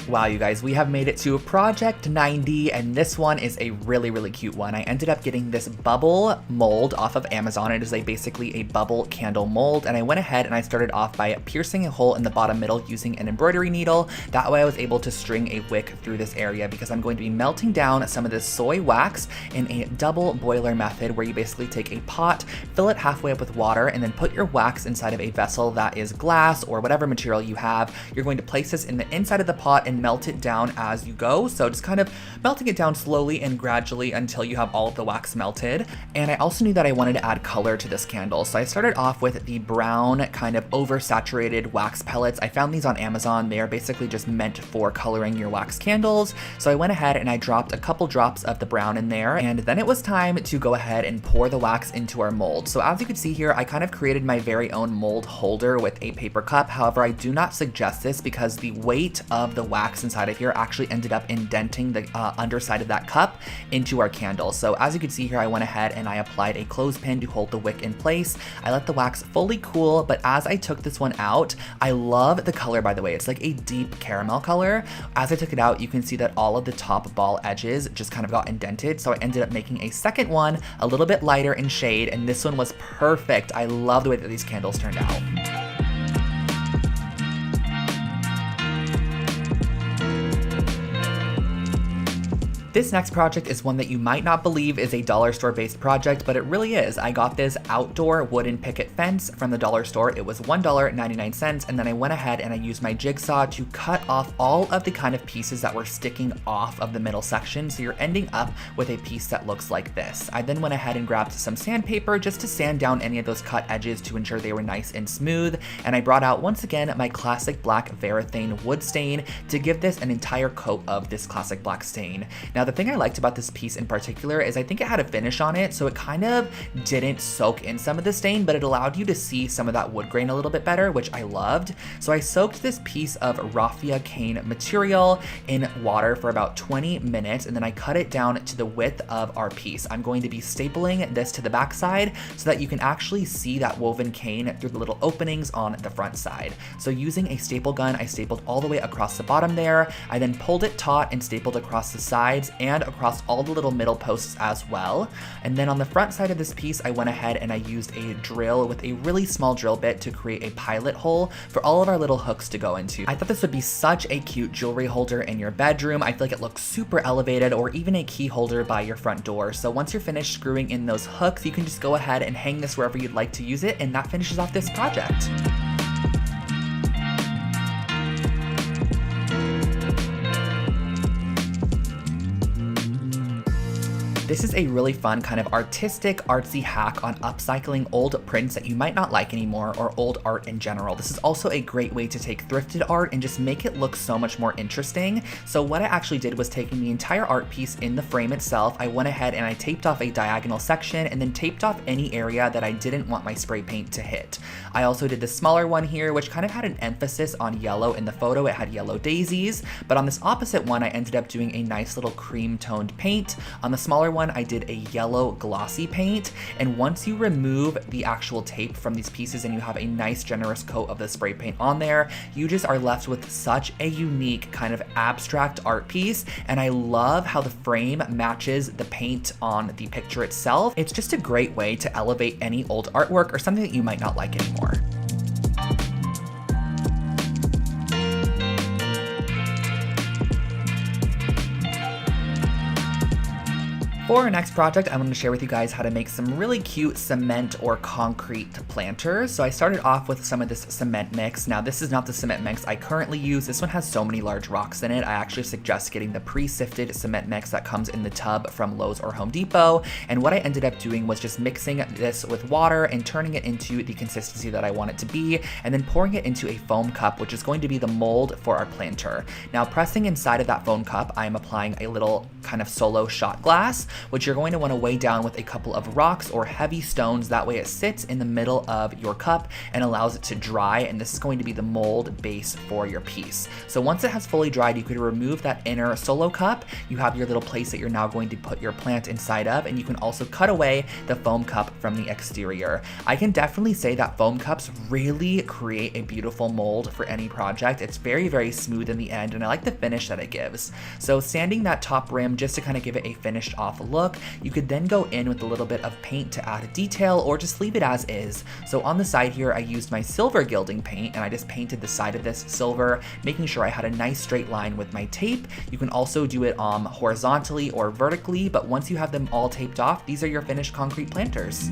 Wow, you guys, we have made it to project 90, and this one is a really, really cute one. I ended up getting this bubble mold off of Amazon. It is basically a bubble candle mold, and I went ahead and I started off by piercing a hole in the bottom middle using an embroidery needle. That way I was able to string a wick through this area because I'm going to be melting down some of this soy wax in a double boiler method where you basically take a pot, fill it halfway up with water, and then put your wax inside of a vessel that is glass or whatever material you have. You're going to place this in the inside of the pot and melt it down as you go. So just kind of melting it down slowly and gradually until you have all of the wax melted. And I also knew that I wanted to add color to this candle. So I started off with the brown kind of oversaturated wax pellets. I found these on Amazon. They are basically just meant for coloring your wax candles. So I went ahead and I dropped a couple drops of the brown in there. And then it was time to go ahead and pour the wax into our mold. So as you can see here, I kind of created my very own mold holder with a paper cup. However, I do not suggest this because the weight of the wax inside of here actually ended up indenting the underside of that cup into our candle. So as you can see here, I went ahead and I applied a clothespin to hold the wick in place. I let the wax fully cool, but as I took this one out, I love the color, by the way. It's like a deep caramel color. As I took it out, you can see that all of the top ball edges just kind of got indented. So I ended up making a second one a little bit lighter in shade, and this one was perfect. I love the way that these candles turned out. This next project is one that you might not believe is a dollar store based project, but it really is. I got this outdoor wooden picket fence from the dollar store. It was $1.99, and then I went ahead and I used my jigsaw to cut off all of the kind of pieces that were sticking off of the middle section, so you're ending up with a piece that looks like this. I then went ahead and grabbed some sandpaper just to sand down any of those cut edges to ensure they were nice and smooth, and I brought out once again my classic black Varathane wood stain to give this an entire coat of this classic black stain. Now, the thing I liked about this piece in particular is I think it had a finish on it, so it kind of didn't soak in some of the stain, but it allowed you to see some of that wood grain a little bit better, which I loved. So I soaked this piece of raffia cane material in water for about 20 minutes, and then I cut it down to the width of our piece. I'm going to be stapling this to the back side so that you can actually see that woven cane through the little openings on the front side. So using a staple gun, I stapled all the way across the bottom there. I then pulled it taut and stapled across the sides and across all the little middle posts as well. And then on the front side of this piece, I went ahead and I used a drill with a really small drill bit to create a pilot hole for all of our little hooks to go into. I thought this would be such a cute jewelry holder in your bedroom. I feel like it looks super elevated, or even a key holder by your front door. So once you're finished screwing in those hooks, you can just go ahead and hang this wherever you'd like to use it, and that finishes off this project. This is a really fun kind of artistic, artsy hack on upcycling old prints that you might not like anymore, or old art in general. This is also a great way to take thrifted art and just make it look so much more interesting. So what I actually did was taking the entire art piece in the frame itself, I went ahead and I taped off a diagonal section and then taped off any area that I didn't want my spray paint to hit. I also did the smaller one here, which kind of had an emphasis on yellow in the photo. It had yellow daisies, but on this opposite one, I ended up doing a nice little cream toned paint. On the smaller one, I did a yellow glossy paint, and once you remove the actual tape from these pieces and you have a nice generous coat of the spray paint on there, you just are left with such a unique kind of abstract art piece. And I love how the frame matches the paint on the picture itself. It's just a great way to elevate any old artwork or something that you might not like anymore. For our next project, I wanted to share with you guys how to make some really cute cement or concrete planters. So I started off with some of this cement mix. Now this is not the cement mix I currently use. This one has so many large rocks in it. I actually suggest getting the pre-sifted cement mix that comes in the tub from Lowe's or Home Depot. And what I ended up doing was just mixing this with water and turning it into the consistency that I want it to be, and then pouring it into a foam cup, which is going to be the mold for our planter. Now pressing inside of that foam cup, I am applying a little kind of solo shot glass, which you're going to want to weigh down with a couple of rocks or heavy stones. That way it sits in the middle of your cup and allows it to dry, and this is going to be the mold base for your piece. So once it has fully dried, you could remove that inner solo cup. You have your little place that you're now going to put your plant inside of, and you can also cut away the foam cup from the exterior. I can definitely say that foam cups really create a beautiful mold for any project. It's very, very smooth in the end, and I like the finish that it gives. So sanding that top rim just to kind of give it a finished off look. You could then go in with a little bit of paint to add a detail, or just leave it as is. So on the side here, I used my silver gilding paint, and I just painted the side of this silver, making sure I had a nice straight line with my tape. You can also do it horizontally or vertically, but once you have them all taped off, these are your finished concrete planters.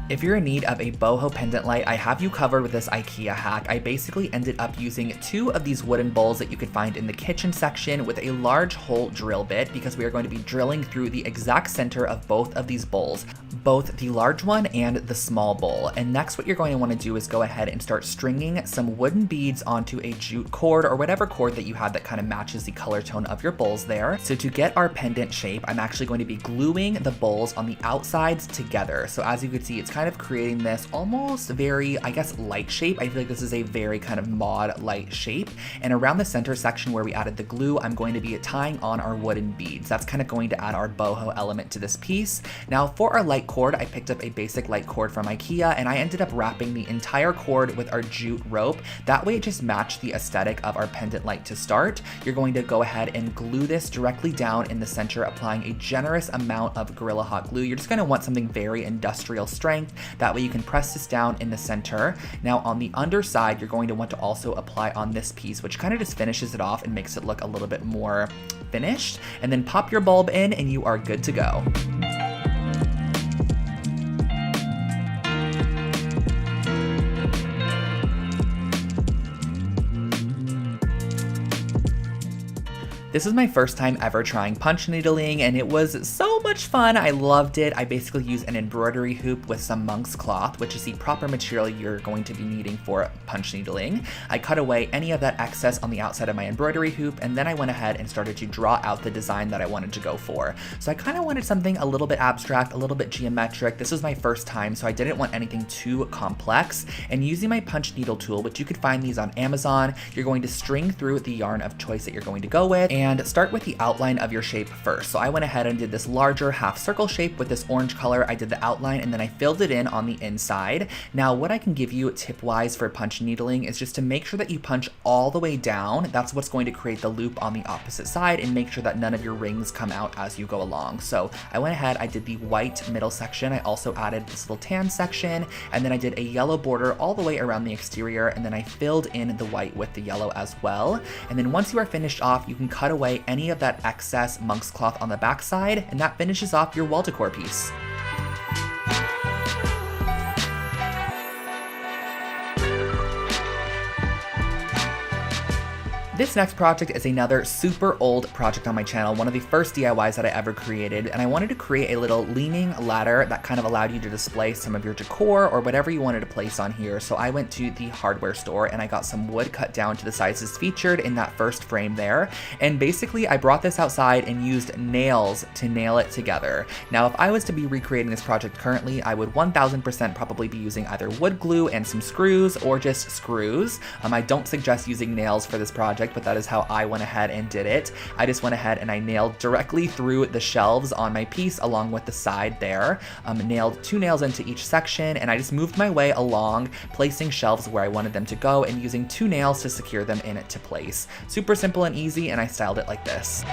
If you're in need of a boho pendant light, I have you covered with this IKEA hack. I basically ended up using 2 of these wooden bowls that you could find in the kitchen section with a large hole drill bit, because we are going to be drilling through the exact center of both of these bowls, both the large one and the small bowl. And next what you're going to want to do is go ahead and start stringing some wooden beads onto a jute cord, or whatever cord that you have that kind of matches the color tone of your bowls there. So to get our pendant shape, I'm actually going to be gluing the bowls on the outsides together. So as you can see, it's kind of creating this almost very, I guess, light shape. I feel like this is a very kind of mod light shape. And around the center section where we added the glue, I'm going to be tying on our wooden beads. That's kind of going to add our boho element to this piece. Now for our light cord, I picked up a basic light cord from IKEA, and I ended up wrapping the entire cord with our jute rope. That way it just matched the aesthetic of our pendant light to start. You're going to go ahead and glue this directly down in the center, applying a generous amount of Gorilla Hot glue. You're just going to want something very industrial strength. That way you can press this down in the center. Now on the underside, you're going to want to also apply on this piece, which kind of just finishes it off and makes it look a little bit more finished. And then pop your bulb in and you are good to go. This is my first time ever trying punch needling, and it was so much fun. I loved it. I basically used an embroidery hoop with some monk's cloth, which is the proper material you're going to be needing for punch needling. I cut away any of that excess on the outside of my embroidery hoop, and then I went ahead and started to draw out the design that I wanted to go for. So I kind of wanted something a little bit abstract, a little bit geometric. This was my first time, so I didn't want anything too complex. And using my punch needle tool, which you could find these on Amazon, you're going to string through the yarn of choice that you're going to go with, and start with the outline of your shape first. So I went ahead and did this larger half circle shape with this orange color. I did the outline and then I filled it in on the inside. Now what I can give you tip wise for punch needling is just to make sure that you punch all the way down. That's what's going to create the loop on the opposite side, and make sure that none of your rings come out as you go along. So I went ahead, I did the white middle section. I also added this little tan section, and then I did a yellow border all the way around the exterior, and then I filled in the white with the yellow as well. And then once you are finished off, you can cut away any of that excess monk's cloth on the back side, and that finishes off your wall decor piece. This next project is another super old project on my channel, one of the first DIYs that I ever created, and I wanted to create a little leaning ladder that kind of allowed you to display some of your decor or whatever you wanted to place on here. So I went to the hardware store and I got some wood cut down to the sizes featured in that first frame there, and basically I brought this outside and used nails to nail it together. Now if I was to be recreating this project currently, I would 1000% probably be using either wood glue and some screws, or just screws. I don't suggest using nails for this project, but that is how I went ahead and did it. I just went ahead and I nailed directly through the shelves on my piece along with the side there. Nailed 2 nails into each section, and I just moved my way along, placing shelves where I wanted them to go and using 2 nails to secure them into place. Super simple and easy, and I styled it like this.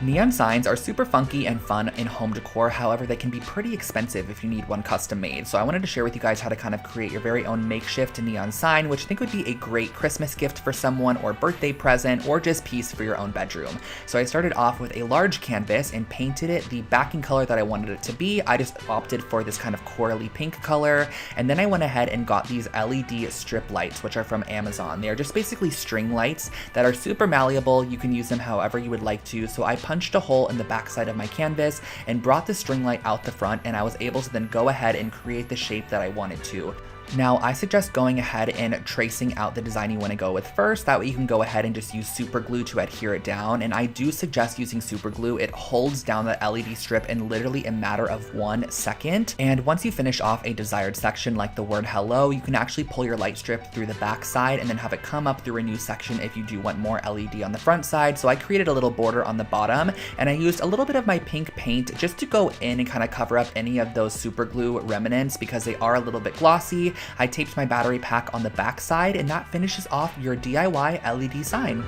Neon signs are super funky and fun in home decor, however they can be pretty expensive if you need one custom made. So I wanted to share with you guys how to kind of create your very own makeshift neon sign, which I think would be a great Christmas gift for someone or birthday present or just piece for your own bedroom. So I started off with a large canvas and painted it the backing color that I wanted it to be. I just opted for this kind of corally pink color, and then I went ahead and got these LED strip lights, which are from Amazon. They are just basically string lights that are super malleable. You can use them however you would like to. So I punched a hole in the back side of my canvas and brought the string light out the front, and I was able to then go ahead and create the shape that I wanted to. Now, I suggest going ahead and tracing out the design you want to go with first. That way you can go ahead and just use super glue to adhere it down. And I do suggest using super glue. It holds down the LED strip in literally a matter of 1 second. And once you finish off a desired section like the word hello, you can actually pull your light strip through the back side and then have it come up through a new section if you do want more LED on the front side. So I created a little border on the bottom, and I used a little bit of my pink paint just to go in and kind of cover up any of those super glue remnants because they are a little bit glossy. I taped my battery pack on the back side, and that finishes off your DIY LED sign.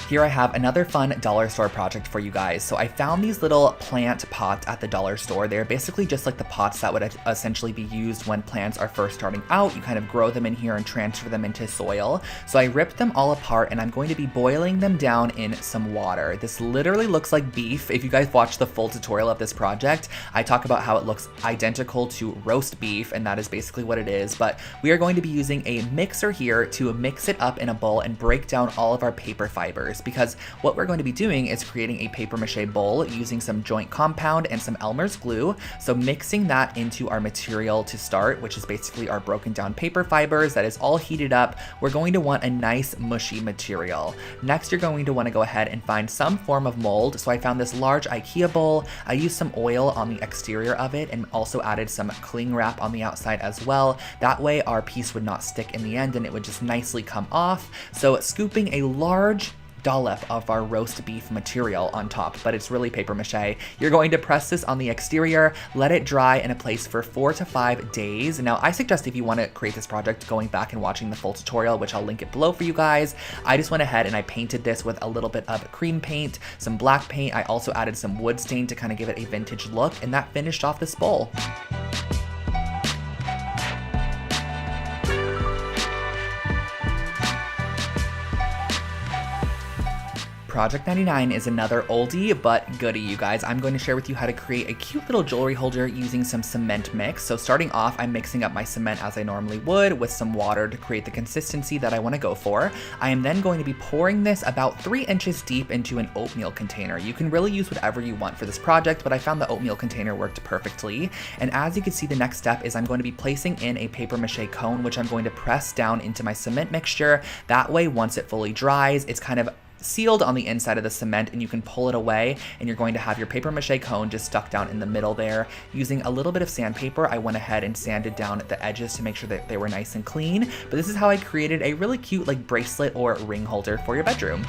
Here I have another fun dollar store project for you guys. So I found these little plant pots at the dollar store. They're basically just like the pots that would essentially be used when plants are first starting out. You kind of grow them in here and transfer them into soil. So I ripped them all apart, and I'm going to be boiling them down in some water. This literally looks like beef. If you guys watch the full tutorial of this project, I talk about how it looks identical to roast beef, and that is basically what it is. But we are going to be using a mixer here to mix it up in a bowl and break down all of our paper fibers, because what we're going to be doing is creating a paper mache bowl using some joint compound and some Elmer's glue. So mixing that into our material to start, which is basically our broken down paper fibers that is all heated up. We're going to want a nice mushy material. Next, you're going to want to go ahead and find some form of mold. So I found this large IKEA bowl. I used some oil on the exterior of it and also added some cling wrap on the outside as well. That way our piece would not stick in the end and it would just nicely come off. So scooping a large dollop of our roast beef material on top, but it's really paper mache. You're going to press this on the exterior, let it dry in a place for 4 to 5 days. Now, I suggest if you want to create this project, going back and watching the full tutorial, which I'll link it below for you guys. I just went ahead and I painted this with a little bit of cream paint, some black paint. I also added some wood stain to kind of give it a vintage look, and that finished off this bowl. Project 99 is another oldie but goodie, you guys. I'm going to share with you how to create a cute little jewelry holder using some cement mix. So starting off, I'm mixing up my cement as I normally would with some water to create the consistency that I want to go for. I am then going to be pouring this about 3 inches deep into an oatmeal container. You can really use whatever you want for this project, but I found the oatmeal container worked perfectly. And as you can see, the next step is I'm going to be placing in a paper mache cone, which I'm going to press down into my cement mixture. That way, once it fully dries, it's kind of sealed on the inside of the cement and you can pull it away, and you're going to have your paper mache cone just stuck down in the middle there. Using a little bit of sandpaper, I went ahead and sanded down the edges to make sure that they were nice and clean. But this is how I created a really cute like bracelet or ring holder for your bedroom.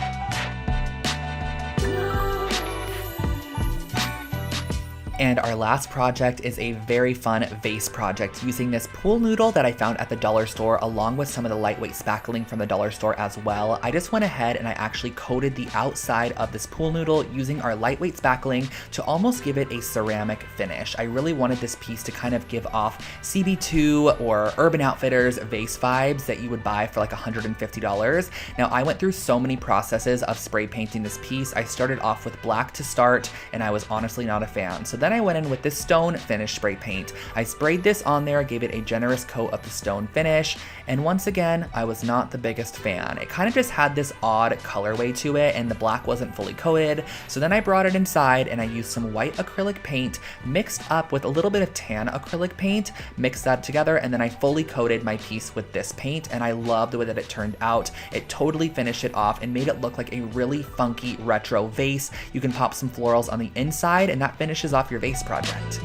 And our last project is a very fun vase project using this pool noodle that I found at the dollar store, along with some of the lightweight spackling from the dollar store as well. I just went ahead and I actually coated the outside of this pool noodle using our lightweight spackling to almost give it a ceramic finish. I really wanted this piece to kind of give off CB2 or Urban Outfitters vase vibes that you would buy for like $150. Now, I went through so many processes of spray painting this piece. I started off with black to start, and I was honestly not a fan. So then I went in with this stone finish spray paint. I sprayed this on there, gave it a generous coat of the stone finish, and once again, I was not the biggest fan. It kind of just had this odd colorway to it, and the black wasn't fully coated. So then I brought it inside and I used some white acrylic paint mixed up with a little bit of tan acrylic paint, mixed that together, and then I fully coated my piece with this paint, and I loved the way that it turned out. It totally finished it off and made it look like a really funky retro vase. You can pop some florals on the inside, and that finishes off your vase project.